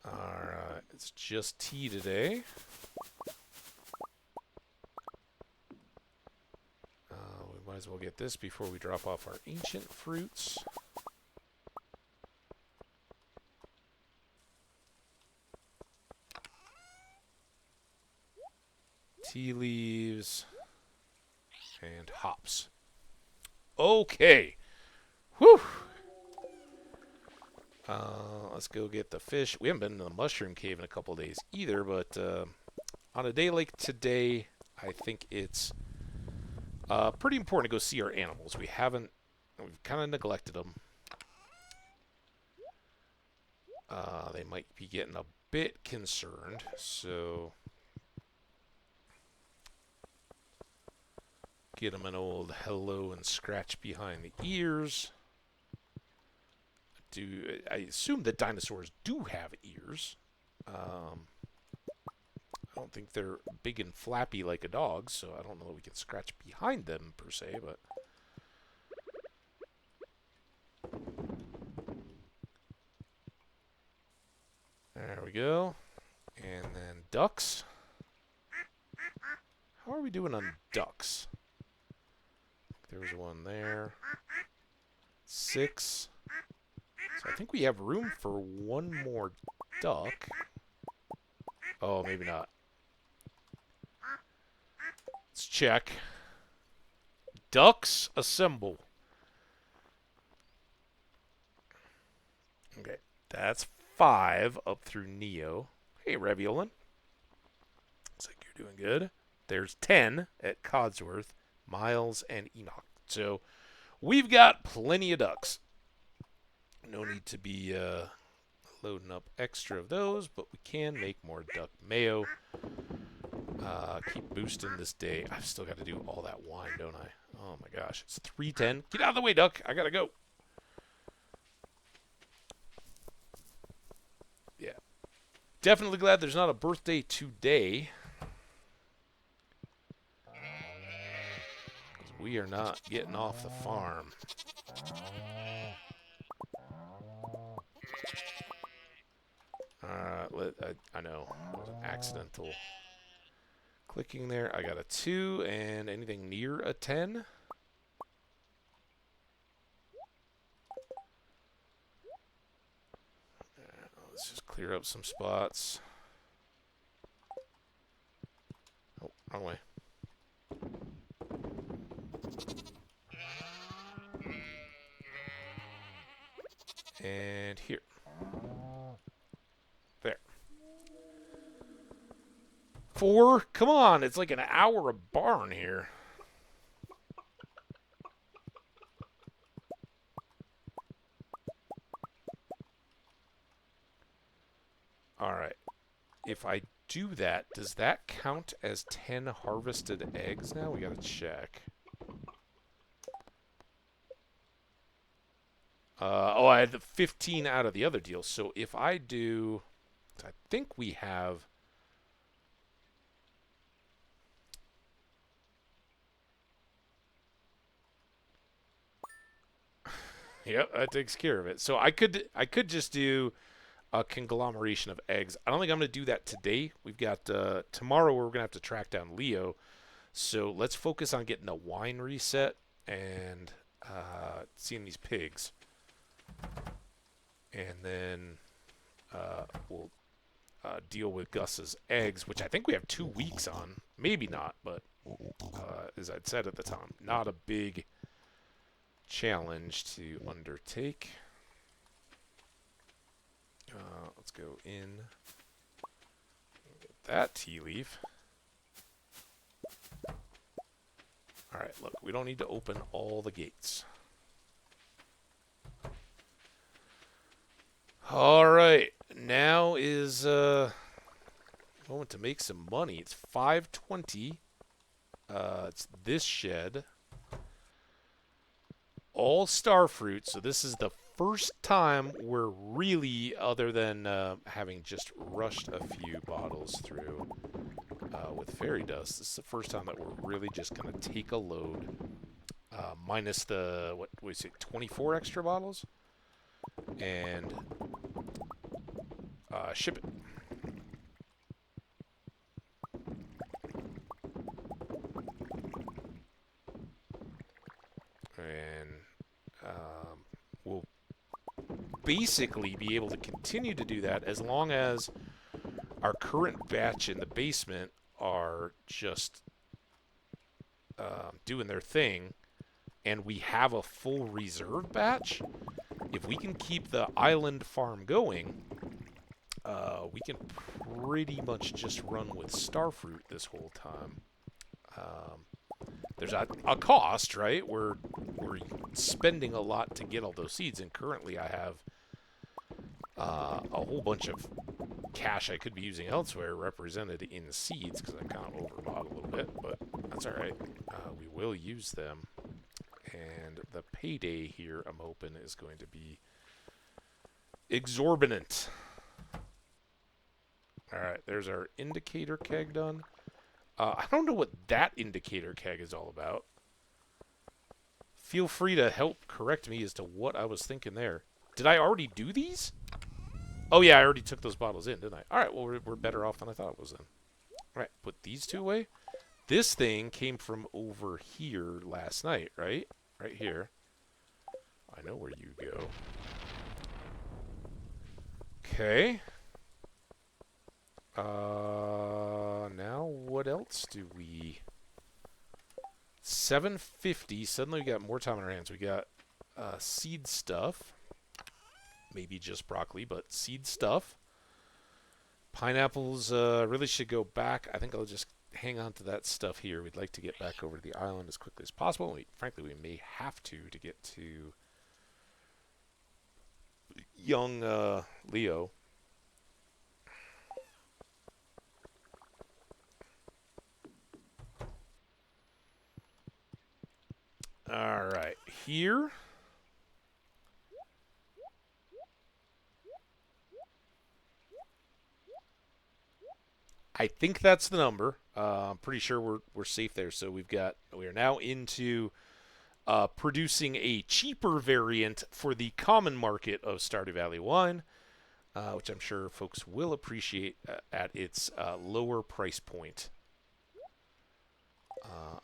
Speaker 1: Alright, it's just tea today. as well get this before we drop off our ancient fruits. Tea leaves. And hops. Okay. Whew. Let's go get the fish. We haven't been to the mushroom cave in a couple of days either, but on a day like today, I think it's pretty important to go see our animals. We've kind of neglected them. They might be getting a bit concerned, so get them an old hello and scratch behind the ears. I assume that dinosaurs do have ears. I don't think they're big and flappy like a dog, so I don't know that we can scratch behind them per se, but there we go. And then ducks. How are we doing on ducks? There's one there. 6. So I think we have room for one more duck. Oh, maybe not. Let's check. Ducks assemble. Okay, that's 5 up through Neo. Hey, Revulin. Looks like you're doing good. There's 10 at Codsworth, Miles, and Enoch. So we've got plenty of ducks. No need to be loading up extra of those, but we can make more duck mayo. Keep boosting this day. I've still got to do all that wine, don't I? Oh my gosh, it's 3:10. Get out of the way, duck. I gotta go. Yeah. Definitely glad there's not a birthday today. Because we are not getting off the farm. I know. It was an accidental clicking there. I got a 2 and anything near a 10. Let's just clear up some spots. Oh, wrong way. And here. There. 4? Come on, it's like an hour of barn here. Alright. If I do that, does that count as 10 harvested eggs now? We gotta check. Oh, I had the 15 out of the other deal. So if I do... I think we have... Yep, that takes care of it. So I could just do a conglomeration of eggs. I don't think I'm going to do that today. We've got tomorrow we're going to have to track down Leo. So let's focus on getting a wine reset and seeing these pigs. And then we'll deal with Gus's eggs, which I think we have 2 weeks on. Maybe not, but as I'd said at the time, not a big challenge to undertake. Let's go in. Get that tea leaf. Alright, look, we don't need to open all the gates. Alright, now is moment to make some money. It's 5:20. It's this shed. All star fruit, so this is the first time we're really, other than having just rushed a few bottles through with fairy dust, this is the first time that we're really just going to take a load, minus the, what was it, 24 extra bottles, and ship it. and we'll basically be able to continue to do that as long as our current batch in the basement are just doing their thing, and we have a full reserve batch. If we can keep the island farm going, we can pretty much just run with starfruit this whole time. There's a cost, right? We're spending a lot to get all those seeds, and currently I have a whole bunch of cash I could be using elsewhere represented in seeds because I kind of overbought a little bit, but that's all right. We will use them, and the payday here, I'm hoping, is going to be exorbitant. All right, there's our indicator keg done. I don't know what that indicator keg is all about. Feel free to help correct me as to what I was thinking there. Did I already do these? Oh, yeah, I already took those bottles in, didn't I? All right, well, we're better off than I thought it was then. All right, put these two away. This thing came from over here last night, right? Right here. I know where you go. Okay. Now what else do we... 750. Suddenly we got more time on our hands. We got seed stuff. Maybe just broccoli, but seed stuff. Pineapples really should go back. I think I'll just hang on to that stuff here. We'd like to get back over to the island as quickly as possible. Frankly, we may have to get to young Leo. All right, here. I think that's the number. I'm pretty sure we're safe there. So we are now into producing a cheaper variant for the common market of Stardew Valley wine, which I'm sure folks will appreciate at its lower price point.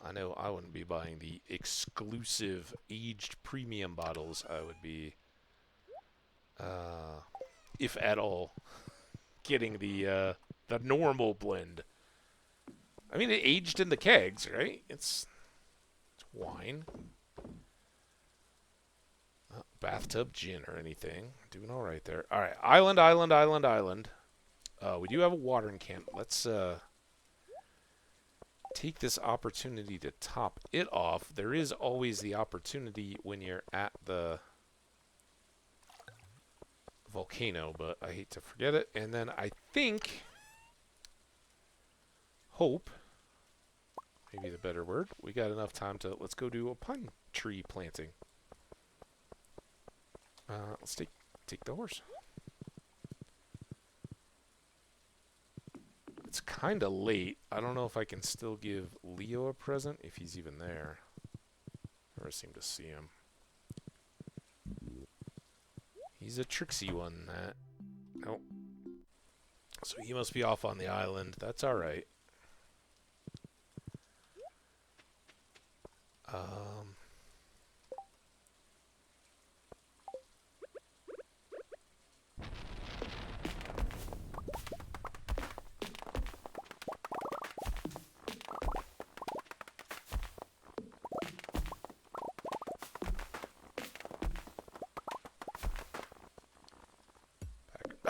Speaker 1: I know I wouldn't be buying the exclusive aged premium bottles. I would be, if at all, getting the normal blend. I mean, it aged in the kegs, right? It's wine. Not bathtub gin or anything. Doing all right there. All right, island, island, island, island. We do have a watering can. Let's take this opportunity to top it off. There is always the opportunity when you're at the volcano, but I hate to forget it. And then I think, hope, maybe the better word, we got enough time to, let's go do a pine tree planting. Let's take the horse. It's kind of late. I don't know if I can still give Leo a present, if he's even there. Never seem to see him. He's a tricksy one, that. Nope. So he must be off on the island. That's all right.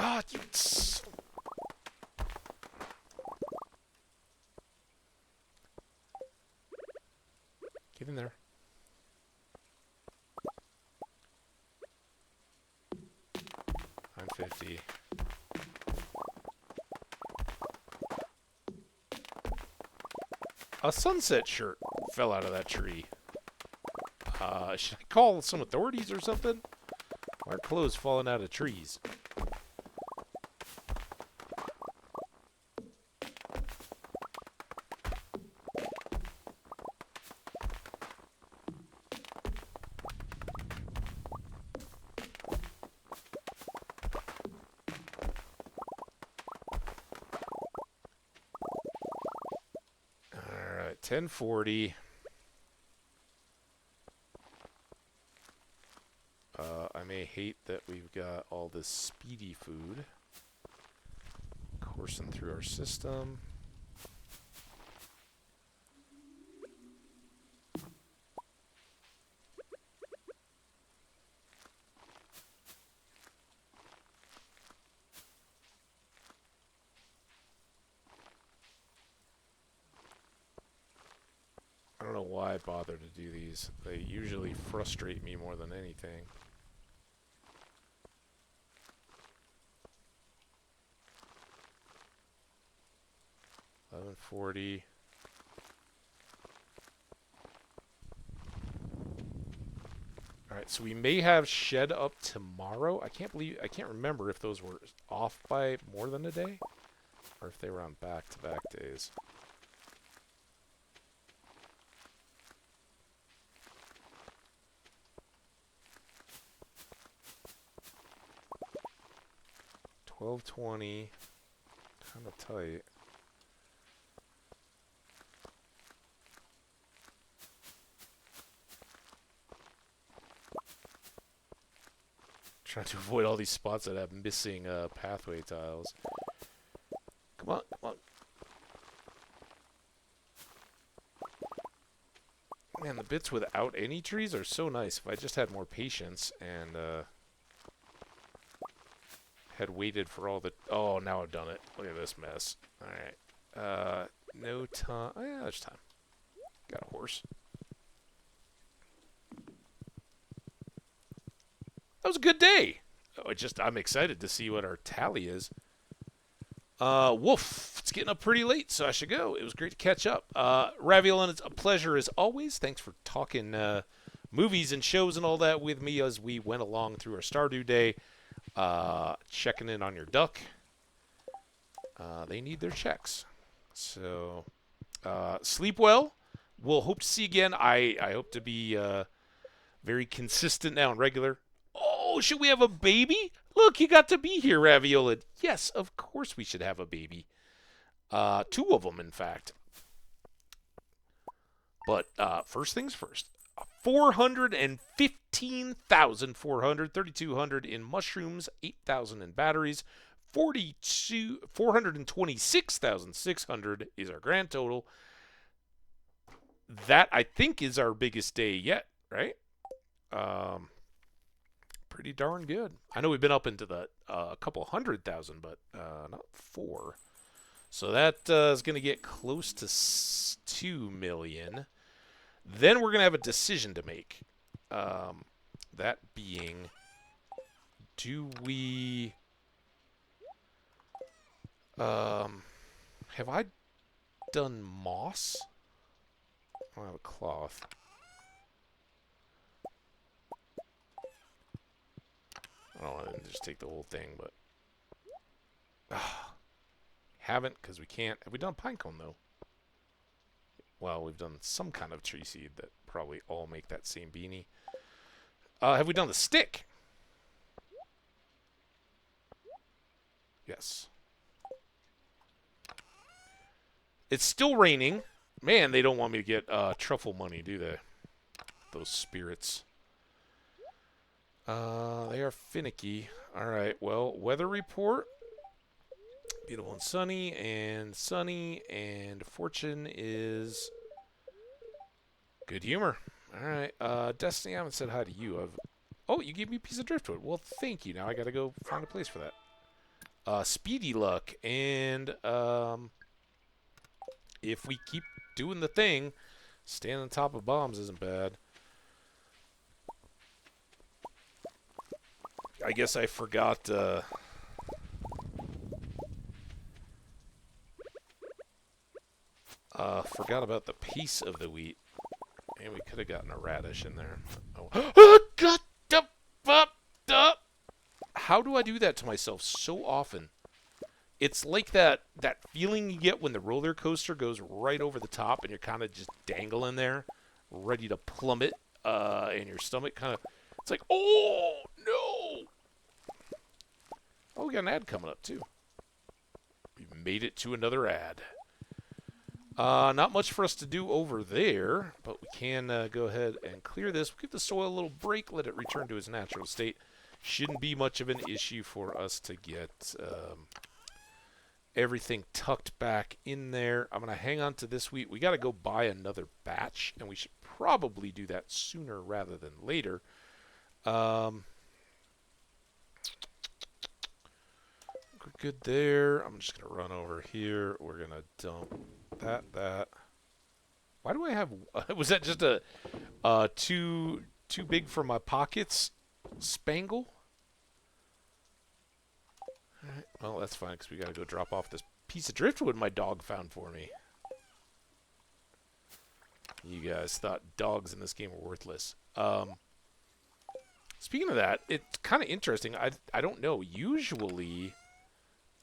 Speaker 1: Ah, get in there. I'm 50. A sunset shirt fell out of that tree. Should I call some authorities or something? Why are clothes falling out of trees? Alright, 1040. I may hate that we've got all this speedy food coursing through our system. I don't know why I bother to do these. They usually frustrate me more than anything. $11.40. Alright, so we may have shed up tomorrow. I can't remember if those were off by more than a day or if they were on back-to-back days. $12.20. Kind of tight. Trying to avoid all these spots that have missing pathway tiles. Come on, come on. Man, the bits without any trees are so nice. If I just had more patience and had waited for all the... Oh, now I've done it. Look at this mess. Alright. No time. Oh, yeah, there's time. Got a horse. That was a good day. Oh, I'm excited to see what our tally is. Woof. It's getting up pretty late, so I should go. It was great to catch up. Raviolin, it's a pleasure as always. Thanks for talking movies and shows and all that with me as we went along through our Stardew day. Checking in on your duck. They need their checks. So, sleep well. We'll hope to see you again. I hope to be very consistent now and regular. Oh, should we have a baby? Look, you got to be here, Raviolin. Yes, of course we should have a baby. 2 of them, in fact. But first things first. 415,400, 3,200 in mushrooms, 8,000 in batteries, 426,600 is our grand total. That, I think, is our biggest day yet, right? Pretty darn good. I know we've been up into the a couple 100,000, but not 4. So that is going to get close to 2 million. Then we're going to have a decision to make. That being, do we... have I done moss? I don't have a cloth. I don't want to just take the whole thing, but... haven't, because we can't. Have we done pinecone, though? Well, we've done some kind of tree seed that probably all make that same beanie. Have we done the stick? Yes. It's still raining. Man, they don't want me to get truffle money, do they? Those spirits. They are finicky. Alright, well, weather report. Beautiful and sunny, and fortune is good humor. Alright, Destiny, I haven't said hi to you. Oh, you gave me a piece of driftwood. Well, thank you. Now I gotta go find a place for that. Speedy luck, and, if we keep doing the thing, staying on top of bombs isn't bad. I guess I forgot, forgot about the piece of the wheat. And we could have gotten a radish in there. Oh. How do I do that to myself so often? It's like that feeling you get when the roller coaster goes right over the top and you're kind of just dangling there, ready to plummet, and your stomach kind of... It's like, oh, no! Oh, we got an ad coming up, too. We made it to another ad. Not much for us to do over there, but we can go ahead and clear this. We'll give the soil a little break, let it return to its natural state. Shouldn't be much of an issue for us to get everything tucked back in there. I'm going to hang on to this wheat. We got to go buy another batch, and we should probably do that sooner rather than later. We're good there. I'm just going to run over here. We're going to dump that. Why do I have... was that just a too big for my pockets spangle? All right, well, that's fine because we got to go drop off this piece of driftwood my dog found for me. You guys thought dogs in this game were worthless. Speaking of that, it's kind of interesting. I don't know. Usually,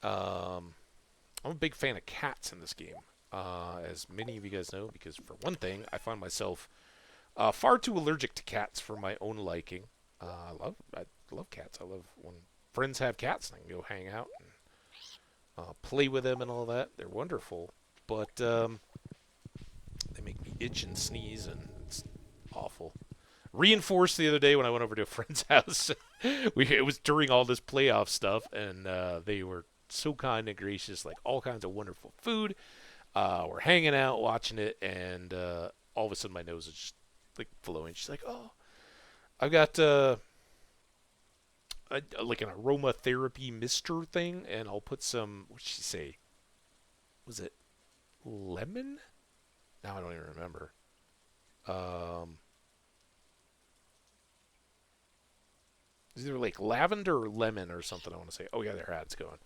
Speaker 1: I'm a big fan of cats in this game, as many of you guys know, because for one thing, I find myself far too allergic to cats for my own liking. I love cats. I love when friends have cats and I can go hang out and play with them and all that. They're wonderful, but they make me itch and sneeze, and it's awful. Reinforced the other day when I went over to a friend's house. It was during all this playoff stuff, and they were so kind and gracious, like all kinds of wonderful food. We're hanging out, watching it, and all of a sudden my nose is just like flowing. She's like, "Oh, I've got like an aromatherapy mister thing, and I'll put some." What did she say? Was it lemon? Now I don't even remember. It's either like lavender or lemon or something. I want to say. Oh yeah, their ad's going.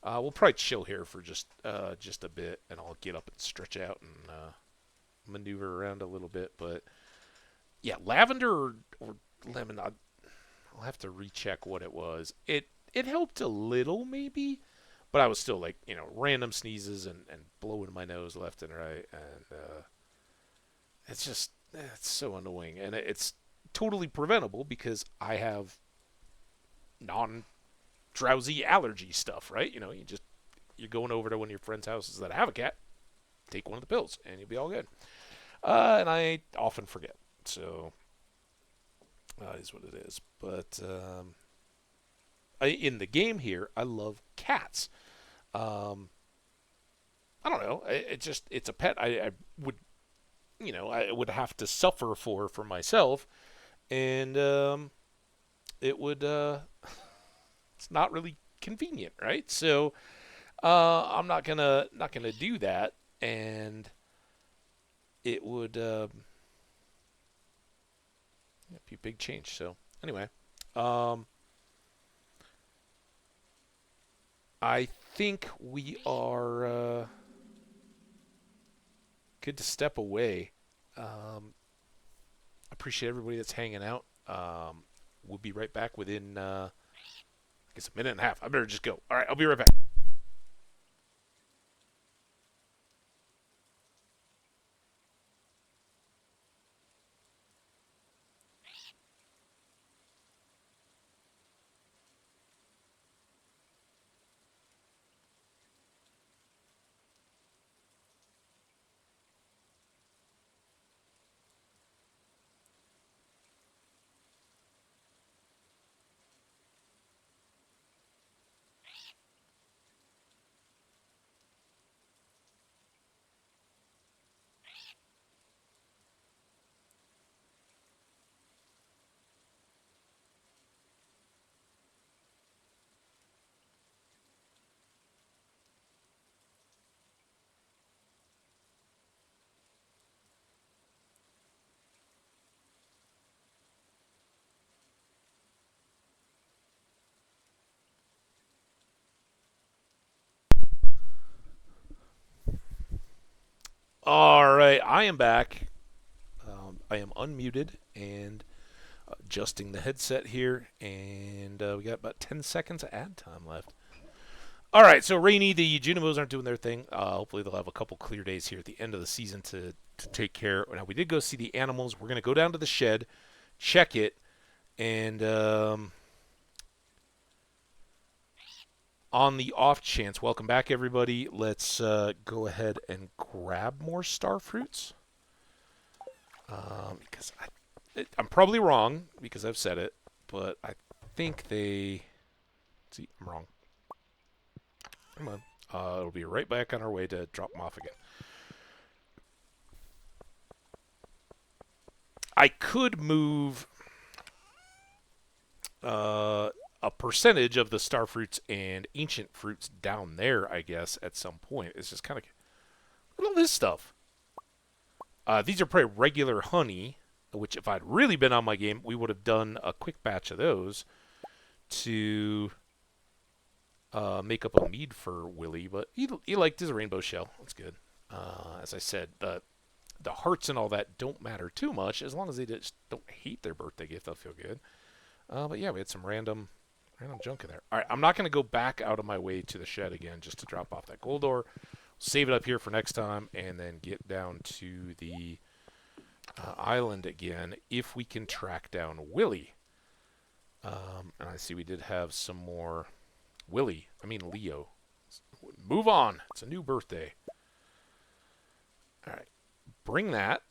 Speaker 1: We'll probably chill here for just a bit, and I'll get up and stretch out and maneuver around a little bit. But yeah, lavender or lemon. I'll have to recheck what it was. It helped a little maybe, but I was still like random sneezes and blowing my nose left and right, and it's so annoying, and it's totally preventable because I have non-drowsy allergy stuff, right? You're going over to one of your friends' houses that have a cat, take one of the pills, and you'll be all good. And I often forget, so that is what it is. But in the game here, I love cats. I don't know. It's a pet I would, I would have to suffer for myself, and it would. It's not really convenient, right? So I'm not gonna do that, and it would be a big change. So anyway, I think we are good to step away. Appreciate everybody that's hanging out. We'll be right back within. I guess a minute and a half. I better just go. All right, I'll be right back. All right, I am back. I am unmuted and adjusting the headset here, and we got about 10 seconds of ad time left. All right, so Rainy, the Junimos aren't doing their thing. Hopefully they'll have a couple clear days here at the end of the season to take care. Now, we did go see the animals. We're going to go down to the shed, check it, and on the off chance, welcome back, everybody. Let's go ahead and grab more star fruits. Because I'm probably wrong, because I've said it, but I think they... See, I'm wrong. Come on. It'll be right back on our way to drop them off again. I could move a percentage of the star fruits and ancient fruits down there, I guess, at some point. It's just kind of... Look at all this stuff. These are probably regular honey, which if I'd really been on my game, we would have done a quick batch of those to make up a mead for Willy. But he liked his rainbow shell. That's good. As I said, the hearts and all that don't matter too much. As long as they just don't hate their birthday gift, they'll feel good. But yeah, we had some random junk in there. All right, I'm not going to go back out of my way to the shed again just to drop off that gold ore. Save it up here for next time, and then get down to the island again if we can track down Willy. And I see we did have some more Leo. Move on. It's a new birthday. All right. Bring that.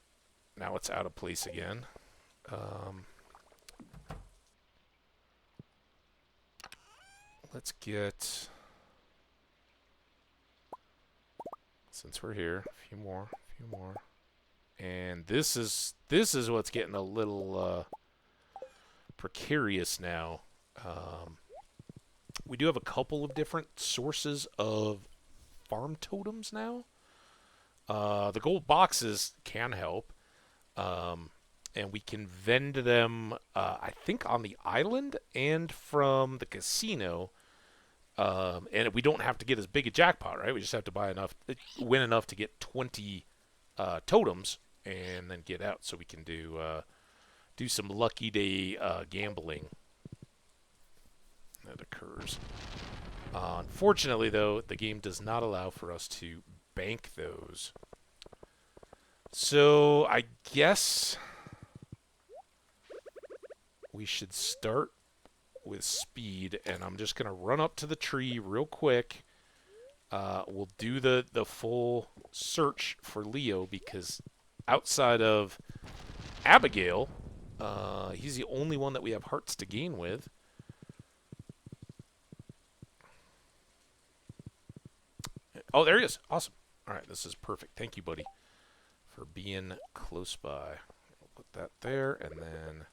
Speaker 1: Now it's out of place again. Let's get... Since we're here, a few more. And this is what's getting a little precarious now. We do have a couple of different sources of farm totems now. The gold boxes can help. And we can vend them, I think, on the island and from the casino. And we don't have to get as big a jackpot, right? We just have to win enough to get 20 totems and then get out, so we can do some lucky day gambling that occurs. Unfortunately, though, the game does not allow for us to bank those. So I guess we should start with speed, and I'm just going to run up to the tree real quick. We'll do the full search for Leo, because outside of Abigail, he's the only one that we have hearts to gain with. Oh, there he is. Awesome. All right, this is perfect. Thank you, buddy, for being close by. I'll put that there, and then...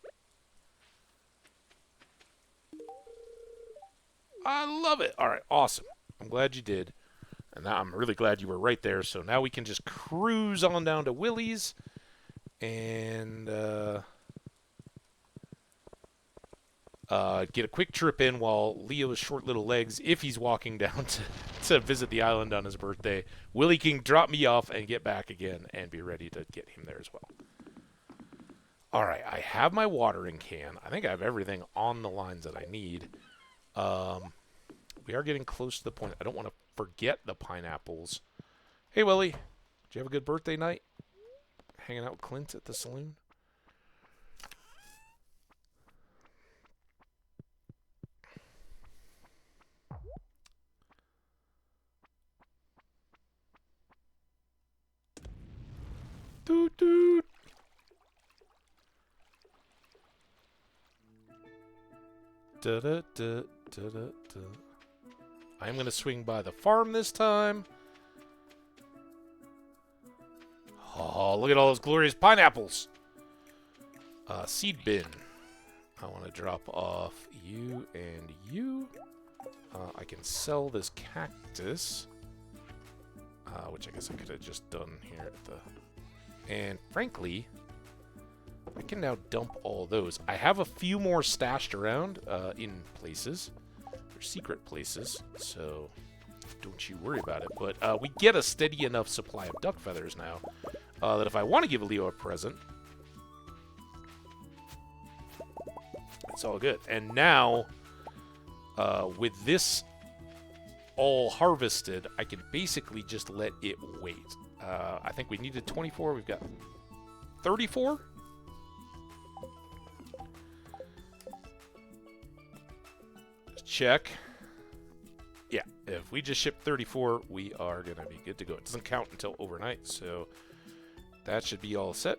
Speaker 1: I love it. All right, awesome. I'm glad you did. And now I'm really glad you were right there. So now we can just cruise on down to Willy's and get a quick trip in while Leo's short little legs, if he's walking down to visit the island on his birthday, Willy can drop me off and get back again and be ready to get him there as well. All right, I have my watering can. I think I have everything on the lines that I need. We are getting close to the point. I don't want to forget the pineapples. Hey, Willy. Did you have a good birthday night? Hanging out with Clint at the saloon? Doot doot. Da da da da da da. I'm going to swing by the farm this time. Oh, look at all those glorious pineapples. Seed bin. I want to drop off you and you. I can sell this cactus, which I guess I could have just done here at the... And frankly, I can now dump all those. I have a few more stashed around in places. They're secret places, so don't you worry about it. But we get a steady enough supply of duck feathers now that if I want to give Leo a present, it's all good. And now, with this all harvested, I can basically just let it wait. I think we needed 24. We've got 34. Check. Yeah, If we just ship 34, we are going to be good to go. It doesn't count until overnight, so that should be all set.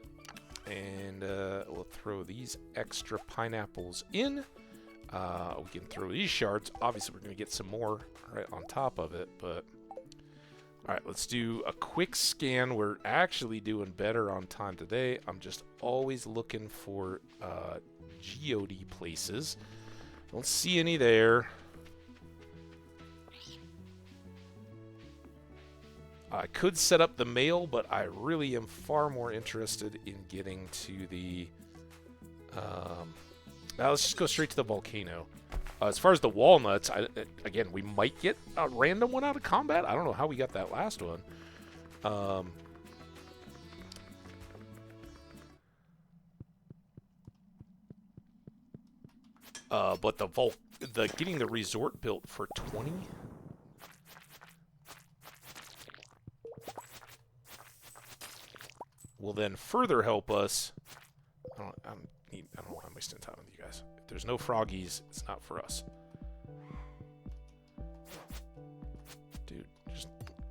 Speaker 1: And we'll throw these extra pineapples in. We can throw these shards. Obviously, we're going to get some more right on top of it, but... All right, let's do a quick scan. We're actually doing better on time today. I'm just always looking for geode places. Don't see any there. I could set up the mail, but I really am far more interested in getting to the... now let's just go straight to the volcano. As far as the walnuts, again, we might get a random one out of combat. I don't know how we got that last one. But the getting the resort built for 20 will then further help us. I don't want to waste any time with you guys. If there's no froggies, it's not for us. Dude, just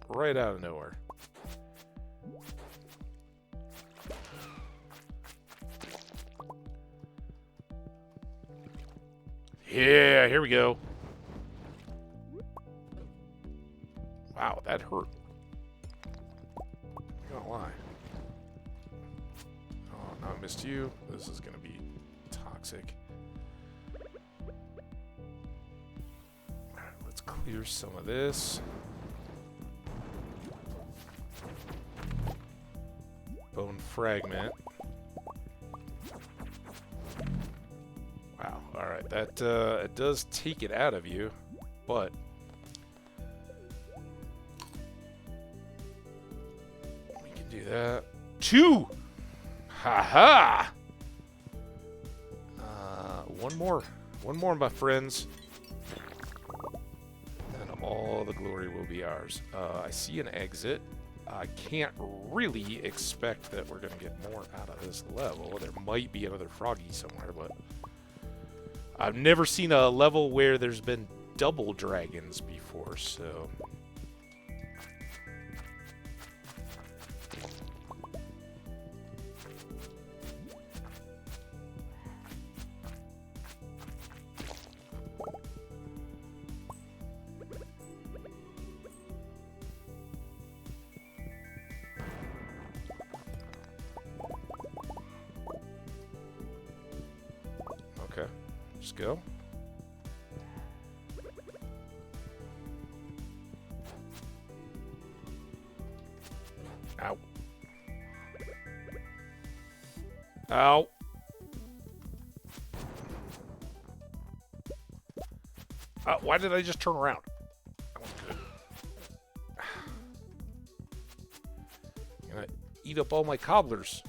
Speaker 1: right out of nowhere. Yeah, here we go. Wow, that hurt. I'm not gonna lie. Oh, no, I missed you. This is gonna be toxic. Alright, let's clear some of this. Bone fragment. Wow, alright, that it does take it out of you, but we can do that. 2! Ha-ha! One more, my friends. And all the glory will be ours. I see an exit. I can't really expect that we're going to get more out of this level. There might be another froggy somewhere, but... I've never seen a level where there's been double dragons before, so... Okay. Just go. Ow. Ow. Why did I just turn around? That was good. I'm gonna eat up all my cobblers.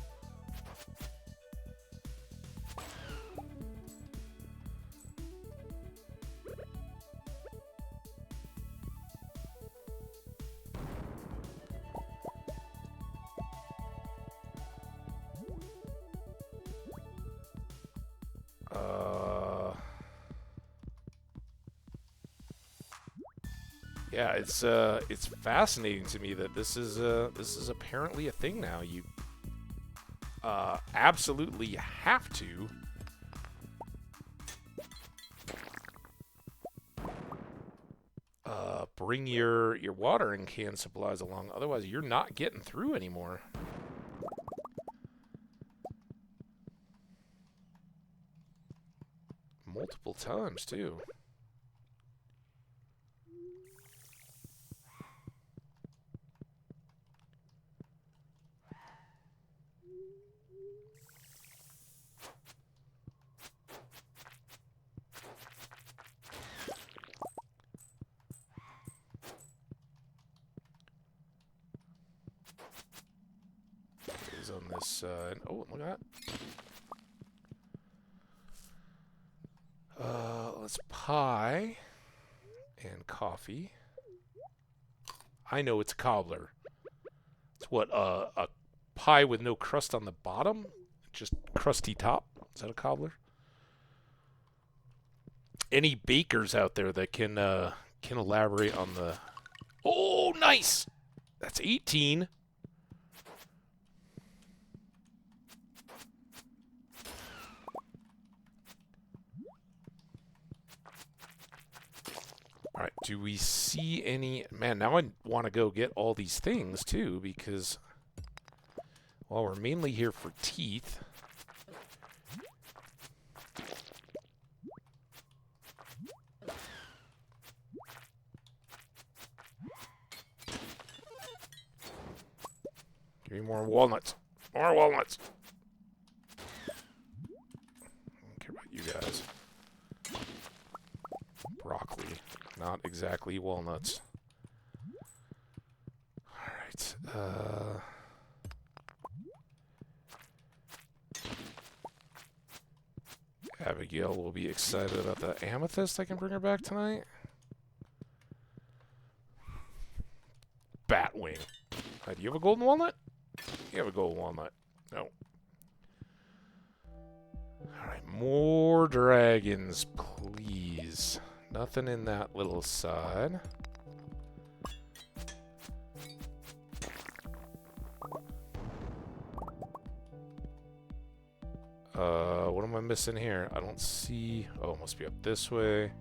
Speaker 1: Yeah, it's fascinating to me that this is apparently a thing now. You absolutely have to bring your watering can supplies along, otherwise you're not getting through anymore. Multiple times too. On this side. Oh, look at that. Let's pie and coffee. I know it's cobbler. It's what, a pie with no crust on the bottom? Just crusty top? Is that a cobbler? Any bakers out there that can Can elaborate on the... Oh, nice! That's 18. All right, do we see any... Man, now I want to go get all these things, too, because... Well, we're mainly here for teeth. Give me more walnuts. More walnuts. I don't care about you guys. Broccoli. Not exactly walnuts. Alright. Abigail will be excited about the amethyst I can bring her back tonight. Batwing. Do you have a golden walnut? You have a golden walnut. No. Alright, more dragons, please. Nothing in that little side. What am I missing here? I don't see... Oh, it must be up this way.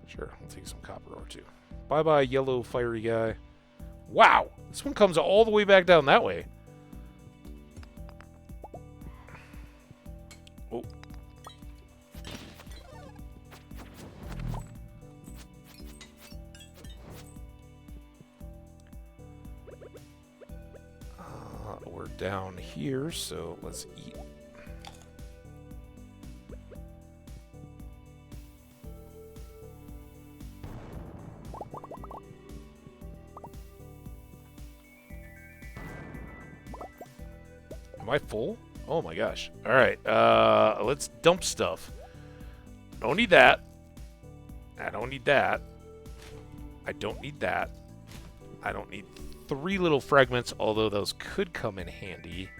Speaker 1: Sure, I'll take some copper ore too. Bye-bye, yellow fiery guy. Wow! This one comes all the way back down that way. Oh. We're down here, so let's eat. Am I full? Oh my gosh. Alright, let's dump stuff. I don't need that. I don't need that. I don't need that. I don't need 3 little fragments, although those could come in handy.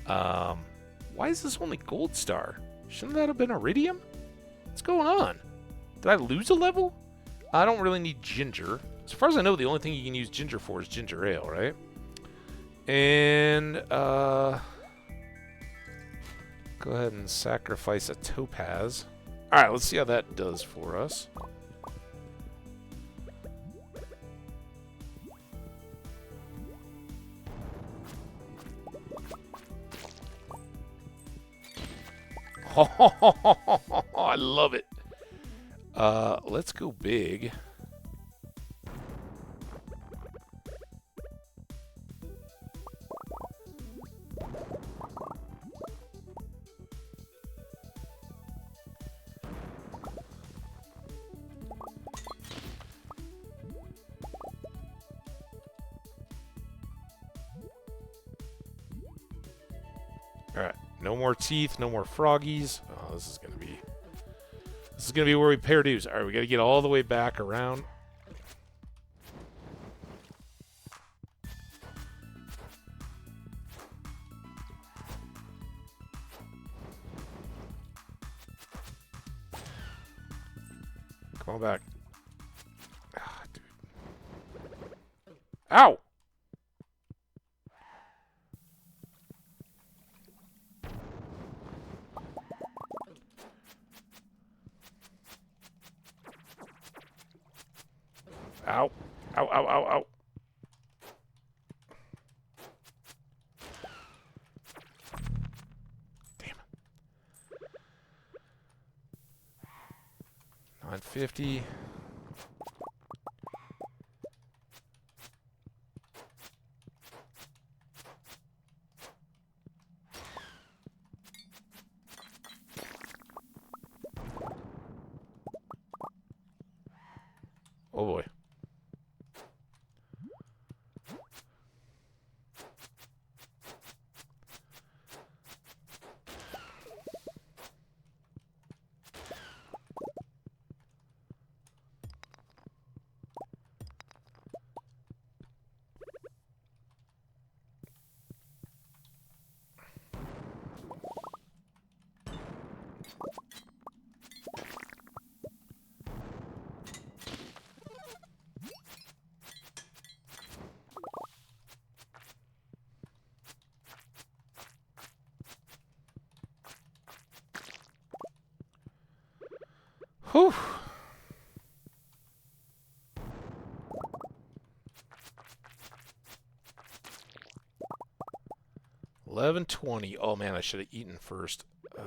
Speaker 1: Why is this only gold star? Shouldn't that have been iridium? What's going on? Did I lose a level? I don't really need ginger. As far as I know, the only thing you can use ginger for is ginger ale, right? And, go ahead and sacrifice a topaz. Alright, let's see how that does for us. I love it. Let's go big. Alright, no more teeth, no more froggies. Oh, this is gonna be where we pay our dues. Alright, we gotta get all the way back around. Come on back. Ah, dude. Ow! Ow. Ow, ow, ow, ow. Damn it. 950. Oh boy. Whew. 11:20. Oh man, I should have eaten first. I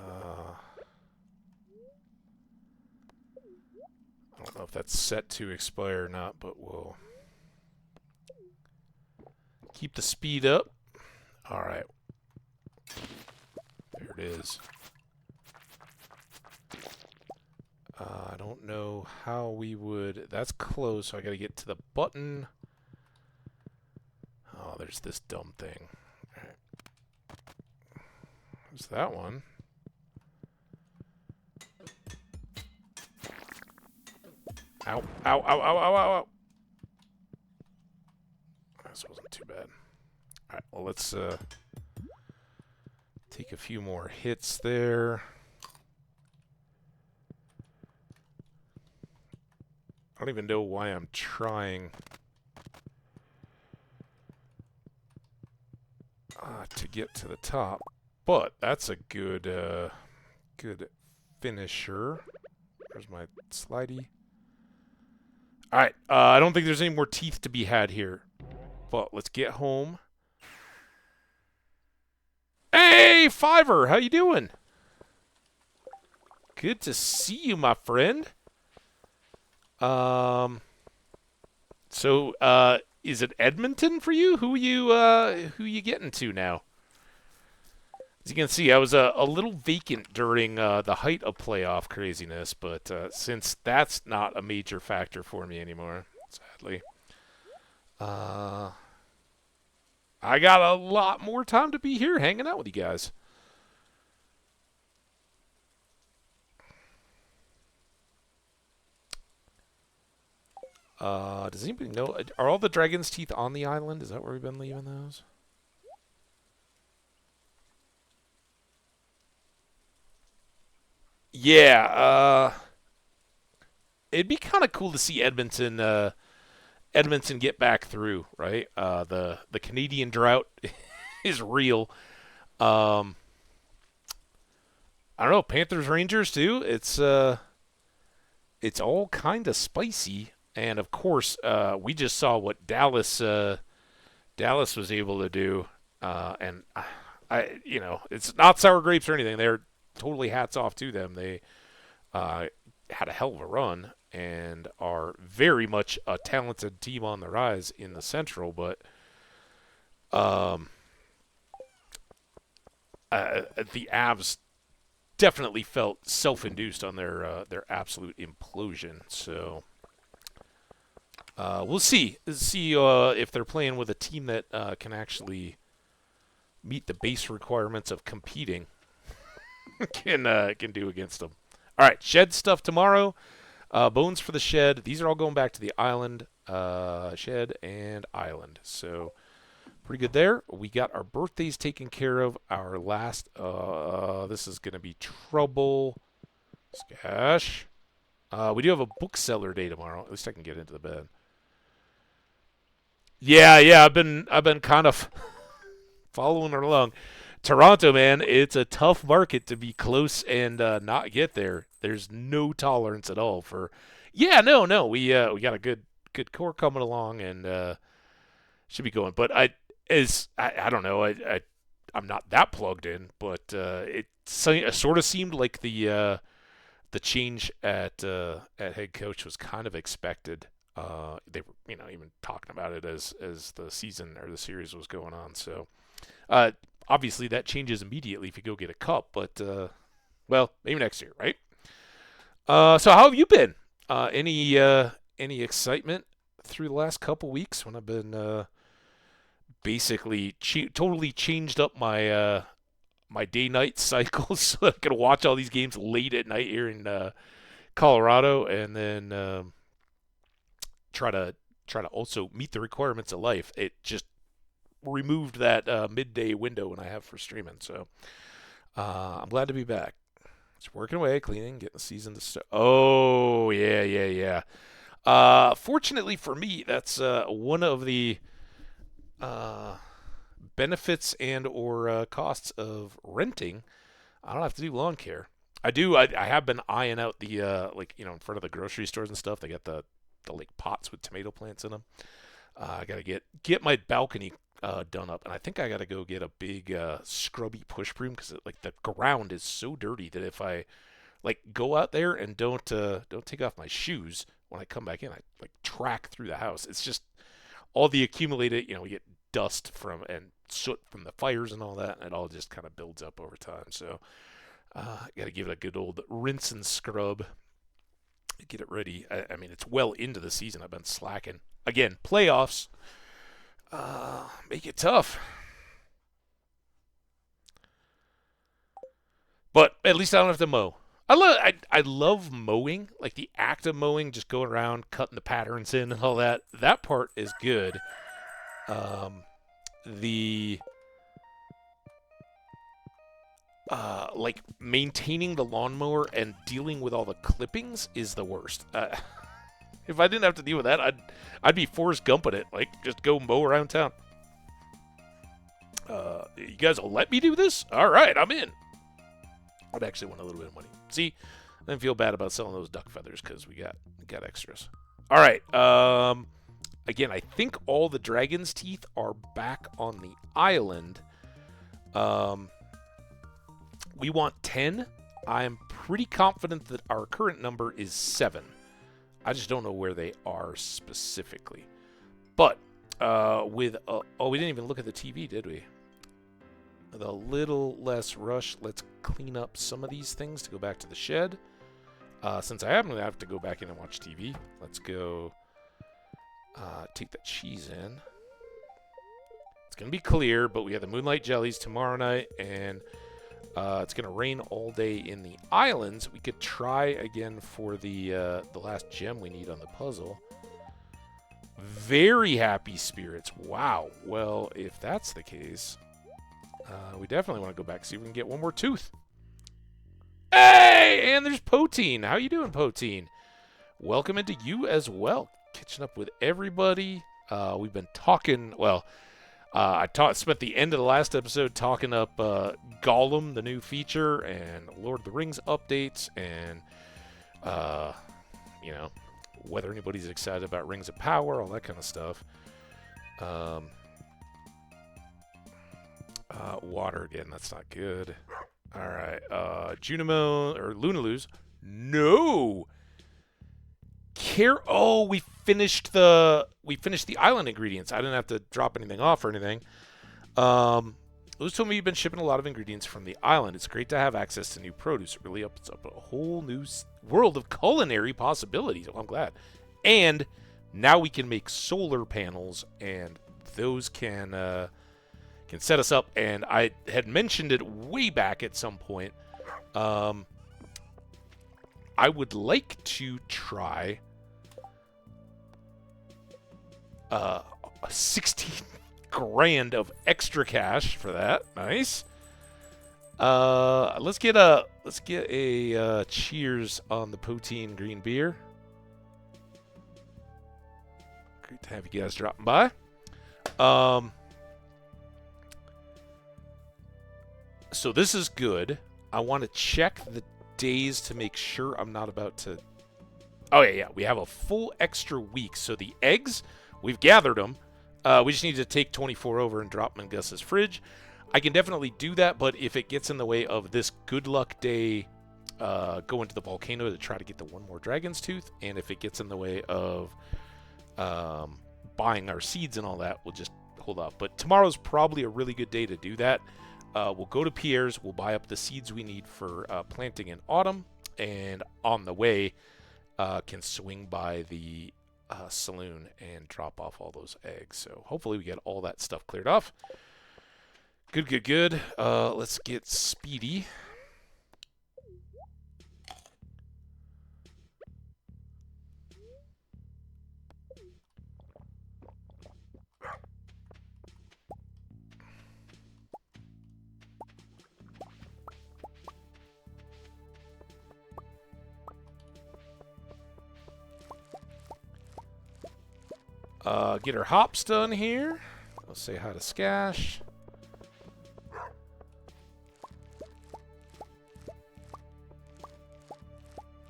Speaker 1: don't know if that's set to expire or not, but we'll keep the speed up. All right. There it is. I don't know how we would... That's close, so I gotta get to the button. Oh, there's this dumb thing. All right. There's that one. Ow, ow, ow, ow, ow, ow, ow. This wasn't too bad. Alright, well, let's take a few more hits there. I don't even know why I'm trying to get to the top, but that's a good, good finisher. There's my slidey. Alright, I don't think there's any more teeth to be had here. But let's get home. Hey, Fiverr! How you doing? Good to see you, my friend. So, is it Edmonton for you? Who you getting to now? As you can see, I was a little vacant during the height of playoff craziness, but since that's not a major factor for me anymore, sadly, I got a lot more time to be here hanging out with you guys. Does anybody know? Are all the dragon's teeth on the island? Is that where we've been leaving those? Yeah, it'd be kind of cool to see Edmonton get back through, right? The Canadian drought is real. Um, I don't know, Panthers Rangers too. It's all kind of spicy, and of course, we just saw what Dallas was able to do, and it's not sour grapes or anything. They're totally hats off to them. They had a hell of a run and are very much a talented team on the rise in the Central, but the Avs definitely felt self-induced on their absolute implosion. So we'll see if they're playing with a team that can actually meet the base requirements of competing. can do against them. All right, shed stuff tomorrow. Bones for the shed. These are all going back to the island. Shed and island. So pretty good there. We got our birthdays taken care of. Our last, this is going to be trouble. Scash. We do have a bookseller day tomorrow. At least I can get into the bed. Yeah. I've been kind of following her along. Toronto, man, it's a tough market to be close and not get there. There's no tolerance at all for. Yeah, no. We got a good core coming along and should be going. But I don't know. I'm not that plugged in, but it sort of seemed like the change at head coach was kind of expected. They were even talking about it as the season or the series was going on. So. Obviously, that changes immediately if you go get a cup, but, well, maybe next year, right? So how have you been? Any excitement through the last couple weeks when I've been basically totally changed up my my day-night cycle so I can watch all these games late at night here in Colorado and then try to also meet the requirements of life. It just removed that midday window when I have for streaming. So I'm glad to be back. Just working away, cleaning, getting the season to start. Oh, yeah. Fortunately for me, that's one of the benefits and or costs of renting. I don't have to do lawn care. I do. I have been eyeing out the like in front of the grocery stores and stuff. They got the like pots with tomato plants in them. I gotta get my balcony done up, and I think I gotta go get a big scrubby push broom because like the ground is so dirty that if I like go out there and don't take off my shoes when I come back in, I like track through the house. It's just all the accumulated, we get dust from and soot from the fires and all that, and it all just kind of builds up over time. So I got to give it a good old rinse and scrub, get it ready. I mean, it's well into the season. I've been slacking. Again, playoffs make it tough. But at least I don't have to mow. I love mowing, like the act of mowing, just going around cutting the patterns in and all that. That part is good. The like maintaining the lawnmower and dealing with all the clippings is the worst. If I didn't have to deal with that, I'd be Forrest Gumping it, like just go mow around town. You guys will let me do this? All right, I'm in. I'd actually want a little bit of money. See, I didn't feel bad about selling those duck feathers because we got extras. All right. Again, I think all the dragon's teeth are back on the island. We want 10. I'm pretty confident that our current number is 7. I just don't know where they are specifically. But we didn't even look at the TV, did we? With a little less rush, let's clean up some of these things to go back to the shed. Since I am going to have to go back in and watch TV, let's go take that cheese in. It's going to be clear, but we have the moonlight jellies tomorrow night, and it's going to rain all day in the islands. We could try again for the last gem we need on the puzzle. Very happy spirits. Wow. Well, if that's the case, we definitely want to go back and see if we can get one more tooth. Hey, and there's Poteen. How you doing, Poteen? Welcome into you as well. Catching up with everybody. We've been talking. Well, I spent the end of the last episode talking up Gollum, the new feature, and Lord of the Rings updates, and whether anybody's excited about Rings of Power, all that kind of stuff. Water again. That's not good. All right. Junimo or Lunaloos. No. We finished the island ingredients. I didn't have to drop anything off or anything. Luz told me you've been shipping a lot of ingredients from the island. It's great to have access to new produce. It really opens up a whole new world of culinary possibilities. Well, I'm glad. And now we can make solar panels, and those can set us up. And I had mentioned it way back at some point. I would like to try 16 grand of extra cash for that. Nice. Let's get a cheers on the Poteen green beer. Great to have you guys dropping by. So this is good. I want to check the days to make sure I'm not about to... Oh, yeah. We have a full extra week. So the eggs, we've gathered them. We just need to take 24 over and drop them in Gus's fridge. I can definitely do that, but if it gets in the way of this good luck day, go into the volcano to try to get the one more dragon's tooth, and if it gets in the way of buying our seeds and all that, we'll just hold off. But tomorrow's probably a really good day to do that. We'll go to Pierre's, we'll buy up the seeds we need for planting in autumn, and on the way can swing by the saloon and drop off all those eggs. So hopefully we get all that stuff cleared off. Good. Let's get speedy. Get our hops done here. I'll say hi to Skash.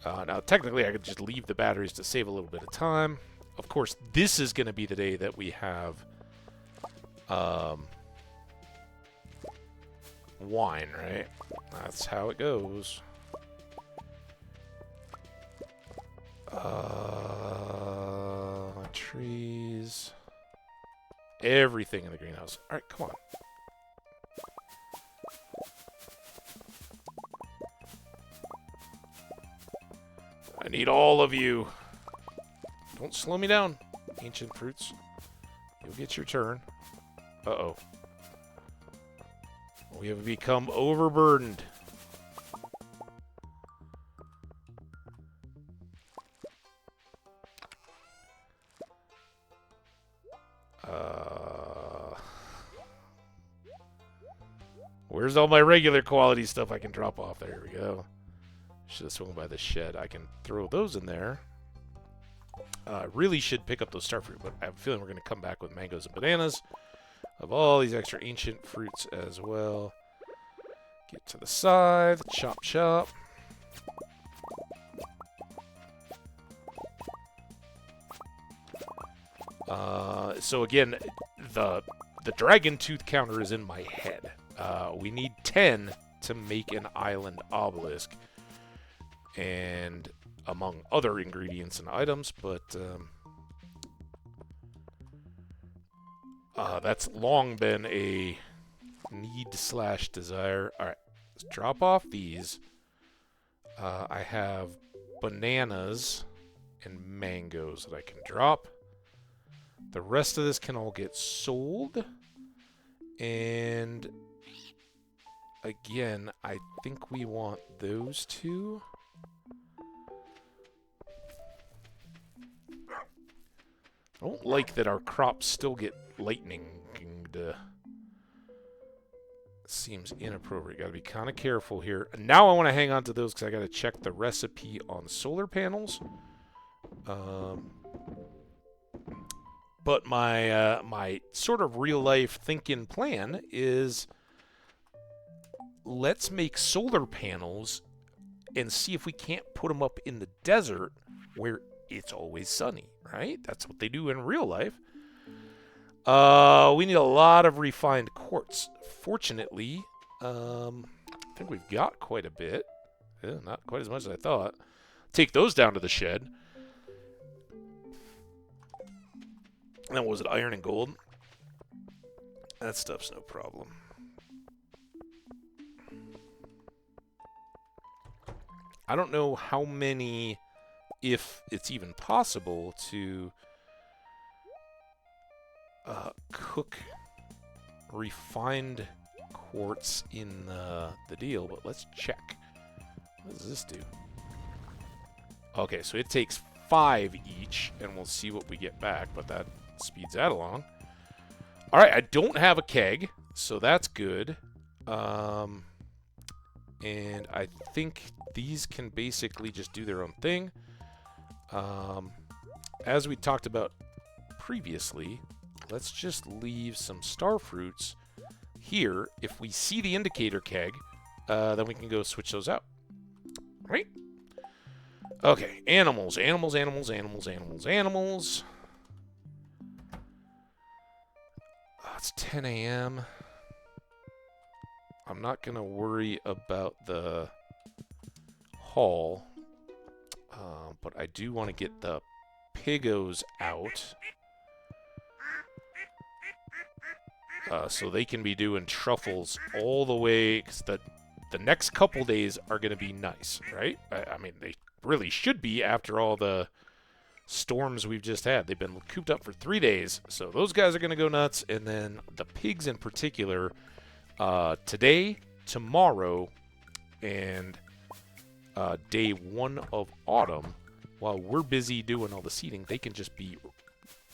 Speaker 1: Now, technically, I could just leave the batteries to save a little bit of time. Of course, this is going to be the day that we have wine, right? That's how it goes. Trees. Everything in the greenhouse. All right, come on. I need all of you. Don't slow me down, ancient fruits. You'll get your turn. Uh-oh. We have become overburdened. Where's all my regular quality stuff I can drop off? There we go. Should have swung by the shed. I can throw those in there. Really should pick up those starfruit, but I have a feeling we're going to come back with mangoes and bananas. Of all these extra ancient fruits as well. Get to the side. Chop, chop. So again, the dragon tooth counter is in my head. We need 10 to make an island obelisk. And among other ingredients and items, but that's long been a need/desire. All right, let's drop off these. I have bananas and mangoes that I can drop. The rest of this can all get sold. And again, I think we want those two. I don't like that our crops still get lightning. Seems inappropriate. Got to be kind of careful here. Now I want to hang on to those because I got to check the recipe on solar panels. But my my sort of real life thinking plan is let's make solar panels and see if we can't put them up in the desert where it's always sunny, right? That's what they do in real life. We need a lot of refined quartz. Fortunately, I think we've got quite a bit. Yeah, not quite as much as I thought. Take those down to the shed. And then what was it, iron and gold? That stuff's no problem. I don't know how many, if it's even possible, to cook refined quartz in the deal, but let's check. What does this do? Okay, so it takes 5 each, and we'll see what we get back, but that speeds that along. All right, I don't have a keg, so that's good. And I think these can basically just do their own thing. As we talked about previously, let's just leave some starfruits here. If we see the indicator keg, then we can go switch those out. Right? Okay, animals, animals, animals, animals, animals, animals. Oh, it's 10 a.m. I'm not going to worry about the haul, but I do want to get the piggos out so they can be doing truffles all the way, because the next couple days are going to be nice, right? I mean, they really should be after all the storms we've just had. They've been cooped up for 3 days, so those guys are going to go nuts. And then the pigs in particular, today, tomorrow, and day 1 of autumn, while we're busy doing all the seeding, they can just be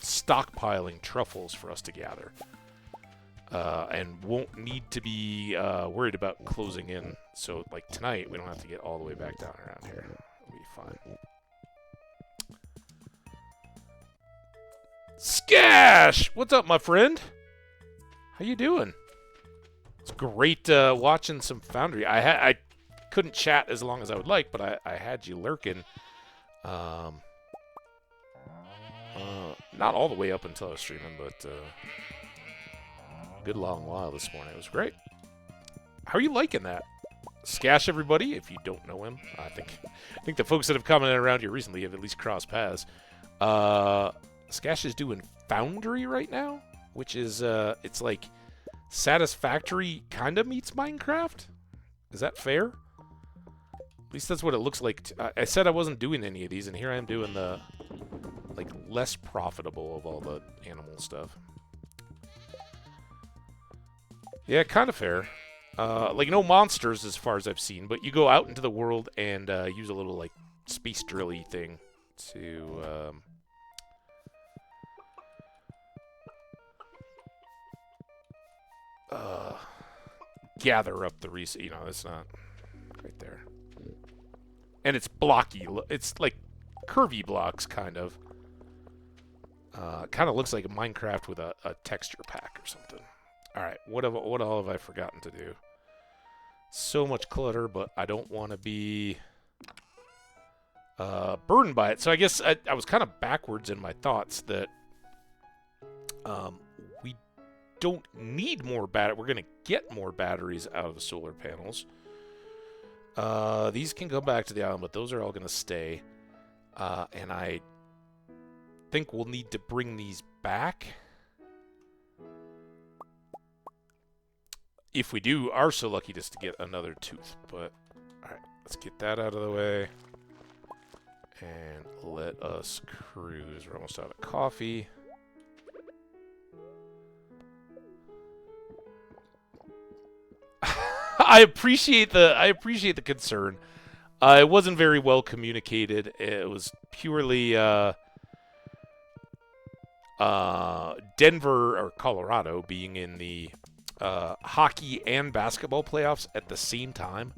Speaker 1: stockpiling truffles for us to gather. And won't need to be worried about closing in. So, like tonight, we don't have to get all the way back down around here. It'll be fine. Skash! What's up, my friend? How you doing? It's great watching some Foundry. I couldn't chat as long as I would like, but I had you lurking. Not all the way up until I was streaming, but good long while this morning. It was great. How are you liking that? Skash, everybody, if you don't know him. I think the folks that have commented around here recently have at least crossed paths. Skash is doing Foundry right now, which is, it's like Satisfactory kind of meets Minecraft. Is that fair? At least that's what it looks like. I said I wasn't doing any of these, and here I am doing the, like, less profitable of all the animal stuff. Yeah, kind of fair. Like, no monsters as far as I've seen, but you go out into the world and use a little, like, space drilly thing to gather up the resources. You know, it's not right there. And it's blocky. It's like curvy blocks, kind of. Kind of looks like a Minecraft with a texture pack or something. All right, what all have I forgotten to do? So much clutter, but I don't want to be burdened by it. So I guess I was kind of backwards in my thoughts that we don't need more batteries. We're going to get more batteries out of the solar panels. These can go back to the island, but those are all going to stay. And I think we'll need to bring these back. If we are so lucky just to get another tooth. But, alright, let's get that out of the way. And let us cruise. We're almost out of coffee. I appreciate the concern. It wasn't very well communicated. It was purely Denver or Colorado being in the hockey and basketball playoffs at the same time.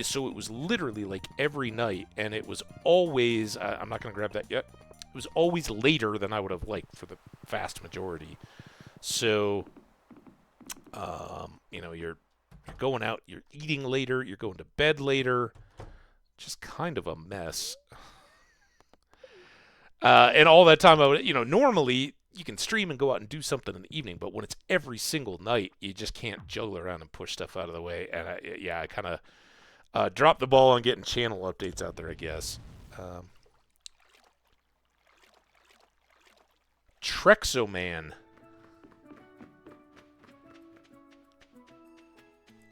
Speaker 1: So it was literally like every night, and it was always, I'm not going to grab that yet, it was always later than I would have liked for the vast majority. So, you know, you're going out, you're eating later, you're going to bed later, just kind of a mess. And all that time, I would, you know, normally you can stream and go out and do something in the evening, but when it's every single night, you just can't juggle around and push stuff out of the way. And I kind of dropped the ball on getting channel updates out there, I guess. Trexoman.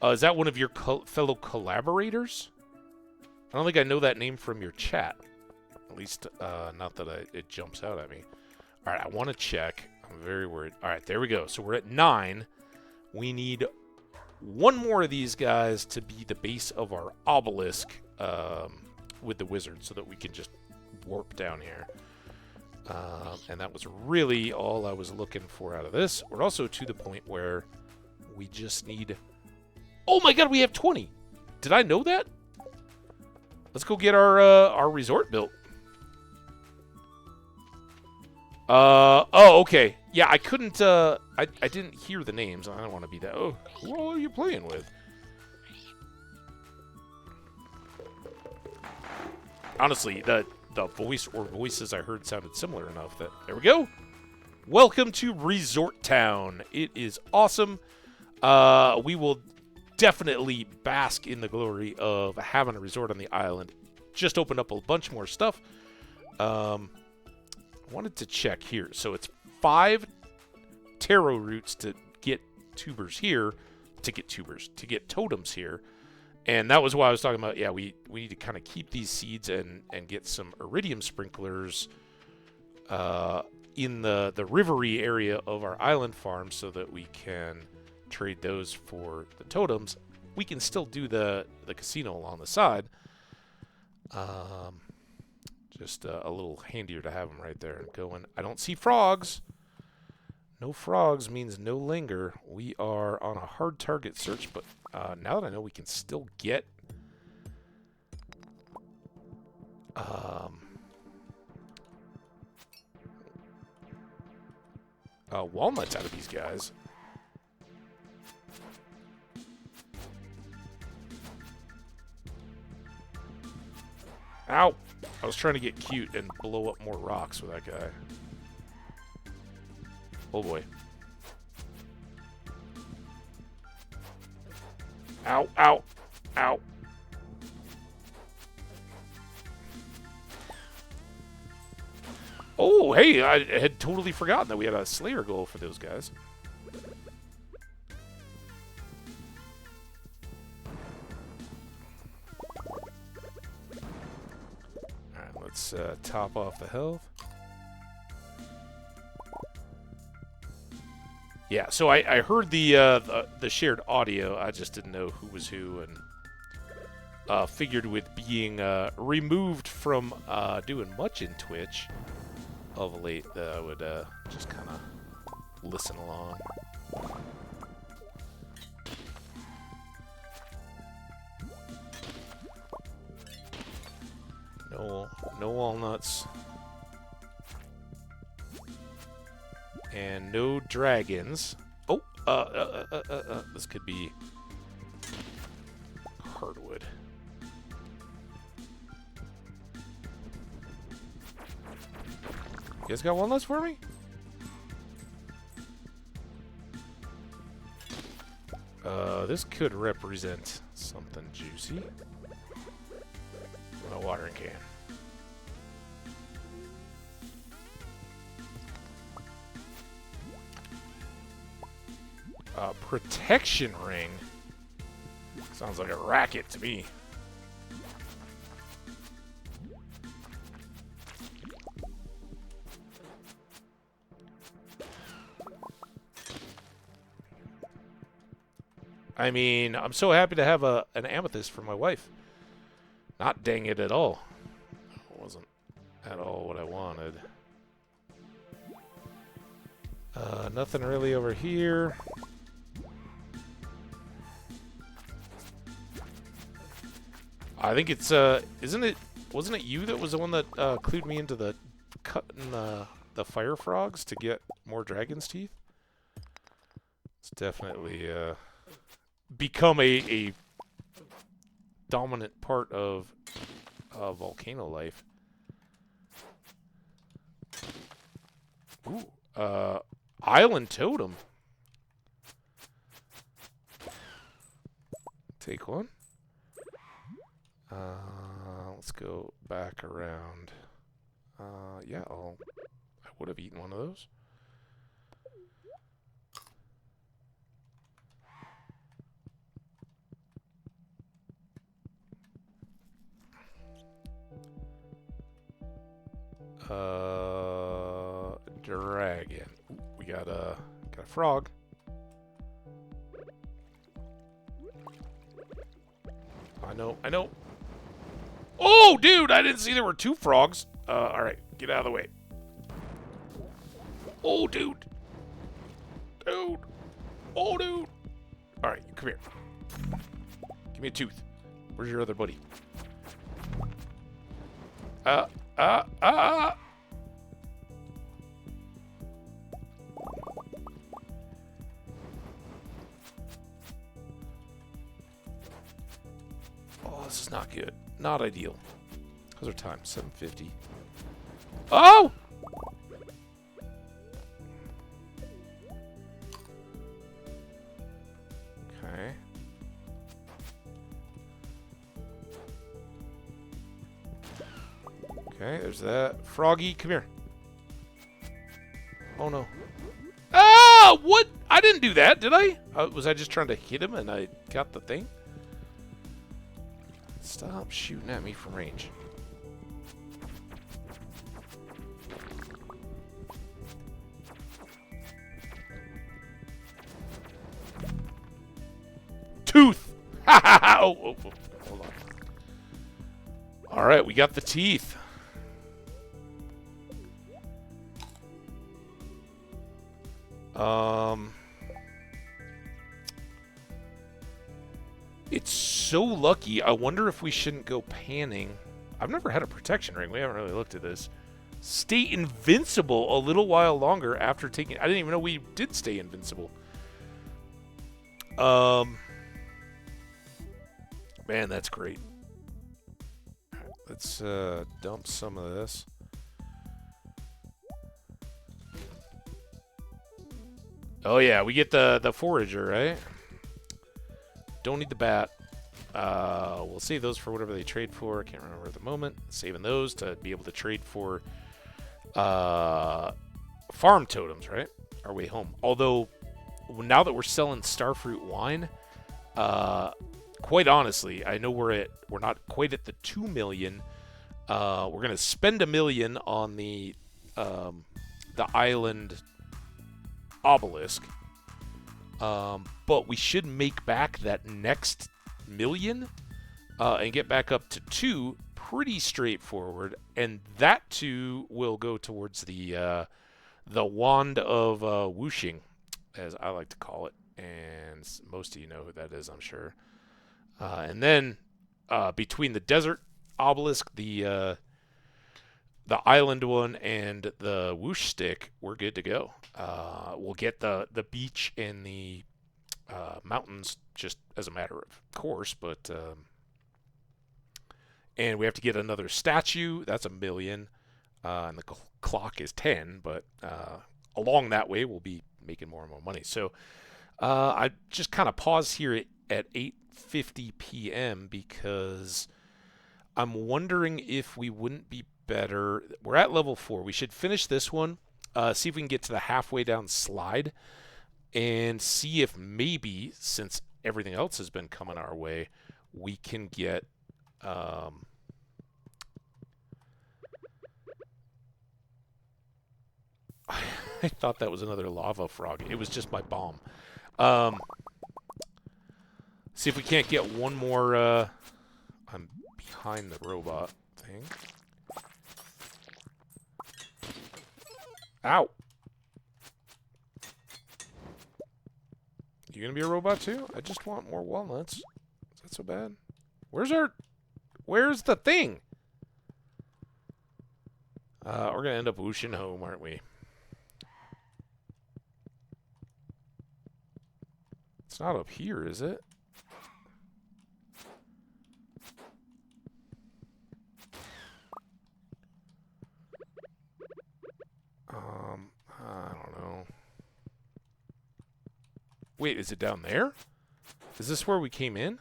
Speaker 1: Is that one of your fellow collaborators? I don't think I know that name from your chat. At least, not that it jumps out at me. All right, I want to check. I'm very worried. All right, there we go. So we're at 9. We need one more of these guys to be the base of our obelisk with the wizard so that we can just warp down here. And that was really all I was looking for out of this. We're also to the point where we just need... Oh my god, we have 20! Did I know that? Let's go get our resort built. Oh, okay. Yeah, I couldn't, I didn't hear the names. I don't want to be that. Oh, who all are you playing with? Honestly, the voice or voices I heard sounded similar enough that, there we go. Welcome to Resort Town. It is awesome. We will definitely bask in the glory of having a resort on the island. Just opened up a bunch more stuff. I wanted to check here. So it's 5 taro roots to get tubers here, to get totems here. And that was why I was talking about, yeah, we need to kind of keep these seeds and get some iridium sprinklers in the rivery area of our island farm so that we can trade those for the totems. We can still do the casino along the side. Just a little handier to have them right there and going. I don't see frogs. No frogs means no linger. We are on a hard target search, but now that I know we can still get walnuts out of these guys. Ow! I was trying to get cute and blow up more rocks with that guy. Oh boy. Ow, ow, ow. Oh, hey, I had totally forgotten that we had a Slayer goal for those guys. Alright, let's top off the health. Yeah, so I heard the shared audio. I just didn't know who was who, and figured with being removed from doing much in Twitch of late that I would just kind of listen along. No walnuts. And no dragons. Oh, this could be hardwood. You guys got walnuts for me? This could represent something juicy. A watering can. Protection ring. Sounds like a racket to me. I mean, I'm so happy to have an amethyst for my wife. Not dang it at all. It wasn't at all what I wanted. Nothing really over here. I think it's, wasn't it you that was the one that clued me into the cutting the fire frogs to get more dragon's teeth? It's definitely become a dominant part of volcano life. Ooh, island totem. Take one. Let's go back around. Yeah, I would have eaten one of those. Dragon. Ooh, we got a frog. I know. Oh, dude, I didn't see there were two frogs. All right, get out of the way. Oh, dude. Dude. Oh, dude. All right, come here. Give me a tooth. Where's your other buddy? Oh, this is not good. Not ideal. How's our time? 7:50. Oh! Okay. Okay, there's that. Froggy, come here. Oh, no. Ah! What? I didn't do that, did I? Was I just trying to hit him and I got the thing? Stop shooting at me from range. Tooth! Oh, hold on. Alright, we got the teeth. It's so lucky. I wonder if we shouldn't go panning. I've never had a protection ring. We haven't really looked at this. Stay invincible a little while longer after taking... I didn't even know we did stay invincible. Man, that's great. Let's dump some of this. Oh yeah, we get the forager, right? Don't need the bat. We'll save those for whatever they trade for. I can't remember at the moment. Saving those to be able to trade for farm totems, right? Our way home. Although, now that we're selling starfruit wine, quite honestly, I know we're not quite at the 2 million. We're gonna spend $1 million on the island obelisk, but we should make back that next million and get back up to 2 pretty straightforward, and that too will go towards the wand of whooshing, as I like to call it, and most of you know who that is, I'm sure. And then between the desert obelisk, the island one, and the whoosh stick, we're good to go. We'll get the beach and the mountains just as a matter of course, but and we have to get another statue. That's $1 million, and the clock is 10. But along that way, we'll be making more and more money. So I just kind of pause here at 8:50 p.m. because I'm wondering if we wouldn't be better. We're at level 4. We should finish this one. See if we can get to the halfway down slide, and see if maybe, since everything else has been coming our way, we can get I thought that was another lava frog. It was just my bomb. See if we can't get one more. I'm behind the robot thing. Ow! You gonna be a robot too? I just want more walnuts. Is that so bad? Where's the thing? We're gonna end up whooshing home, aren't we? It's not up here, is it? I don't know. Wait, is it down there? Is this where we came in?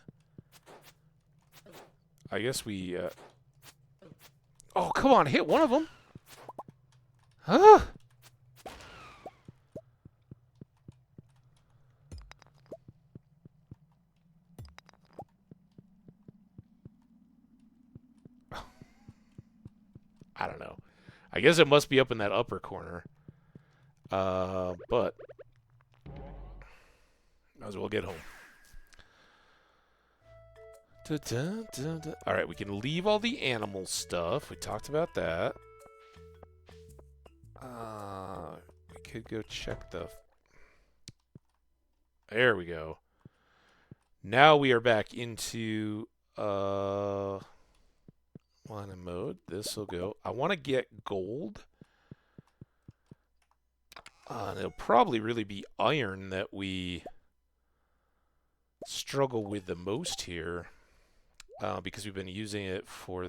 Speaker 1: I guess we, Oh, come on, hit one of them! Huh? I don't know. I guess it must be up in that upper corner. But might as well get home. Alright, we can leave all the animal stuff. We talked about that. We could go check the... There we go. Now we are back into line of mode. This will go. I want to get gold. And it'll probably really be iron that we struggle with the most here, because we've been using it for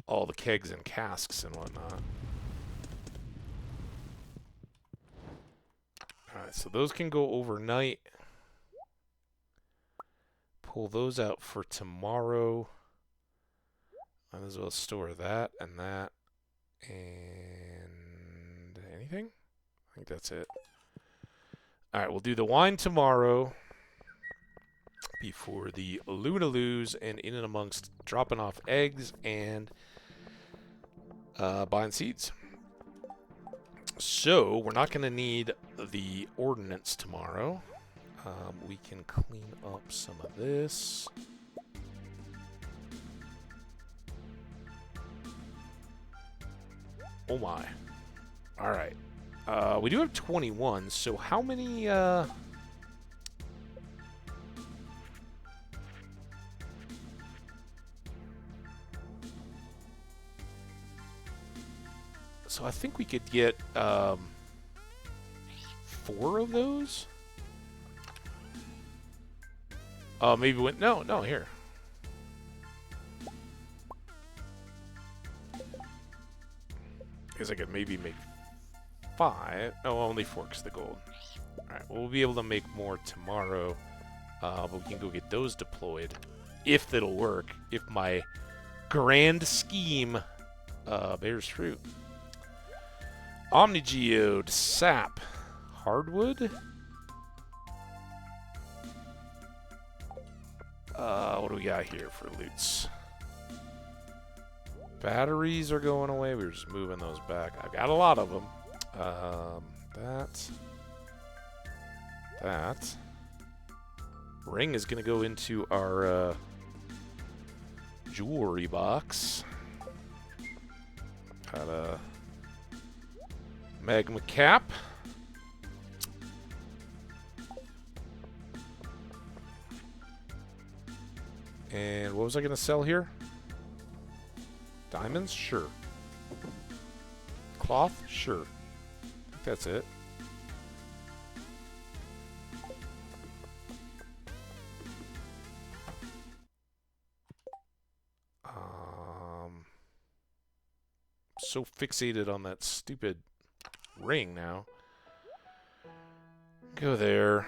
Speaker 1: all the kegs and casks and whatnot. Alright, so those can go overnight. Pull those out for tomorrow. Might as well store that and that. And anything? I think that's it. Alright, we'll do the wine tomorrow before the Lunaloos, and in and amongst dropping off eggs and buying seeds. So, we're not going to need the ordnance tomorrow. We can clean up some of this. Oh my. Alright. We do have 21, so how many, So I think we could get, 4 of those? Maybe when... No, here. Guess I could maybe make 5. Oh, only 4 because the gold. Alright, well, we'll be able to make more tomorrow. But we can go get those deployed. If that'll work. If my grand scheme bears fruit. Omnigeode, sap, hardwood. What do we got here for loots? Batteries are going away. We were just moving those back. I've got a lot of them. That. Ring is going to go into our jewelry box. Got a magma cap. And what was I going to sell here? Diamonds? Sure. Cloth? Sure. I think that's it. So fixated on that stupid ring now. Go there.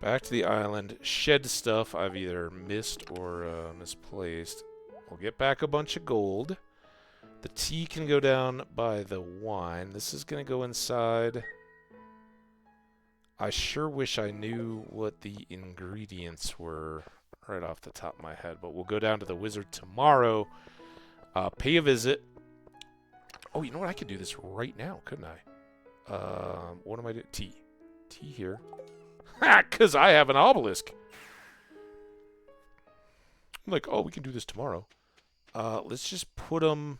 Speaker 1: Back to the island. Shed stuff I've either missed or misplaced. We'll get back a bunch of gold. The tea can go down by the wine. This is going to go inside. I sure wish I knew what the ingredients were right off the top of my head. But we'll go down to the wizard tomorrow. Pay a visit. Oh, you know what? I could do this right now, couldn't I? What am I doing? Tea. Tea here. Ha! Because I have an obelisk. I'm like, oh, we can do this tomorrow. Let's just put them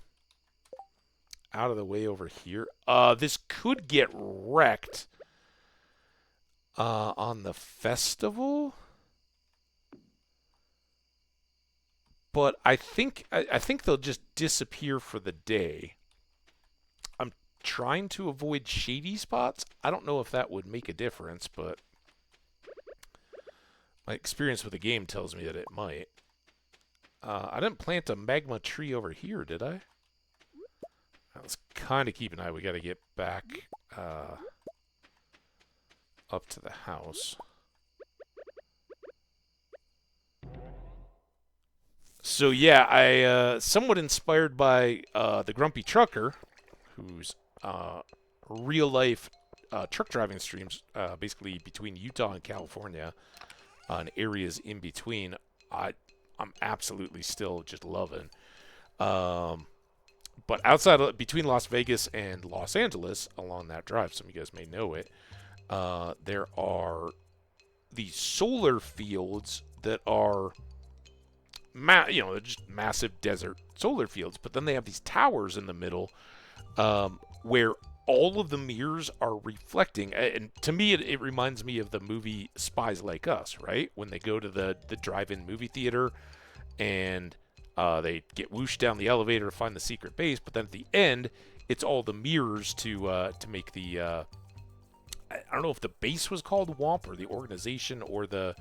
Speaker 1: out of the way over here. This could get wrecked on the festival. But I think they'll just disappear for the day. I'm trying to avoid shady spots. I don't know if that would make a difference, but my experience with the game tells me that it might. I didn't plant a magma tree over here, did I? Let's kind of keep an eye. We got to get back up to the house. So yeah, I somewhat inspired by the Grumpy Trucker, whose real-life truck driving streams, basically between Utah and California, and areas in between, I'm absolutely still just loving. But between Las Vegas and Los Angeles, along that drive, some of you guys may know it, there are these solar fields that are, they're just massive desert solar fields. But then they have these towers in the middle, where all of the mirrors are reflecting. And to me, it reminds me of the movie Spies Like Us, right? When they go to the drive-in movie theater and they get whooshed down the elevator to find the secret base. But then at the end, it's all the mirrors to make the... I don't know if the base was called WOMP or the organization or the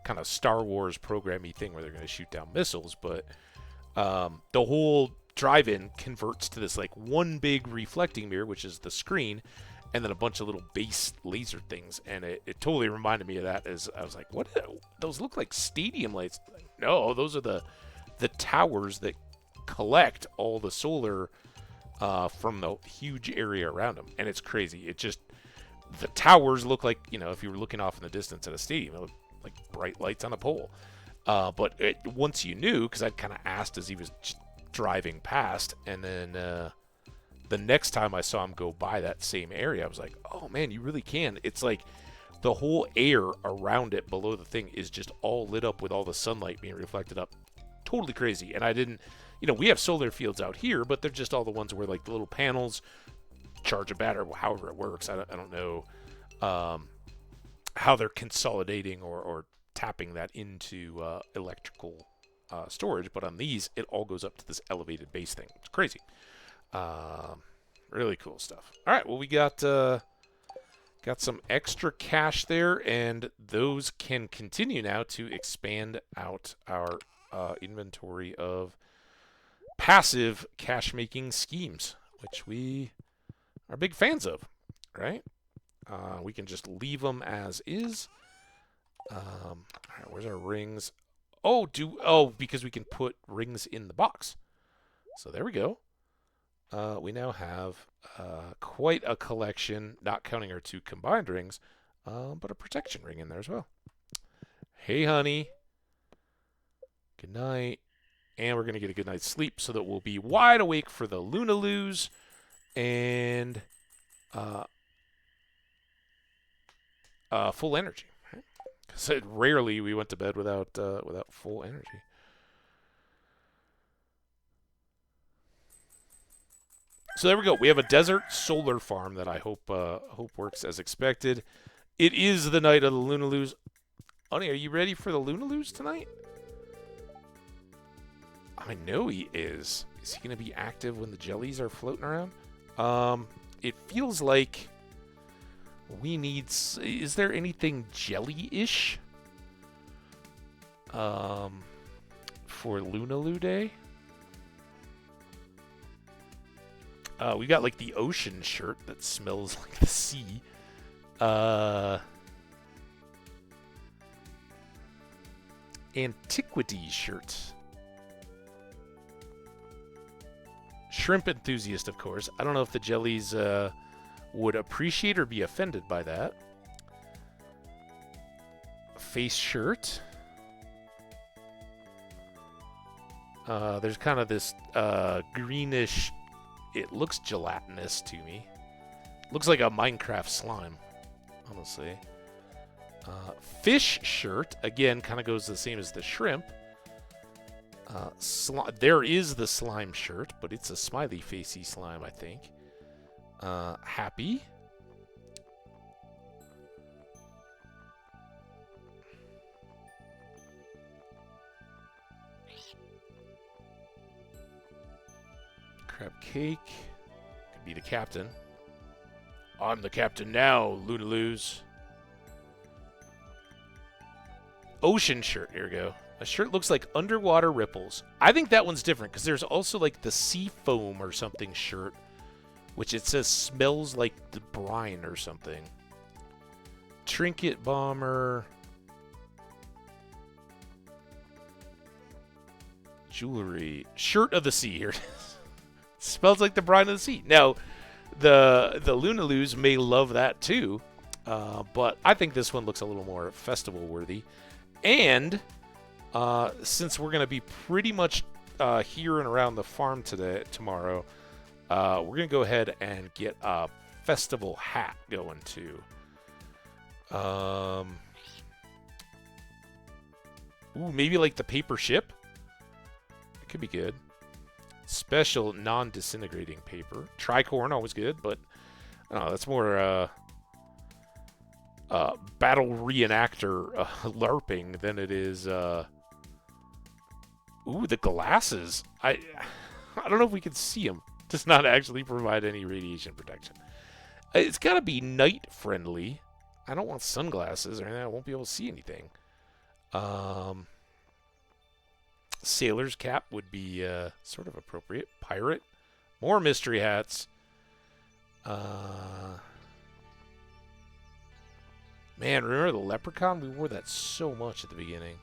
Speaker 1: kind of Star Wars programmy thing where they're going to shoot down missiles. But the whole drive-in converts to this like one big reflecting mirror, which is the screen, and then a bunch of little base laser things. And it totally reminded me of that. As I was like, what? Those look like stadium lights. Like, no, those are the towers that collect all the solar from the huge area around them. And it's crazy. It just, the towers look like, if you were looking off in the distance at a stadium, it looked like bright lights on a pole. But once you knew, because I'd kind of asked as he was just driving past, and then the next time I saw him go by that same area, I was like, oh man, you really can. It's like the whole air around it below the thing is just all lit up with all the sunlight being reflected up. Totally crazy. And I didn't, we have solar fields out here, but they're just all the ones where like the little panels charge a battery, however it works. I don't know how they're consolidating or tapping that into electrical storage, but on these, it all goes up to this elevated base thing. It's crazy. Really cool stuff. All right, well, we got some extra cash there, and those can continue now to expand out our inventory of passive cash-making schemes, which we are big fans of, right? We can just leave them as is. All right, where's our rings? Oh, because we can put rings in the box. So there we go. We now have quite a collection, not counting our 2 combined rings, but a protection ring in there as well. Hey, honey. Good night. And we're going to get a good night's sleep so that we'll be wide awake for the Lunaloos and full energy. Because rarely we went to bed without full energy. So there we go. We have a desert solar farm that I hope works as expected. It is the night of the Lunaloos. Honey, are you ready for the Lunaloos tonight? I know he is. Is he going to be active when the jellies are floating around? It feels like we need... Is there anything jelly-ish for Lunaloo Day? We got like the ocean shirt that smells like the sea. Antiquity shirt. Shrimp enthusiast, of course. I don't know if the jellies would appreciate or be offended by that. Face shirt. There's kind of this greenish... It looks gelatinous to me. Looks like a Minecraft slime, honestly. Fish shirt, again, kind of goes the same as the shrimp. There is the slime shirt, but it's a smiley facey slime, I think. Happy. Crab cake. Could be the captain. I'm the captain now, Lunaloos. Ocean shirt. Here we go. A shirt looks like underwater ripples. I think that one's different because there's also like the sea foam or something shirt, which it says smells like the brine or something. Trinket bomber. Jewelry. Shirt of the sea. Here it is. Smells like the brine of the sea. Now, the Lunaloos may love that too, but I think this one looks a little more festival worthy. And since we're going to be pretty much here and around the farm tomorrow, we're going to go ahead and get a festival hat going too. Ooh, maybe like the paper ship. It could be good. Special non-disintegrating paper. Tricorn, always good, but I don't know, that's more battle reenactor LARPing than it is. Ooh, the glasses. I don't know if we can see them. Does not actually provide any radiation protection. It's got to be night friendly. I don't want sunglasses or anything. I won't be able to see anything. Sailor's cap would be sort of appropriate. Pirate. More mystery hats. Man, remember the leprechaun? We wore that so much at the beginning.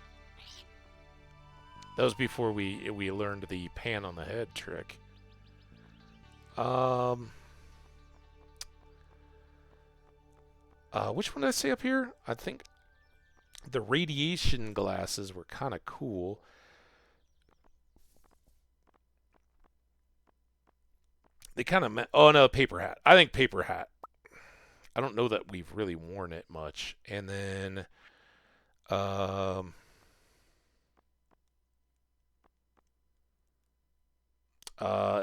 Speaker 1: That was before we learned the pan on the head trick. Which one did I say up here? I think the radiation glasses were kind of cool. They kind of oh no, paper hat. I think paper hat. I don't know that we've really worn it much. And then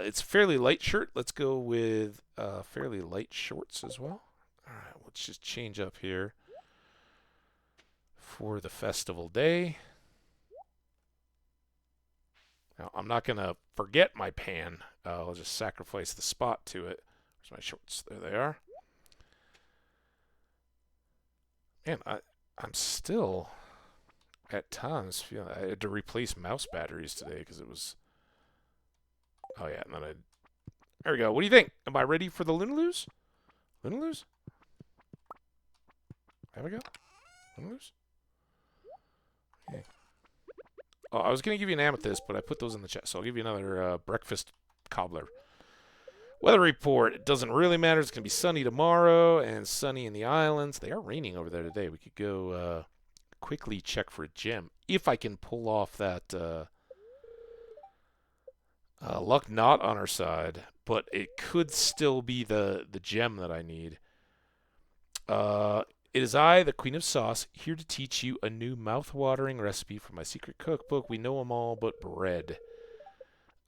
Speaker 1: it's fairly light shirt. Let's go with fairly light shorts as well. All right, let's just change up here for the festival day. Now, I'm not going to forget my pan. I'll just sacrifice the spot to it. Where's my shorts? There they are. Man, I'm still... at times feel I had to replace mouse batteries today because it was. Oh yeah, and then I. There we go. What do you think? Am I ready for the Lunaloos? Lunaloos? There we go. Lunaloos? Okay. Oh, I was gonna give you an amethyst, but I put those in the chest, so I'll give you another breakfast cobbler. Weather report. It doesn't really matter. It's gonna be sunny tomorrow and sunny in the islands. They are raining over there today. We could go quickly check for a gem if I can pull off that. Luck not on our side, but it could still be the gem that I need. It is I, the Queen of Sauce, here to teach you a new mouth-watering recipe from my secret cookbook. We know them all but bread.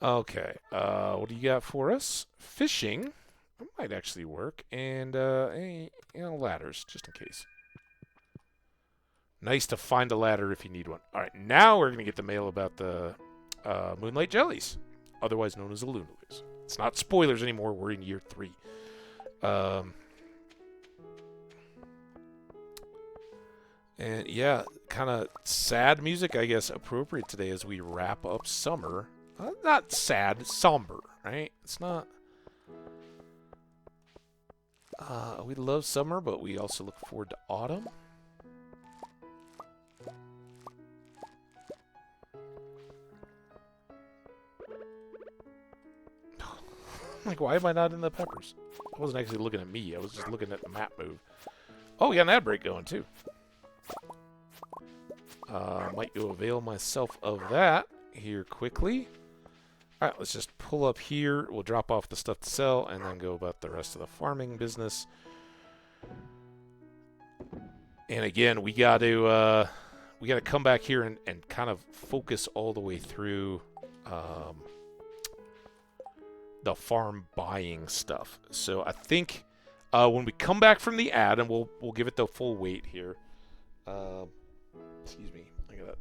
Speaker 1: Okay, what do you got for us? Fishing. That might actually work. And, ladders, just in case. Nice to find a ladder if you need one. All right, now we're going to get the mail about the Moonlight Jellies, otherwise known as the Lunaloos. It's not spoilers anymore. We're in year 3. And yeah, kind of sad music, I guess, appropriate today as we wrap up summer. Not sad, somber, right? It's not. We love summer, but we also look forward to autumn. Like, why am I not in the peppers? I wasn't actually looking at me. I was just looking at the map move. Oh, we got an ad break going, too. Might go avail myself of that here quickly. All right, let's just pull up here. We'll drop off the stuff to sell and then go about the rest of the farming business. And again, we got to come back here and kind of focus all the way through the farm buying stuff. So I think when we come back from the ad, and we'll give it the full weight here. Excuse me, I gotta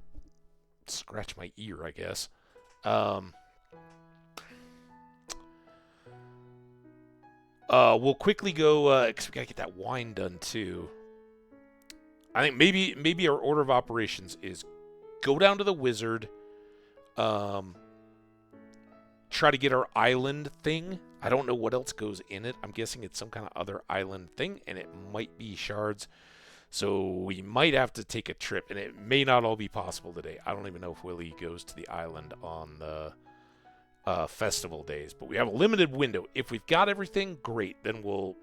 Speaker 1: scratch my ear, I guess. We'll quickly go because we gotta get that wine done too. I think maybe our order of operations is go down to the wizard. Try to get our island thing. I don't know what else goes in it. I'm guessing it's some kind of other island thing, and it might be shards. So we might have to take a trip, and it may not all be possible today. I don't even know if Willie goes to the island on the festival days, but we have a limited window. If we've got everything, great. Then we'll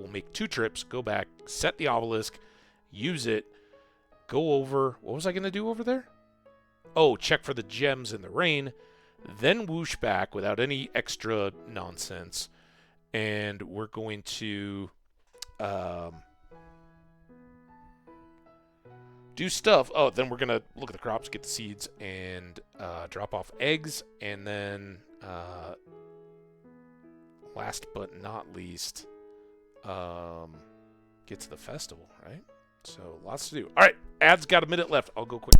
Speaker 1: make 2 trips, go back, set the obelisk, use it, go over. What was I going to do over there? Oh, check for the gems in the rain. Then whoosh back without any extra nonsense, and we're going to do stuff. Oh, then we're gonna look at the crops, get the seeds, and drop off eggs, and then last but not least, get to the festival, right? So lots to do. All right, ad's got a minute left. I'll go quick.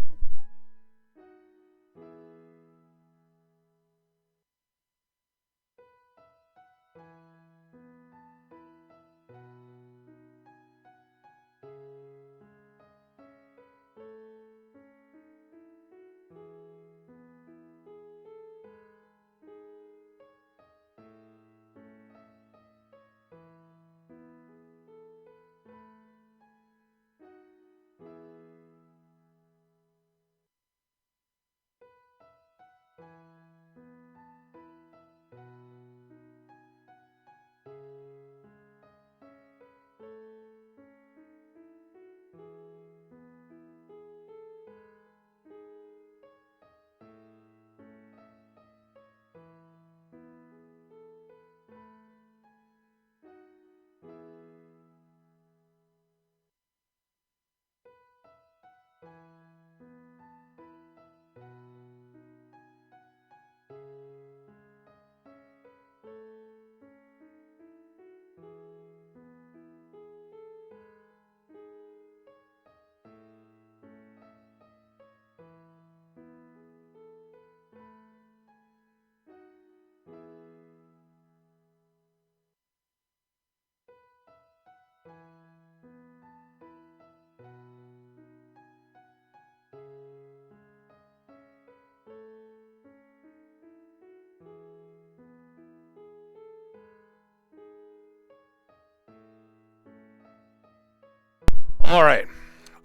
Speaker 1: All right,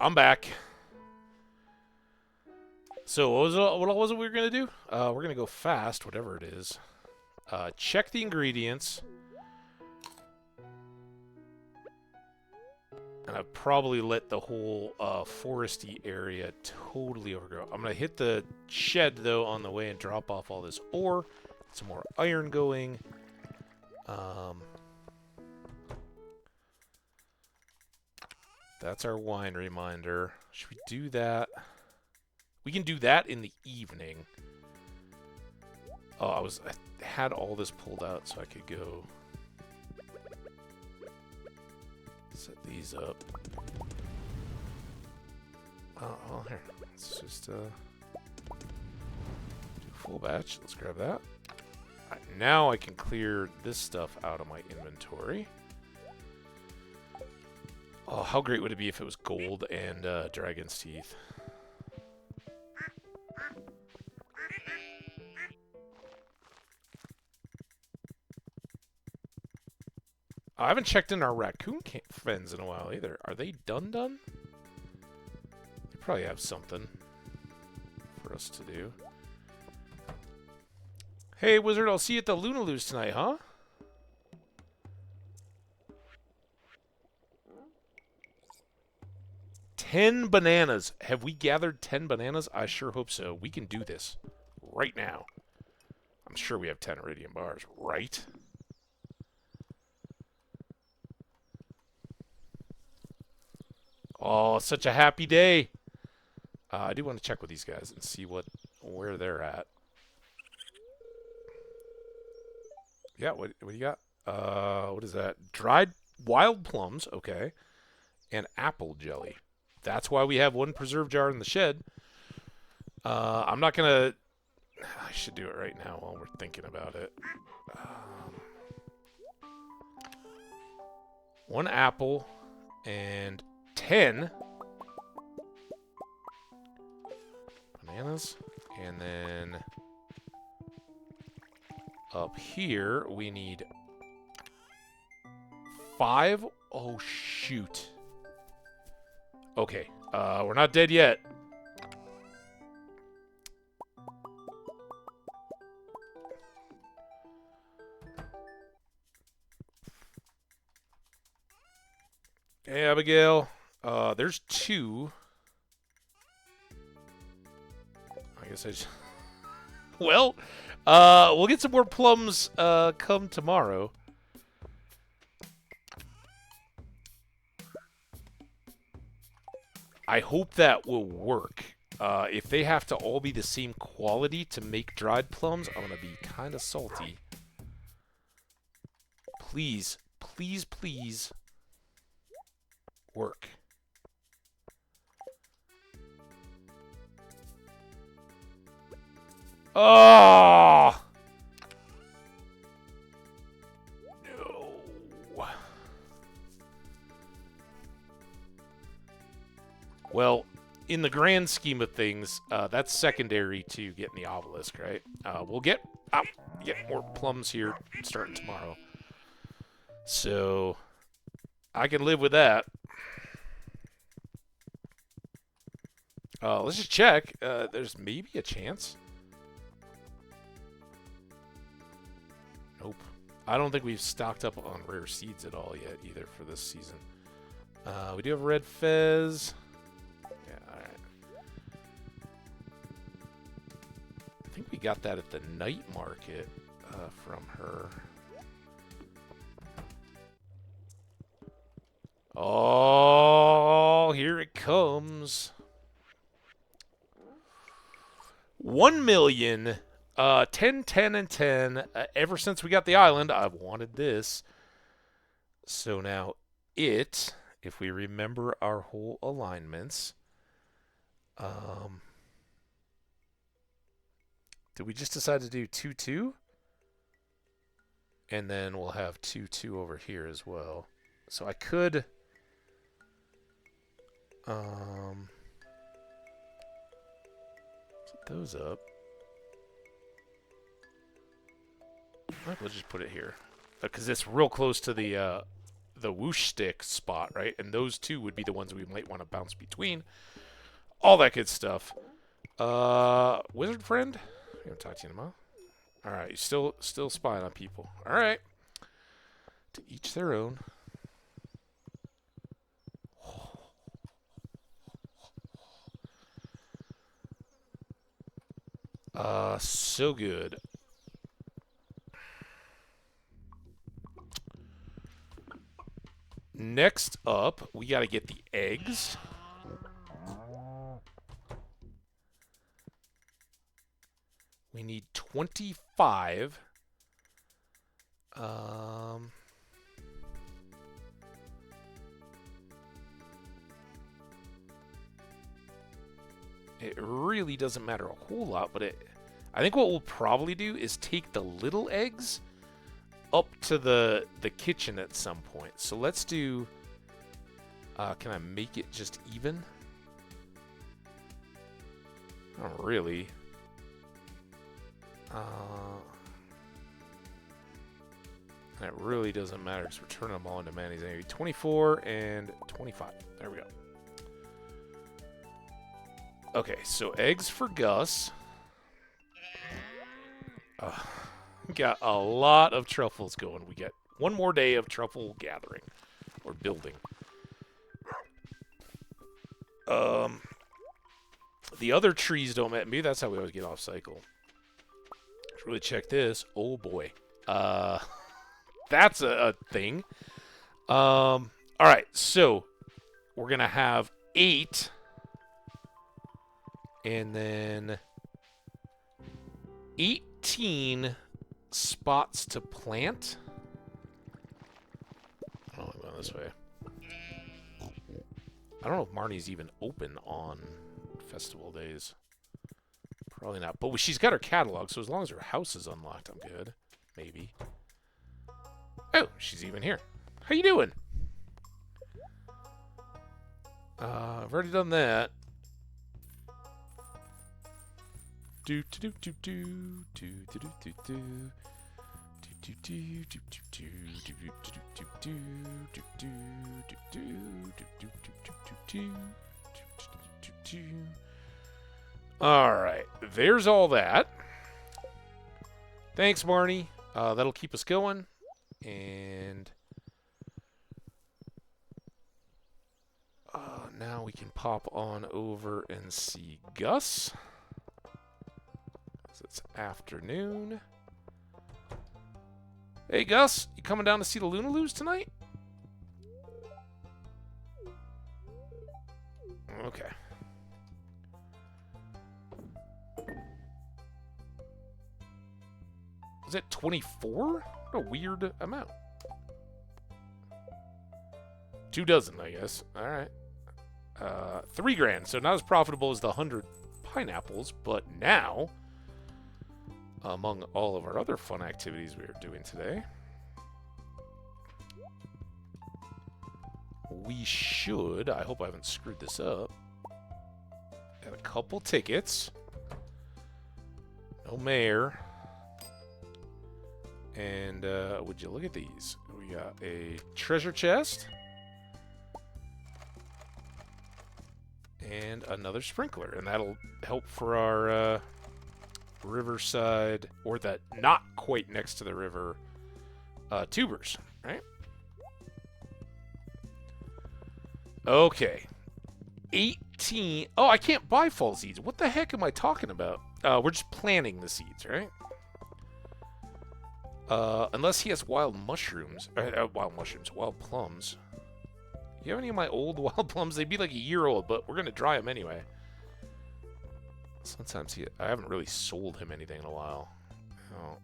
Speaker 1: I'm back. So what was it we were gonna do? We're gonna go fast, whatever it is. Check the ingredients. And I've probably let the whole foresty area totally overgrow. I'm going to hit the shed, though, on the way and drop off all this ore. Get some more iron going. That's our wine reminder. Should we do that? We can do that in the evening. Oh, I had all this pulled out so I could go... Set these up. Oh, here. Let's just do full batch. Let's grab that. Right, now I can clear this stuff out of my inventory. Oh, how great would it be if it was gold and dragon's teeth? I haven't checked in our raccoon fens in a while either. Are they done? They probably have something for us to do. Hey, Wizard, I'll see you at the Lunaloos tonight, huh? $10 bananas. Have we gathered 10 bananas? I sure hope so. We can do this right now. I'm sure we have 10 iridium bars, right? Oh, it's such a happy day. I do want to check with these guys and see where they're at. Yeah, what do you got? What is that? Dried wild plums, okay. And apple jelly. That's why we have one preserve jar in the shed. I'm not going to... I should do it right now while we're thinking about it. One apple and 10 bananas, and then up here we need 5. Oh shoot. Okay, we're not dead yet. Hey, Abigail. There's 2. I guess I just... Well, we'll get some more plums come tomorrow. I hope that will work. If they have to all be the same quality to make dried plums, I'm going to be kind of salty. Please, please, please work. Oh! No. Well, in the grand scheme of things, that's secondary to getting the obelisk, right? We'll get more plums here starting tomorrow. So, I can live with that. Let's just check. There's maybe a chance. Nope. I don't think we've stocked up on rare seeds at all yet either for this season. We do have red fez. Yeah, alright. I think we got that at the night market from her. Oh, here it comes. 1 million, 10, 10, and 10. Ever since we got the island, I've wanted this. So now if we remember our whole alignments, did we just decide to do 2, 2? And then we'll have 2, 2 over here as well. So I could... set those up. We'll just put it here because it's real close to the the whoosh stick spot, right? And those two would be the ones we might want to bounce between. All that good stuff. Wizard friend? I'm going to talk to you in a moment. Alright, you're still spying on people. Alright. To each their own. So good. Next up, we got to get the eggs. We need 25. It really doesn't matter a whole lot, but I think what we'll probably do is take the little eggs up to the kitchen at some point. So let's do, can I make it just even? Not really. That really doesn't matter because we're turning them all into manis anyway. 24 and 25. There we go. Okay, so eggs for Gus. Got a lot of truffles going. We get one more day of truffle gathering or building. The other trees don't matter. Maybe that's how we always get off cycle. Let's really check this. Oh boy. That's a thing. All right, so we're gonna have 8, and then 18 spots to plant. Oh, I'm going this way. I don't know if Marnie's even open on festival days. Probably not. But she's got her catalog, so as long as her house is unlocked, I'm good. Maybe. Oh, she's even here. How you doing? I've already done that. Do do do do do do do do do do do do do. All right, there's all that. Thanks, Marnie. That'll keep us going. And now we can pop on over and see Gus. It's afternoon. Hey, Gus, you coming down to see the Lunaloos tonight? Okay. Is it 24? What a weird amount. 2 dozen, I guess. All right. 3 grand. So not as profitable as the 100 pineapples, but now, among all of our other fun activities we are doing today, we should, I hope I haven't screwed this up, have a couple tickets. No mayor. And would you look at these? We got a treasure chest. And another sprinkler. And that'll help for our riverside, or that not quite next to the river, tubers, right? Okay. 18. Oh, I can't buy fall seeds. What the heck am I talking about? We're just planting the seeds, right? Unless he has wild mushrooms. Wild plums. You have any of my old wild plums? They'd be like a year old, but we're going to dry them anyway. Sometimes I haven't really sold him anything in a while. Oh.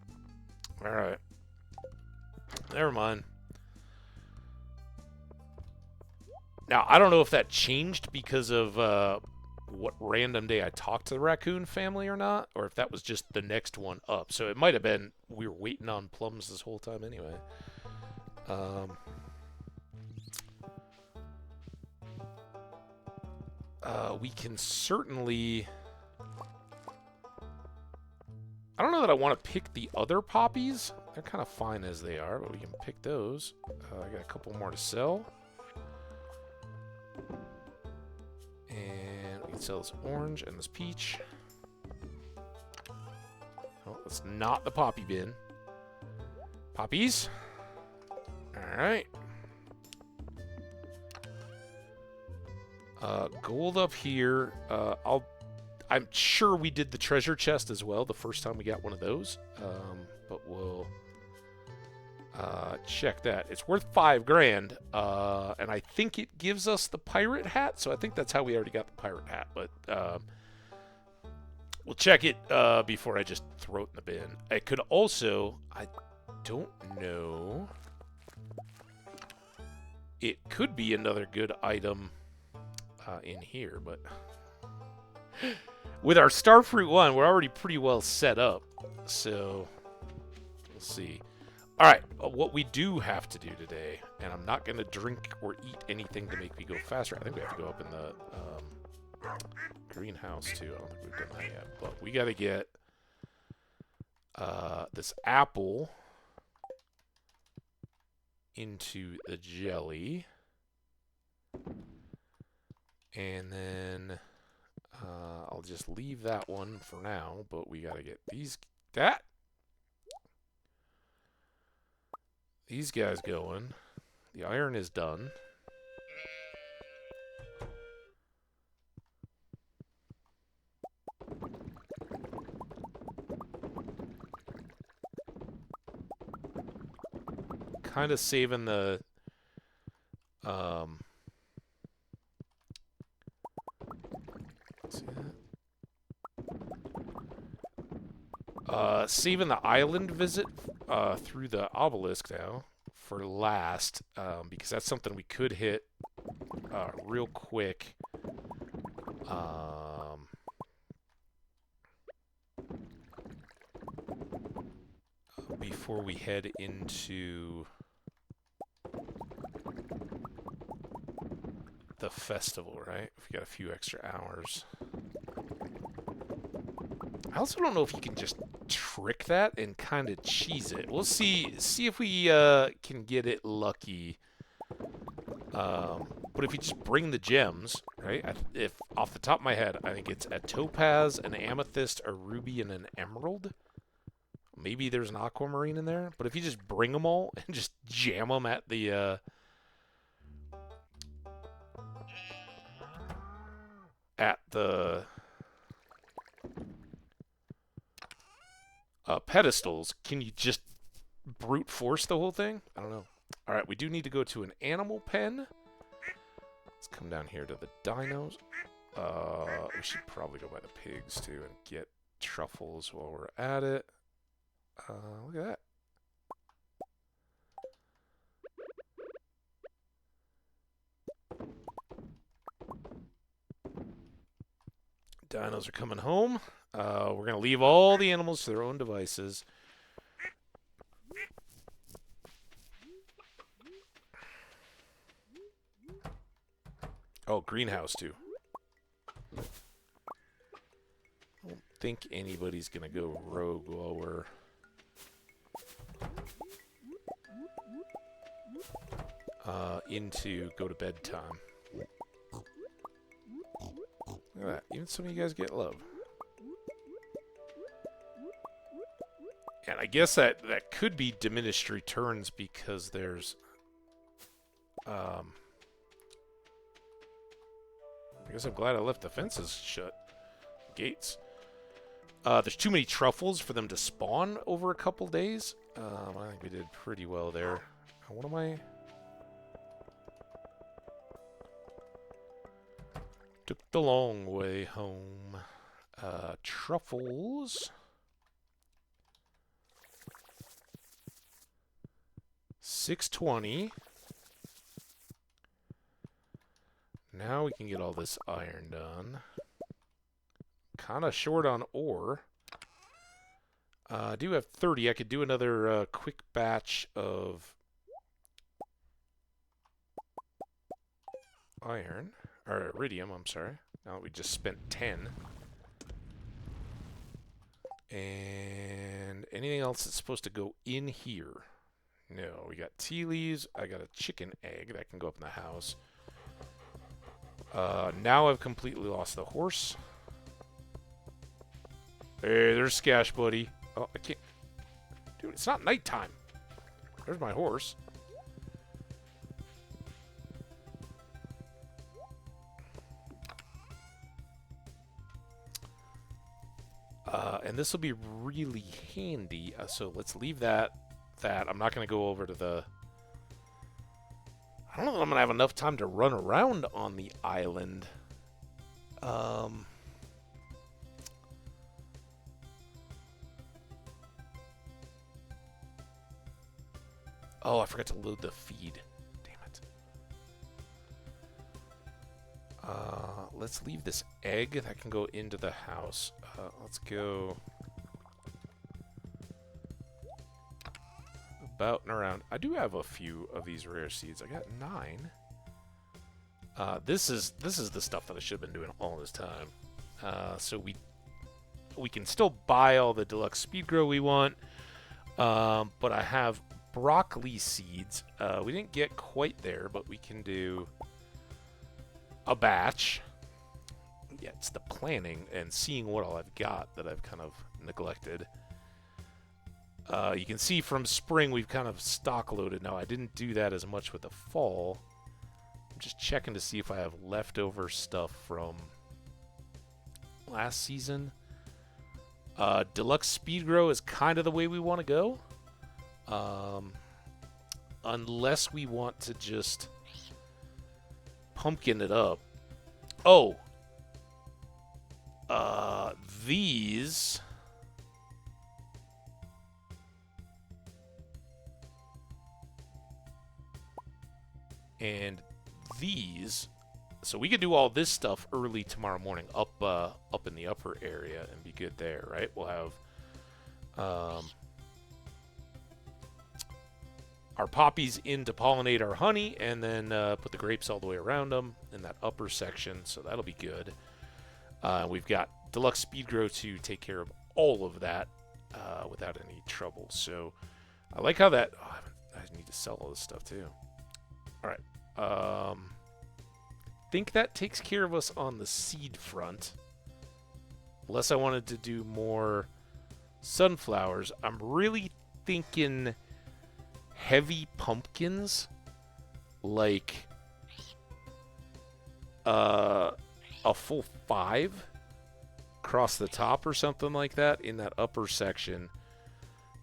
Speaker 1: Alright. Never mind. Now, I don't know if that changed because of what random day I talked to the raccoon family or not, or if that was just the next one up. So it might have been we were waiting on plums this whole time anyway. We can certainly... I don't know that I want to pick the other poppies. They're kind of fine as they are, but we can pick those. I got a couple more to sell. And we can sell this orange and this peach. Oh, that's not the poppy bin. Poppies. Alright. Gold up here. I'm sure we did the treasure chest as well the first time we got one of those. But we'll check that. It's worth 5 grand. And I think it gives us the pirate hat. So I think that's how we already got the pirate hat. But we'll check it before I just throw it in the bin. I could also... I don't know. It could be another good item in here, but... With our Starfruit 1, we're already pretty well set up. So, we'll see. Alright, what we do have to do today, and I'm not going to drink or eat anything to make me go faster. I think we have to go up in the greenhouse, too. I don't think we've done that yet. But we got to get this apple into the jelly. And then I'll just leave that one for now, but we gotta get these guys going. The iron is done. Kind of saving the see that? Saving the island visit through the obelisk now for last, because that's something we could hit real quick. Before we head into the festival, right? If we got a few extra hours. I also don't know if you can just trick that and kind of cheese it. We'll see if we can get it lucky. But if you just bring the gems, right? If off the top of my head, I think it's a topaz, an amethyst, a ruby, and an emerald. Maybe there's an aquamarine in there. But if you just bring them all and just jam them at the pedestals, can you just brute force the whole thing? I don't know. All right, we do need to go to an animal pen. Let's come down here to the dinos. We should probably go by the pigs too and get truffles while we're at it. Look at that. Dinos are coming home. We're going to leave all the animals to their own devices. Oh, greenhouse too. I don't think anybody's going to go rogue while we're... into go to bed time. Look at that. Even some of you guys get love. And I guess that could be diminished returns because there's I guess I'm glad I left the fences shut. Gates. There's too many truffles for them to spawn over a couple days. I think we did pretty well there. What am I... Took the long way home. Truffles. 620. Now we can get all this iron done. Kind of short on ore. I do have 30. I could do another quick batch of iron. Or iridium, I'm sorry. Now we just spent 10. And anything else that's supposed to go in here? No, we got tea leaves. I got a chicken egg that can go up in the house. Now I've completely lost the horse. Hey, there's Scash, buddy. Oh, I can't... Dude, it's not nighttime. There's my horse. And this will be really handy. So let's leave that. I'm not going to go over to the... I don't know that I'm going to have enough time to run around on the island. Oh, I forgot to load the feed. Damn it. Let's leave this egg that can go into the house. Let's go about and around. I do have a few of these rare seeds. I got 9. This is the stuff that I should have been doing all this time. So we can still buy all the deluxe speed grow we want, but I have broccoli seeds. We didn't get quite there, but we can do a batch. Yeah, it's the planning and seeing what all I've got that I've kind of neglected. You can see from spring we've kind of stock loaded. Now I didn't do that as much with the fall. I'm just checking to see if I have leftover stuff from last season. Deluxe speed grow is kind of the way we want to go. Unless we want to just pumpkin it up. Oh! These... And these... So we could do all this stuff early tomorrow morning up in the upper area and be good there, right? We'll have... our poppies in to pollinate our honey, and then put the grapes all the way around them in that upper section, so that'll be good. We've got deluxe speed grow to take care of all of that without any trouble. So I like how that... Oh, I need to sell all this stuff too. All right. Think that takes care of us on the seed front. Unless I wanted to do more sunflowers. I'm really thinking heavy pumpkins, like a full 5 across the top or something like that in that upper section.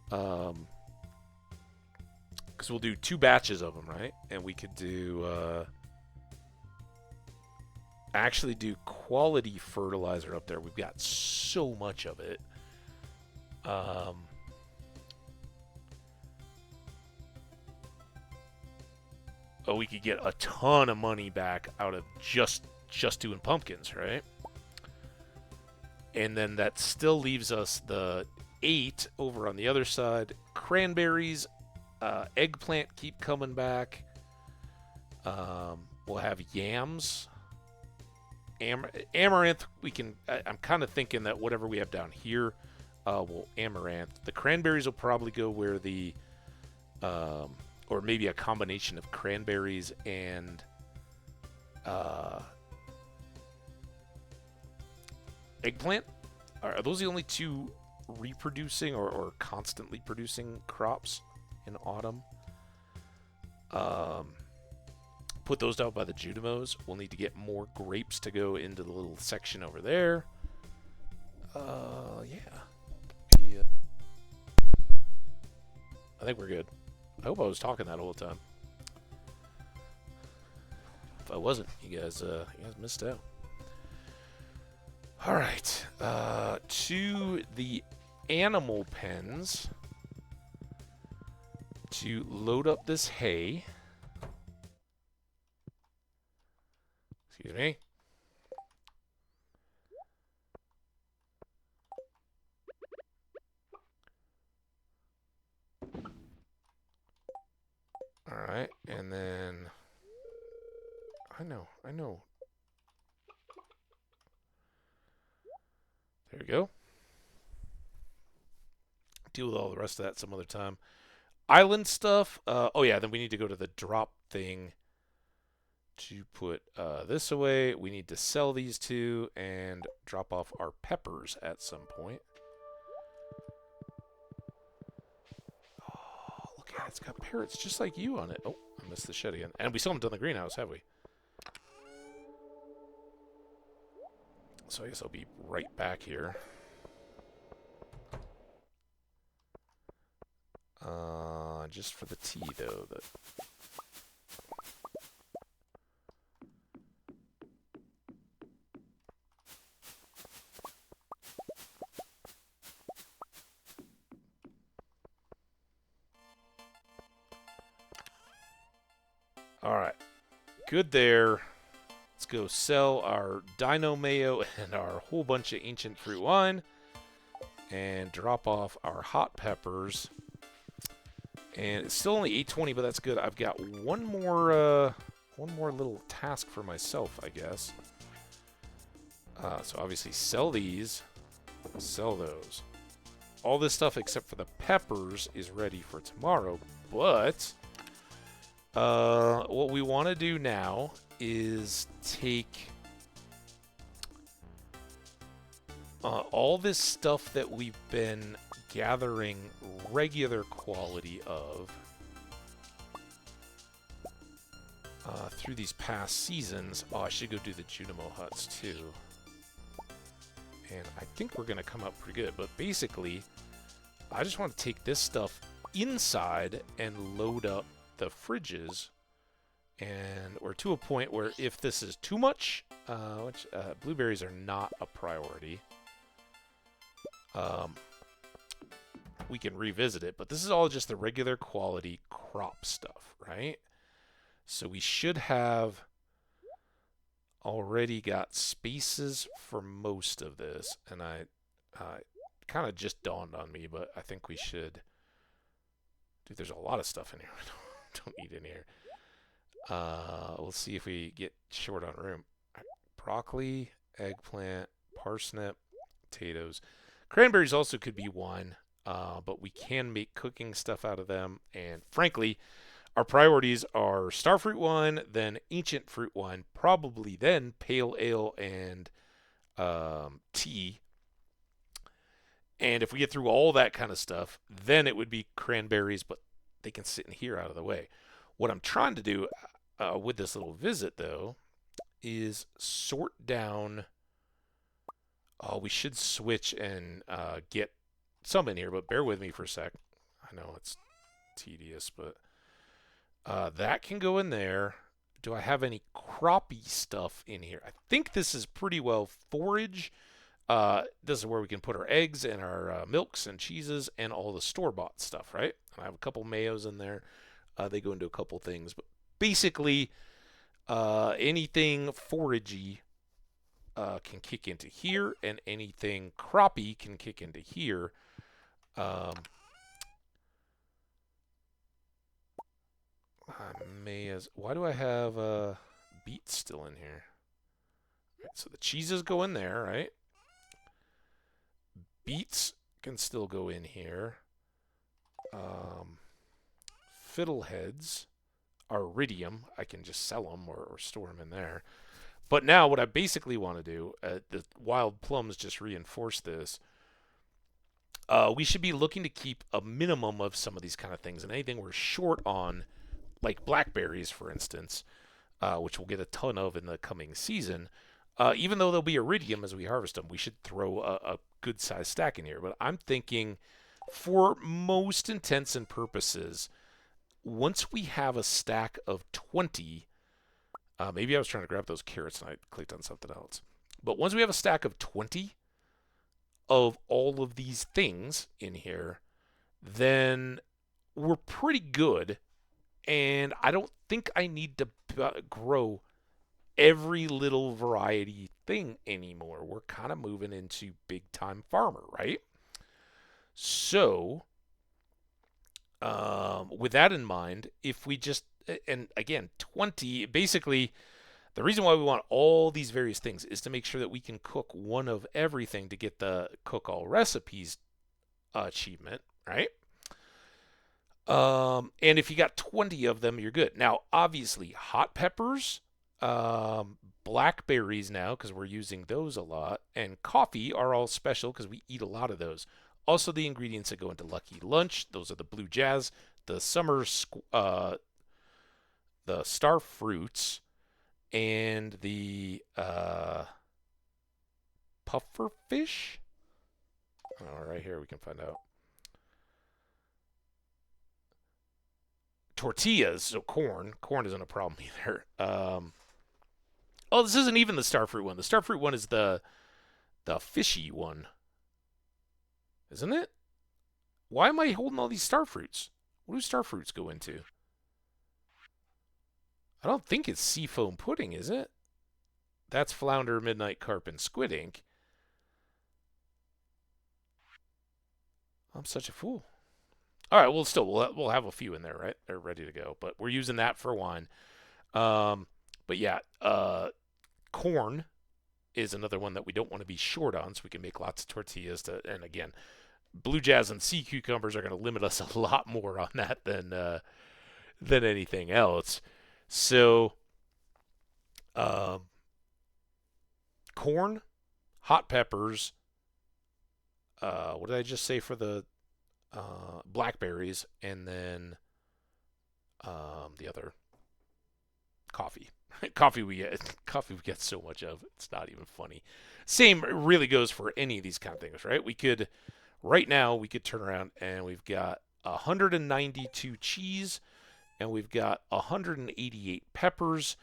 Speaker 1: Because we'll do 2 batches of them, right? And we could do actually do quality fertilizer up there. We've got so much of it. Oh, we could get a ton of money back out of just doing pumpkins, right? And then that still leaves us the 8 over on the other side. Cranberries, eggplant keep coming back. We'll have yams. Amaranth, we can... I'm kind of thinking that whatever we have down here, we'll amaranth. The cranberries will probably go where the... or maybe a combination of cranberries and eggplant. Are those the only 2 reproducing or constantly producing crops in autumn? Put those down by the Judimos. We'll need to get more grapes to go into the little section over there. Yeah. I think we're good. I hope I was talking that whole time. If I wasn't, you guys missed out. All right, to the animal pens to load up this hay. Excuse me. All right, and then I know. There we go. deal with all the rest of that some other time. Island stuff. Oh yeah, then we need to go to the drop thing to put this away. We need to sell these two and drop off our peppers at some point. Oh, look at it. It's got parrots just like you on it. Oh, I missed the shed again. And we still haven't done the greenhouse, have we? So I guess I'll be right back here. Just for the tea, though. Alright. Good there. Let's go sell our Dino Mayo and our whole bunch of ancient fruit wine. And drop off our hot peppers. And it's still only 8:20, but that's good. I've got one more little task for myself, I guess. So obviously sell these, sell those. All this stuff except for the peppers is ready for tomorrow. But what we want to do now is take all this stuff that we've been gathering regular quality of through these past seasons. Oh, I should go do the Junimo huts too. And I think we're going to come up pretty good. But basically, I just want to take this stuff inside and load up the fridges. And we're to a point where if this is too much, which blueberries are not a priority, we can revisit it. But this is all just the regular quality crop stuff, right? So we should have already got spaces for most of this. And I kind of just dawned on me, but I think we should. Dude, there's a lot of stuff in here. Don't need in here. We'll see if we get short on room. Broccoli, eggplant, parsnip, potatoes. Cranberries also could be one, but we can make cooking stuff out of them. And frankly, our priorities are starfruit wine, then ancient fruit wine, probably then pale ale and tea. And if we get through all that kind of stuff, then it would be cranberries, but they can sit in here out of the way. What I'm trying to do with this little visit, though, is sort down. Oh, we should switch and get some in here, but bear with me for a sec. I know it's tedious, but that can go in there. Do I have any croppy stuff in here? I think this is pretty well forage. This is where we can put our eggs and our milks and cheeses and all the store-bought stuff, right? And I have a couple mayos in there. They go into a couple things, but basically anything foragey can kick into here, and anything croppy can kick into here. Why do I have beets still in here? Right, so the cheeses go in there, right? Beets can still go in here. Fiddleheads are iridium. I can just sell them or store them in there. But now what I basically want to do, the wild plums just reinforce this. We should be looking to keep a minimum of some of these kind of things. And anything we're short on, like blackberries, for instance, which we'll get a ton of in the coming season, even though they'll be iridium as we harvest them, we should throw a good-sized stack in here. But I'm thinking, for most intents and purposes, once we have a stack of 20, maybe I was trying to grab those carrots and I clicked on something else. But once we have a stack of 20 of all of these things in here, then we're pretty good. And I don't think I need to grow every little variety thing anymore. We're kind of moving into big-time farmer, right? So, with that in mind, if we just, and again, 20, basically, the reason why we want all these various things is to make sure that we can cook one of everything to get the cook all recipes achievement, right? And if you got 20 of them, you're good. Now, obviously, hot peppers, blackberries now, because we're using those a lot, and coffee are all special because we eat a lot of those. Also, the ingredients that go into Lucky Lunch, those are the blue jazz, the the star fruits, and the puffer fish. Oh, right here we can find out. Tortillas, so corn. Corn isn't a problem either. Oh, this isn't even the starfruit one. The starfruit one is the fishy one, isn't it? Why am I holding all these starfruits? What do starfruits go into? I don't think it's seafoam pudding, is it? That's flounder, midnight carp, and squid ink. I'm such a fool. All right, well, still, we'll have a few in there, right? They're ready to go, but we're using that for wine. But yeah, corn is another one that we don't want to be short on, so we can make lots of tortillas. And again, blue jazz and sea cucumbers are going to limit us a lot more on that than anything else. So, um, corn, hot peppers. What did I just say for the blackberries, and then the other coffee. Coffee we get so much of, it's not even funny. Same really goes for any of these kind of things, right? Right now we could turn around and we've got 192 cheese and we've got 188 peppers.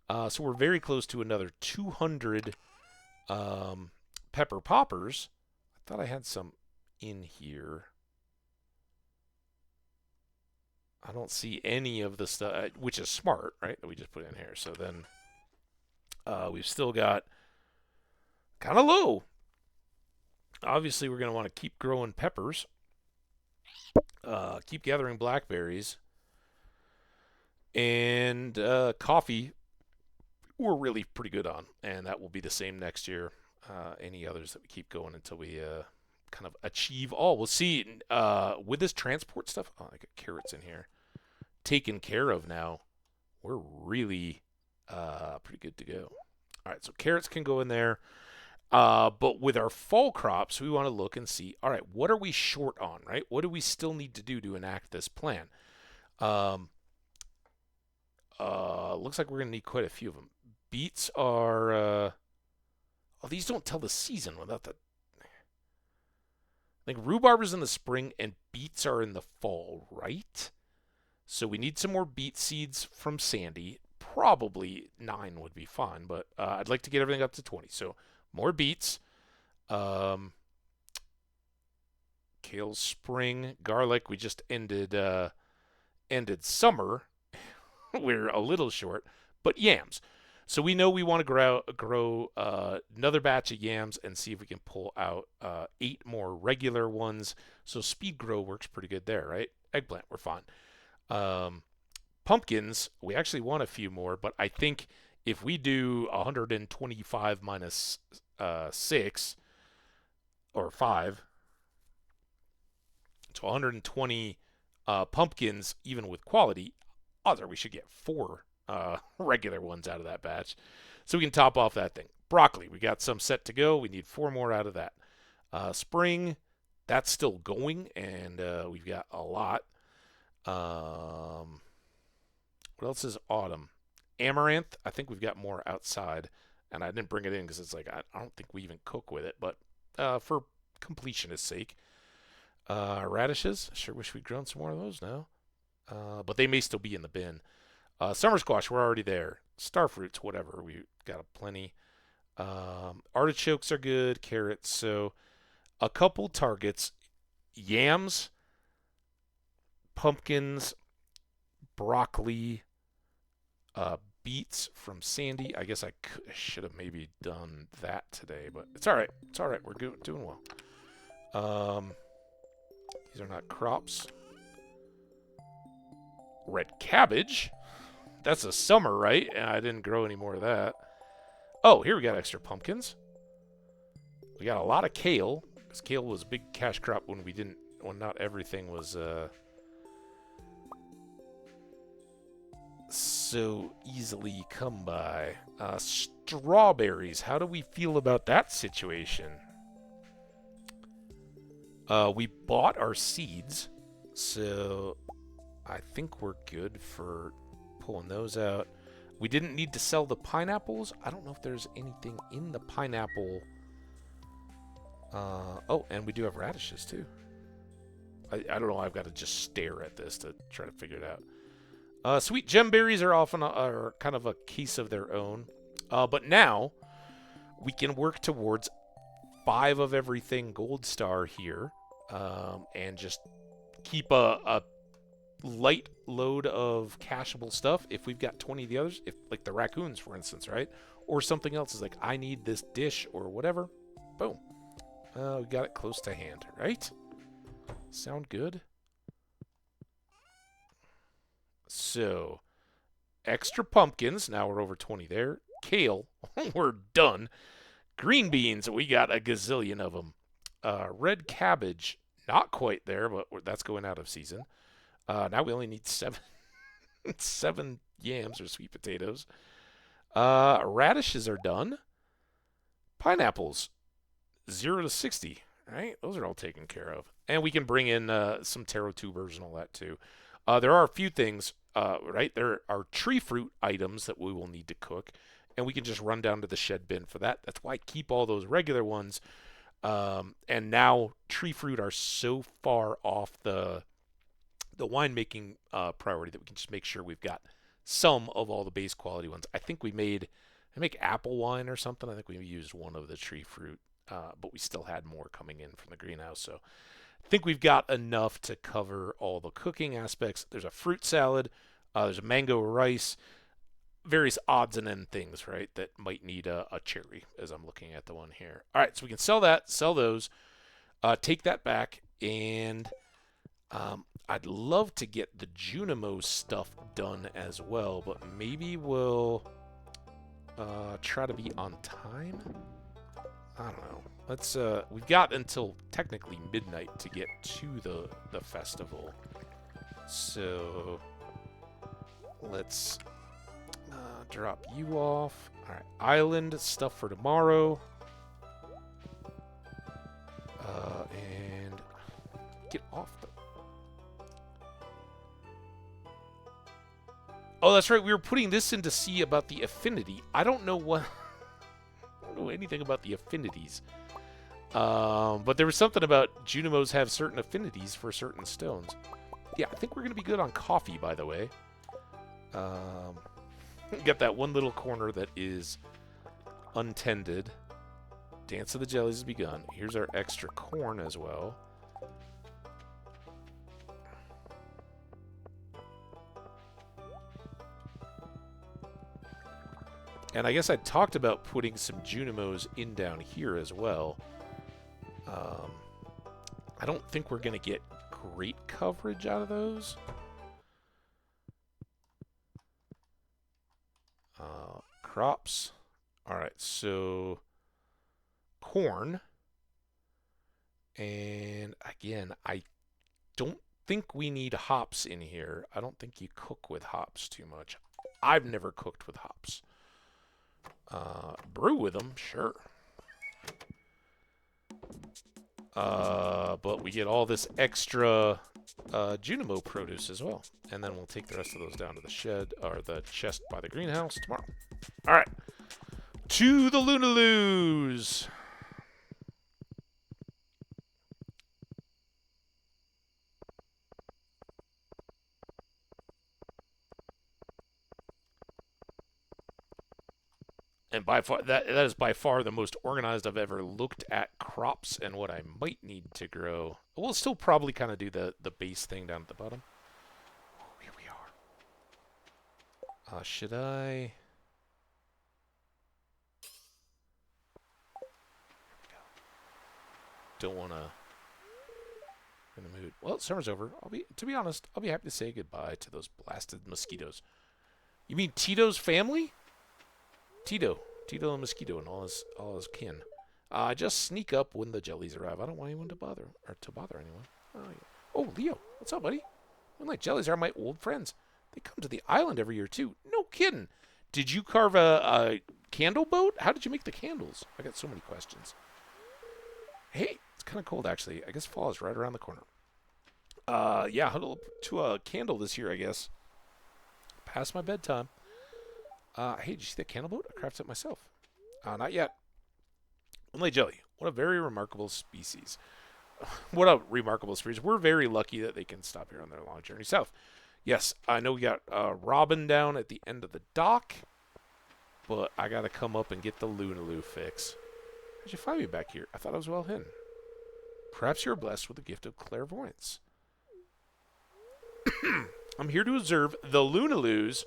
Speaker 1: So we're very close to another 200 pepper poppers. I thought I had some in here. I don't see any of the stuff, which is smart, right, that we just put in here. So then we've still got kind of low. Obviously, we're going to want to keep growing peppers, keep gathering blackberries, and coffee we're really pretty good on. And that will be the same next year. Any others that we keep going until we kind of achieve all. We'll see with this transport stuff. Oh, I got carrots in here. Taken care of now. We're really pretty good to go. All right, so carrots can go in there. But with our fall crops, we want to look and see, all right, what are we short on, right? What do we still need to do to enact this plan? Looks like we're going to need quite a few of them. Beets are... oh, these don't tell the season without the... I think rhubarb is in the spring and beets are in the fall, right? So we need some more beet seeds from Sandy. Probably 9 would be fine, but I'd like to get everything up to 20. So more beets. Kale spring. Garlic, we just ended summer. We're a little short. But yams. So we know we want to grow another batch of yams and see if we can pull out 8 more regular ones. So speed grow works pretty good there, right? Eggplant, we're fine. Pumpkins, we actually want a few more, but I think if we do 125 minus 6 or 5, so 120 pumpkins, even with quality, odds are we should get 4 regular ones out of that batch. So we can top off that thing. Broccoli, we got some set to go. We need 4 more out of that. Spring, that's still going, and we've got a lot. What else is autumn? Amaranth, I think we've got more outside, and I didn't bring it in because it's like I don't think we even cook with it, but for completionist sake. Radishes, sure wish we'd grown some more of those now, but they may still be in the bin. Summer squash, we're already there. Starfruits, whatever, we got plenty. Artichokes are good, carrots, so a couple targets. Yams, pumpkins, broccoli, beets from Sandy. I guess I should have maybe done that today, but it's all right. It's all right. We're doing well. These are not crops. Red cabbage. That's a summer, right? And I didn't grow any more of that. Oh, here we got extra pumpkins. We got a lot of kale, because kale was a big cash crop when when not everything was so easily come by. Strawberries. How do we feel about that situation? We bought our seeds, so I think we're good for pulling those out. We didn't need to sell the pineapples. I don't know if there's anything in the pineapple. Oh, and we do have radishes too. I don't know. I've got to just stare at this to try to figure it out. Sweet gemberries are often are kind of a case of their own. But now we can work towards 5 of everything gold star here, and just keep a light load of cashable stuff. If we've got 20 of the others, if like the raccoons, for instance, right? Or something else is like, I need this dish or whatever. Boom. We got it close to hand, right? Sound good? So, extra pumpkins. Now we're over 20 there. Kale. We're done. Green beans. We got a gazillion of them. Red cabbage. Not quite there, but that's going out of season. Now we only need 7 yams or sweet potatoes. Radishes are done. Pineapples. 0 to 60. Right? Those are all taken care of. And we can bring in some taro tubers and all that too. There are a few things, right? There are tree fruit items that we will need to cook. And we can just run down to the shed bin for that. That's why I keep all those regular ones. And now tree fruit are so far off the winemaking priority that we can just make sure we've got some of all the base quality ones. I think I make apple wine or something. I think we used one of the tree fruit, but we still had more coming in from the greenhouse. So I think we've got enough to cover all the cooking aspects. There's a fruit salad. There's a mango rice. Various odds and end things, right, that might need a cherry, as I'm looking at the one here. All right, so we can sell that, sell those, take that back, and I'd love to get the Junimo stuff done as well, but maybe we'll try to be on time. I don't know. Let's we've got until technically midnight to get to the festival, so let's drop you off. All right, island stuff for tomorrow, and get off the. Oh, that's right. We were putting this in to see about the affinity. I don't know anything about the affinities. But there was something about Junimos have certain affinities for certain stones. Yeah, I think we're going to be good on coffee, by the way. Got that one little corner that is untended. Dance of the Jellies has begun. Here's our extra corn as well. And I guess I talked about putting some Junimos in down here as well. I don't think we're going to get great coverage out of those. Crops. All right, so corn. And again, I don't think we need hops in here. I don't think you cook with hops too much. I've never cooked with hops. Brew with them, sure. But we get all this extra Junimo produce as well. And then we'll take the rest of those down to the shed, or the chest by the greenhouse tomorrow. All right. To the Lunaloos. And by far, that is by far the most organized I've ever looked at crops and what I might need to grow. We'll still probably kind of do the base thing down at the bottom. Oh, here we are. Should I? Don't want to. In the mood. Well, summer's over. To be honest, I'll be happy to say goodbye to those blasted mosquitoes. You mean Tito's family? Tito and Mosquito and all his kin. Just sneak up when the jellies arrive. I don't want anyone to bother anyone. Oh, yeah. Oh, Leo, what's up, buddy? Moonlight jellies are my old friends. They come to the island every year, too. No kidding. Did you carve a candle boat? How did you make the candles? I got so many questions. Hey, it's kind of cold, actually. I guess fall is right around the corner. Yeah, huddle up to a candle this year, I guess. Past my bedtime. Hey, did you see that candle boat? I crafted it myself. Not yet. Moonlight jelly. What a very remarkable species. What a remarkable species. We're very lucky that they can stop here on their long journey south. Yes, I know we got Robin down at the end of the dock, but I got to come up and get the Lunaloo fix. How'd you find me back here? I thought I was well hidden. Perhaps you're blessed with the gift of clairvoyance. I'm here to observe the Lunaloos,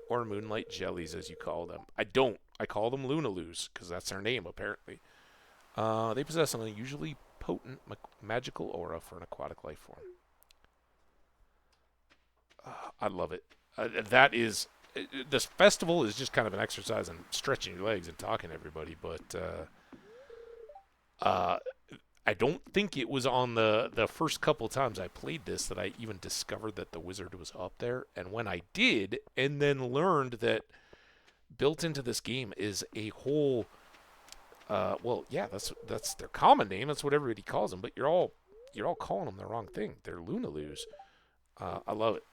Speaker 1: or moonlight jellies as you call them. I don't. I call them Lunaloos because that's their name, apparently. They possess an unusually potent magical aura for an aquatic life form. I love it. That is... this festival is just kind of an exercise in stretching your legs and talking to everybody, but I don't think it was on the first couple times I played this that I even discovered that the wizard was up there. And when I did, and then learned that built into this game is a whole... well, yeah, that's their common name. That's what everybody calls them. But you're all calling them the wrong thing. They're Lunaloos. I love it.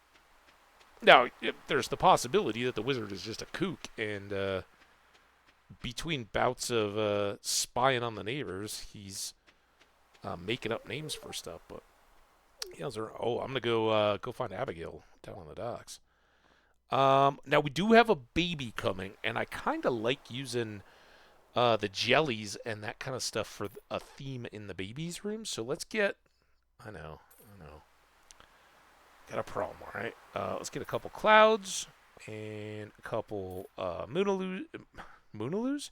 Speaker 1: Now, there's the possibility that the wizard is just a kook, and between bouts of spying on the neighbors, he's making up names for stuff. But yeah, I'm gonna go find Abigail down on the docks. Now we do have a baby coming, and I kind of like using the jellies and that kind of stuff for a theme in the baby's room. So let's get. I know. Got a problem, all right? Let's get a couple clouds and a couple Moonaloos?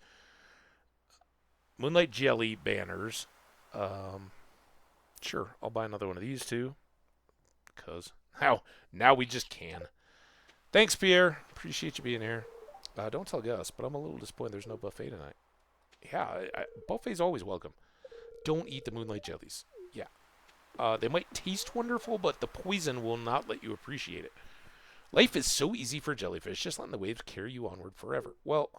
Speaker 1: Moonlight jelly banners. Sure, I'll buy another one of these too. Because now we just can. Thanks, Pierre. Appreciate you being here. Don't tell Gus, but I'm a little disappointed there's no buffet tonight. Yeah, buffet's always welcome. Don't eat the moonlight jellies. Yeah. They might taste wonderful, but the poison will not let you appreciate it. Life is so easy for jellyfish, just letting the waves carry you onward forever. Well,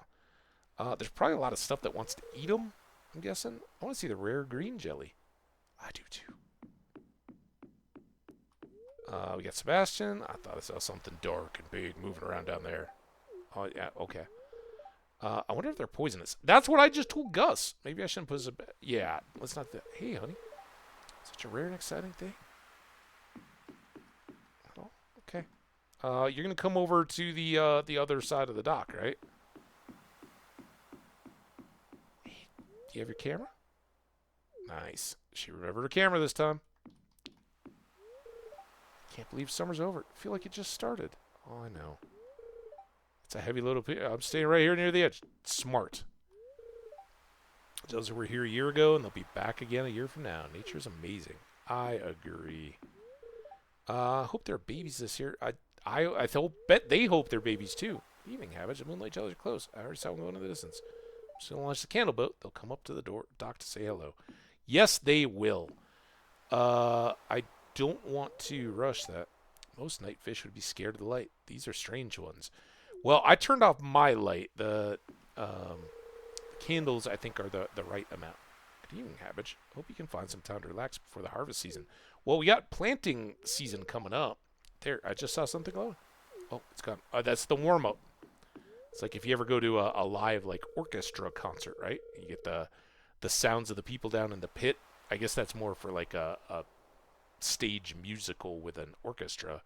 Speaker 1: there's probably a lot of stuff that wants to eat them, I'm guessing. I want to see the rare green jelly. I do too. We got Sebastian. I thought I saw something dark and big moving around down there. Oh, yeah, okay. I wonder if they're poisonous. That's what I just told Gus. Maybe I shouldn't put it... Yeah, let's not... Hey, honey. Such a rare and exciting thing. Oh, okay. You're gonna come over to the other side of the dock, right? Hey, do you have your camera? Nice. She remembered her camera this time. Can't believe summer's over. I feel like it just started. Oh, I know. It's a heavy load of people. I'm staying right here near the edge. Smart. Those were here a year ago, and they'll be back again a year from now. Nature's amazing. I agree. Hope they're babies this year. I bet they hope they're babies too. Evening Hambbage. The moonlight jellies are close. I already saw one going in the distance. I'm just gonna launch the candle boat. They'll come up to the dock to say hello. Yes, they will. I don't want to rush that. Most night fish would be scared of the light. These are strange ones. Well, I turned off my light. The candles, I think, are the right amount. Good evening, Hambbage. Hope you can find some time to relax before the harvest season. Well, we got planting season coming up. There, I just saw something glowing. Oh, it's gone. That's the warm-up. It's like if you ever go to a live, like, orchestra concert, right? You get the sounds of the people down in the pit. I guess that's more for, like, a stage musical with an orchestra.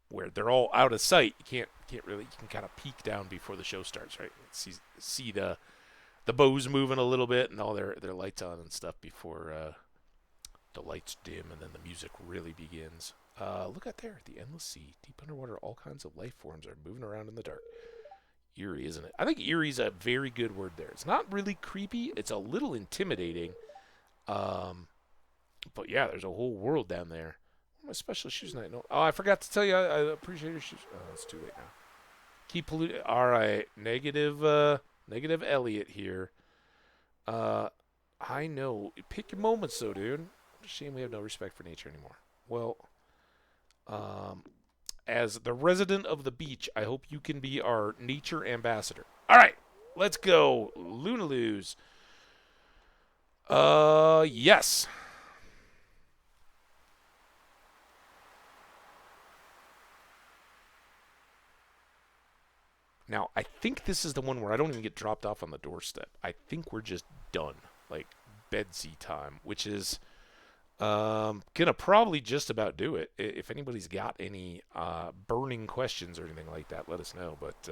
Speaker 1: Where they're all out of sight. You can't really, you can kind of peek down before the show starts, right? See the bows moving a little bit and all their lights on and stuff before the lights dim and then the music really begins. Look out there, the endless sea, deep underwater, all kinds of life forms are moving around in the dark. Eerie, isn't it? I think eerie's a very good word there. It's not really creepy. It's a little intimidating. But yeah, there's a whole world down there. My special shoes night. No. Oh, I forgot to tell you. I appreciate your shoes. Oh, it's too late now. Keep polluting. All right. Negative Elliot here. I know. Pick your moments, though, dude. Shame we have no respect for nature anymore. Well, um, as the resident of the beach, I hope you can be our nature ambassador. All right, let's go, Lunaloos. Yes. Now, I think this is the one where I don't even get dropped off on the doorstep. I think we're just done, like bedsy time, which is gonna probably just about do it. If anybody's got any burning questions or anything like that, let us know. But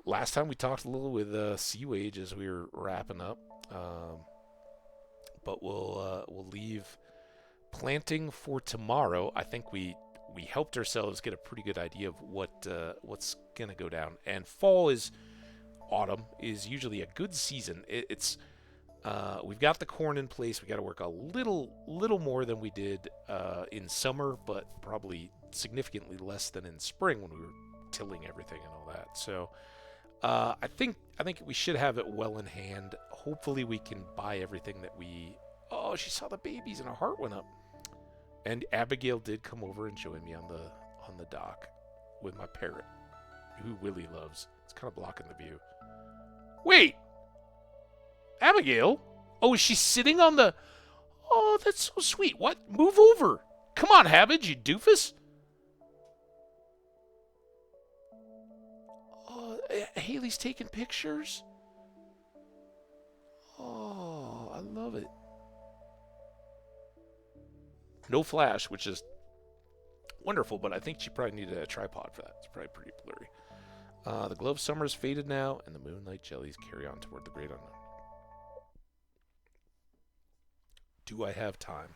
Speaker 1: last time we talked a little with Seawage as we were wrapping up, but we'll leave planting for tomorrow. I think we helped ourselves get a pretty good idea of what's gonna go down. And fall is autumn is usually a good season. It's we've got the corn in place. We got to work a little more than we did in summer, but probably significantly less than in spring when we were tilling everything and all that. So I think we should have it well in hand. Hopefully we can buy everything that we. Oh, she saw the babies and her heart went up. And Abigail did come over and join me on the dock with my parrot, who Willie loves. It's kind of blocking the view. Wait, Abigail? Oh, is she sitting on the... Oh, that's so sweet. What? Move over. Come on, Hambbage, you doofus. Oh, Haley's taking pictures. Oh, I love it. No flash, which is wonderful, but I think she probably needed a tripod for that. It's probably pretty blurry. The glow of summer is faded now, and the moonlight jellies carry on toward the great unknown. Do I have time?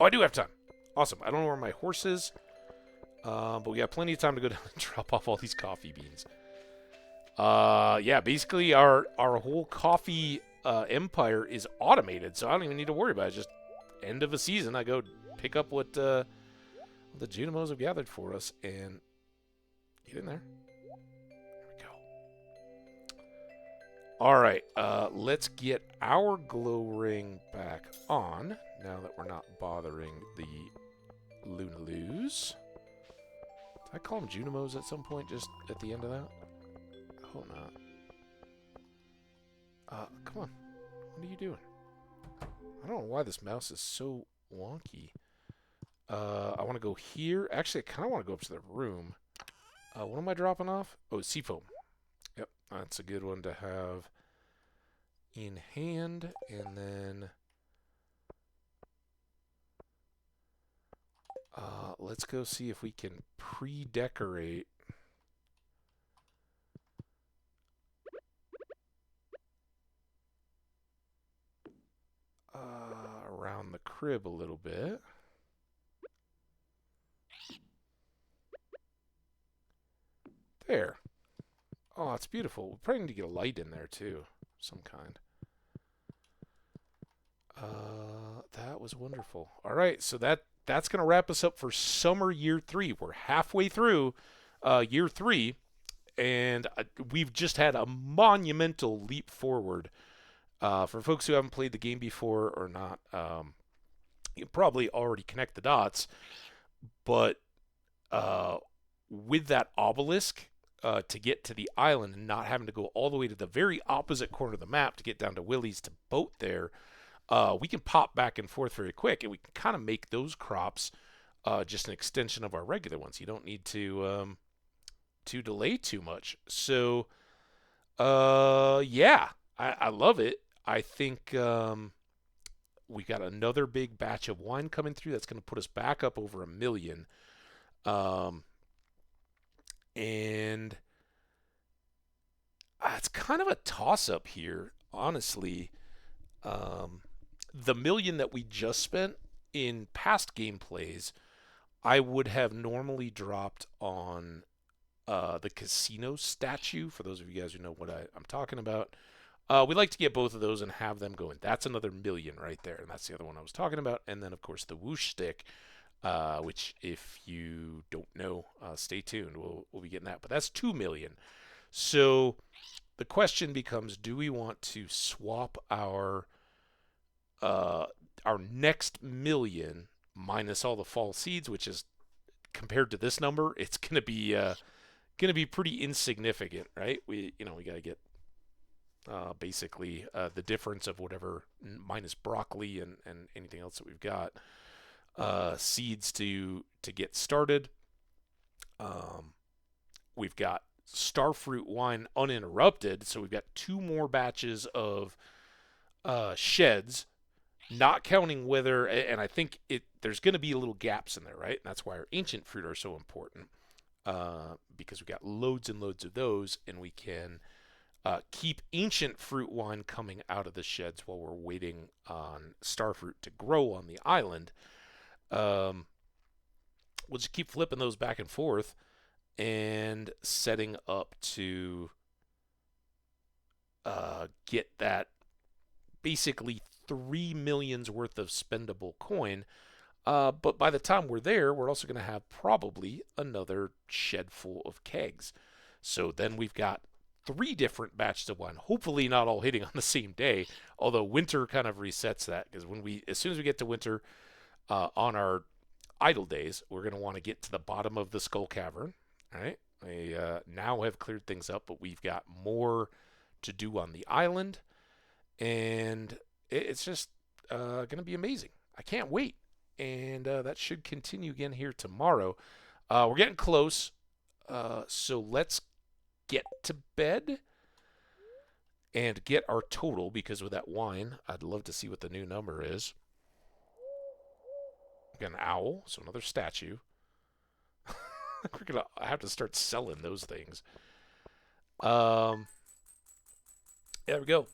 Speaker 1: Oh, I do have time. Awesome. I don't know where my horse is, but we got plenty of time to go down and drop off all these coffee beans. Yeah, basically our whole coffee empire is automated, so I don't even need to worry about it. Just end of a season, I go pick up what the Junimos have gathered for us and get in there. There we go. All right, let's get our glow ring back on now that we're not bothering the Lunaloos. Did I call them Junimos at some point just at the end of that? I hope not. Come on. What are you doing? I don't know why this mouse is so wonky. I want to go here. Actually, I kind of want to go up to the room. What am I dropping off? Oh, seafoam. Yep, that's a good one to have in hand. And then let's go see if we can pre-decorate. Around the crib a little bit. There. Oh, it's beautiful. We probably need to get a light in there too, some kind. That was wonderful. All right, so that's gonna wrap us up for summer year 3. We're halfway through year 3, and we've just had a monumental leap forward. For folks who haven't played the game before or not, you probably already connect the dots. But with that obelisk, to get to the island and not having to go all the way to the very opposite corner of the map to get down to Willie's to boat there, we can pop back and forth very quick, and we can kind of make those crops just an extension of our regular ones. You don't need to delay too much. So, yeah, I love it. I think we got another big batch of wine coming through. That's going to put us back up over 1 million. And it's kind of a toss-up here, honestly. The 1 million that we just spent in past gameplays, I would have normally dropped on the casino statue, for those of you guys who know what I'm talking about. We like to get both of those and have them going. That's another 1 million right there, and that's the other one I was talking about. And then, of course, the whoosh stick, which, if you don't know, stay tuned. We'll be getting that. But that's 2 million. So the question becomes: do we want to swap uh, our next million minus all the fall seeds, which is compared to this number, it's gonna be pretty insignificant, right? We got to get basically the difference of whatever minus broccoli and anything else that we've got seeds to get started. Um, we've got starfruit wine uninterrupted, so we've got two more batches of sheds, not counting whether. And I think there's going to be little gaps in there, right? And that's why our ancient fruit are so important, because we got loads and loads of those, and we can keep ancient fruit wine coming out of the sheds while we're waiting on starfruit to grow on the island. Um, we'll just keep flipping those back and forth and setting up to get that basically 3 million's worth of spendable coin. But by the time we're there, we're also going to have probably another shed full of kegs. So then we've got 3 different batches of wine, hopefully not all hitting on the same day, although winter kind of resets that, because as soon as we get to winter, on our idle days, we're going to want to get to the bottom of the Skull Cavern. All right, we now have cleared things up, but we've got more to do on the island, and it's just going to be amazing. I can't wait, and that should continue again here tomorrow. We're getting close, so let's get to bed and get our total, because with that wine, I'd love to see what the new number is. Got an owl, so another statue. We're gonna have to start selling those things. There we go.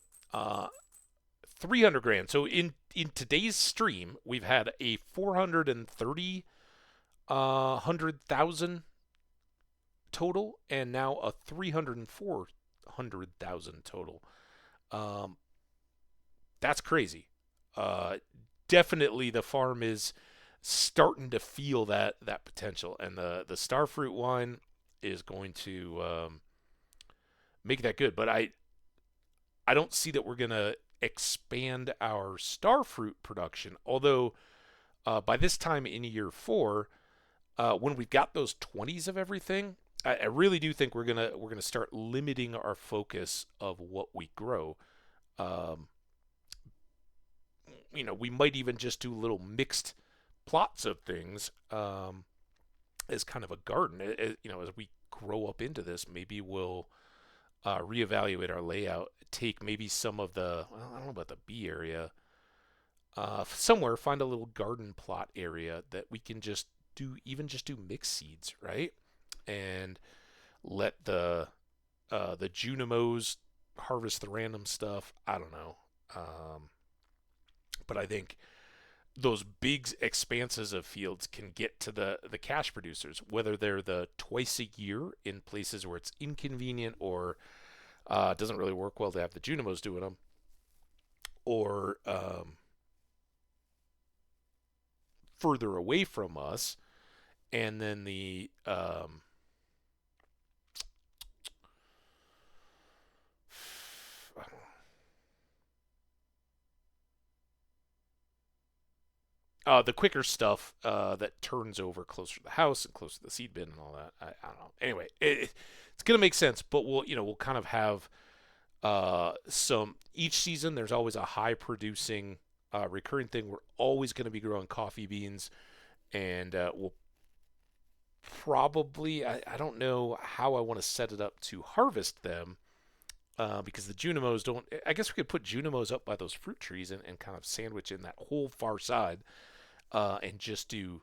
Speaker 1: 300 grand. So in today's stream, we've had a 430 100,000 total, and now a 304,000 total. That's crazy. Definitely the farm is starting to feel that potential, and the starfruit wine is going to make that good. But I don't see that we're gonna expand our starfruit production. Although by this time in year 4, when we've got those 20s of everything, I really do think we're gonna start limiting our focus of what we grow. Um, we might even just do little mixed plots of things, as kind of a garden. As we grow up into this, maybe we'll reevaluate our layout, take maybe some of I don't know about the bee area, somewhere find a little garden plot area that we can just do mixed seeds, right? And let the Junimos harvest the random stuff. I don't know. But I think those big expanses of fields can get to the cash producers, whether they're the twice a year in places where it's inconvenient, or it doesn't really work well to have the Junimos doing them, or further away from us, and then the the quicker stuff that turns over closer to the house and closer to the seed bin and all that. I don't know. Anyway, it's gonna make sense, but we'll kind of have some each season. There's always a high producing recurring thing. We're always going to be growing coffee beans, and we'll probably I don't know how I want to set it up to harvest them. Because the Junimos don't. I guess we could put Junimos up by those fruit trees and kind of sandwich in that whole far side, and just do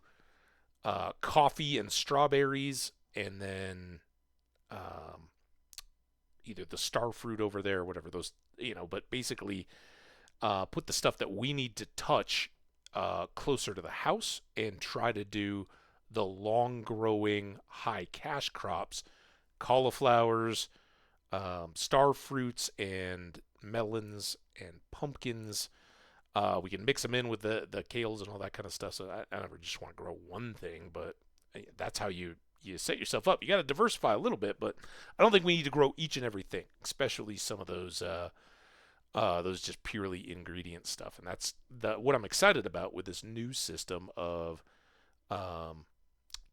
Speaker 1: coffee and strawberries, and then either the star fruit over there or whatever those, but basically put the stuff that we need to touch closer to the house, and try to do the long growing high cash crops, cauliflowers, star fruits, and melons and pumpkins. We can mix them in with the kales and all that kind of stuff. So I never just want to grow one thing, but that's how you you set yourself up. You got to diversify a little bit, but I don't think we need to grow each and everything, especially some of those just purely ingredient stuff. And that's what I'm excited about with this new system of um,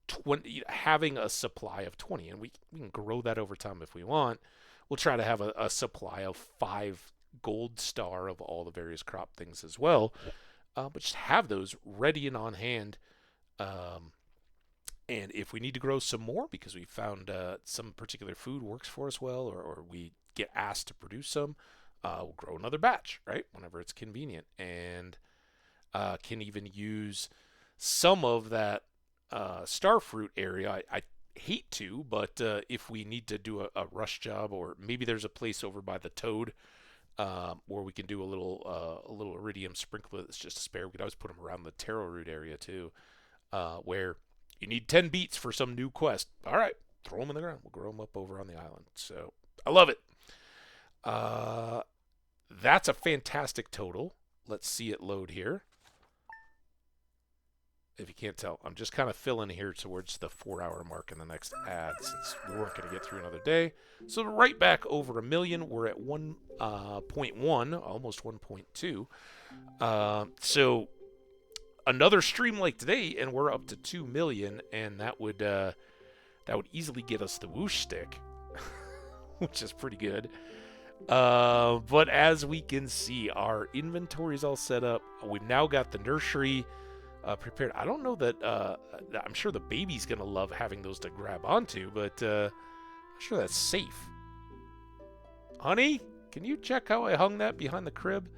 Speaker 1: 20, having a supply of 20, and we can grow that over time if we want. We'll try to have a supply of 5 gold star of all the various crop things as well, but just have those ready and on hand. And if we need to grow some more because we found some particular food works for us well, or we get asked to produce some, we'll grow another batch, right? Whenever it's convenient. And can even use some of that starfruit area. I hate to, but if we need to do a rush job, or maybe there's a place over by the toad where we can do a little iridium sprinkler that's just a spare. We could always put them around the taro root area too, where you need 10 beets for some new quest. All right, throw them in the ground. We'll grow them up over on the island. So I love it. That's a fantastic total. Let's see it load here. If you can't tell, I'm just kind of filling here towards the 4-hour mark in the next ad, since we weren't going to get through another day. So right back over 1 million. We're at 1.1, almost 1.2. So another stream like today, and we're up to 2 million, and that would easily get us the whoosh stick, which is pretty good. But as we can see, our inventory is all set up. We've now got the nursery prepared. I don't know that I'm sure the baby's gonna love having those to grab onto, but I'm sure that's safe. Honey, can you check how I hung that behind the crib?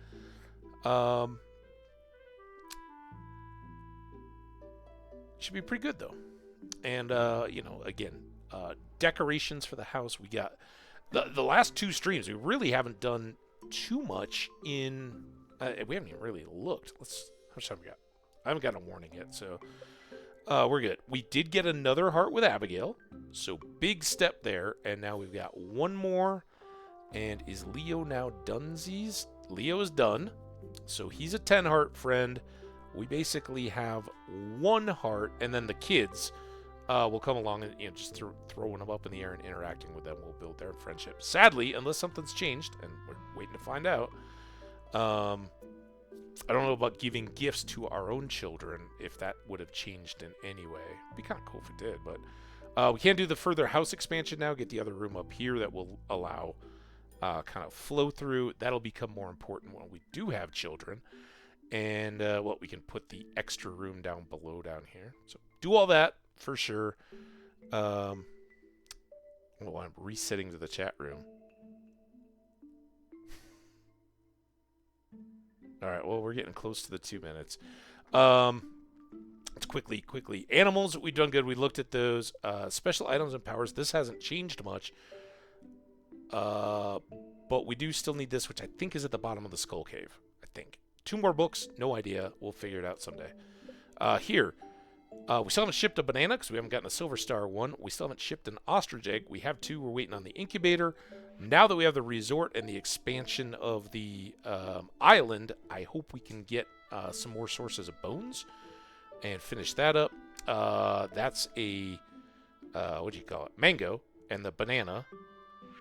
Speaker 1: Should be pretty good though. And again, decorations for the house. We got the last 2 streams. We really haven't done too much in. We haven't even really looked. How much time we got? I haven't got a warning yet, so we're good. We did get another heart with Abigail, so big step there. And now we've got one more. And is Leo now donesies? Leo is done, so he's a 10 heart friend. We basically have 1 heart, and then the kids will come along and just throwing them up in the air and interacting with them will build their friendship. Sadly, unless something's changed, and we're waiting to find out. I don't know about giving gifts to our own children, if that would have changed in any way. It'd be kind of cool if it did, but we can do the further house expansion now, get the other room up here that will allow kind of flow through. That'll become more important when we do have children. And we can put the extra room down below down here. So do all that for sure. I'm resetting to the chat room. All right, well, we're getting close to the 2 minutes. Let's quickly. Animals, we've done good. We looked at those. Special items and powers. This hasn't changed much. But we do still need this, which I think is at the bottom of the skull cave. I think. 2 more books. No idea. We'll figure it out someday. Here. We still haven't shipped a banana because we haven't gotten a silver star one. We still haven't shipped an ostrich egg. We have 2. We're waiting on the incubator. Now that we have the resort and the expansion of the island, I hope we can get some more sources of bones and finish that up. That's a, what do you call it? Mango and the banana.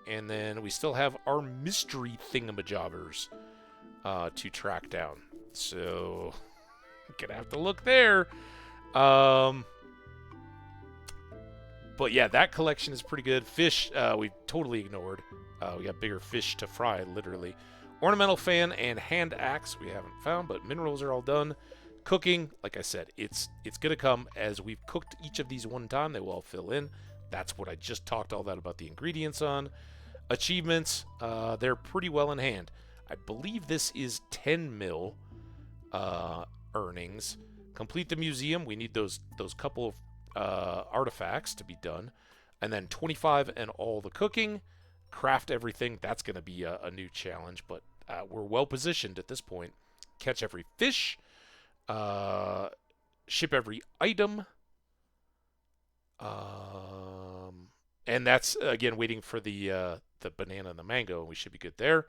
Speaker 1: And then we still have our mystery thingamajobbers to track down. So, gonna have to look there. But yeah, that collection is pretty good. Fish, we totally ignored. We got bigger fish to fry, literally. Ornamental fan and hand axe we haven't found, but minerals are all done. Cooking, like I said, it's gonna come as we've cooked each of these one time. They will all fill in. That's what I just talked all that about the ingredients on. Achievements, they're pretty well in hand. I believe this is 10 mil earnings. Complete the museum. We need those couple of artifacts to be done. And then 25 and all the cooking. Craft everything. That's going to be a new challenge, but we're well positioned at this point. Catch every fish. Ship every item. And that's, again, waiting for the banana and the mango, and we should be good there.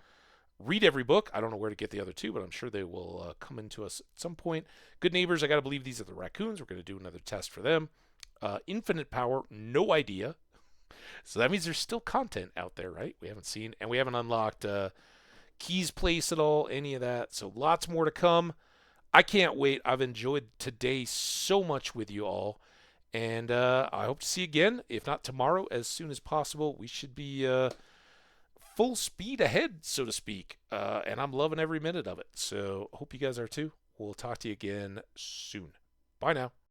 Speaker 1: Read every book. I don't know where to get the other 2, but I'm sure they will come into us at some point. Good neighbors. I got to believe these are the raccoons. We're going to do another test for them. Infinite power, no idea. So that means there's still content out there, right? We haven't seen, and we haven't unlocked Key's place at all, any of that. So lots more to come. I can't wait. I've enjoyed today so much with you all. And I hope to see you again, if not tomorrow, as soon as possible. We should be full speed ahead, so to speak. And I'm loving every minute of it. So hope you guys are too. We'll talk to you again soon. Bye now.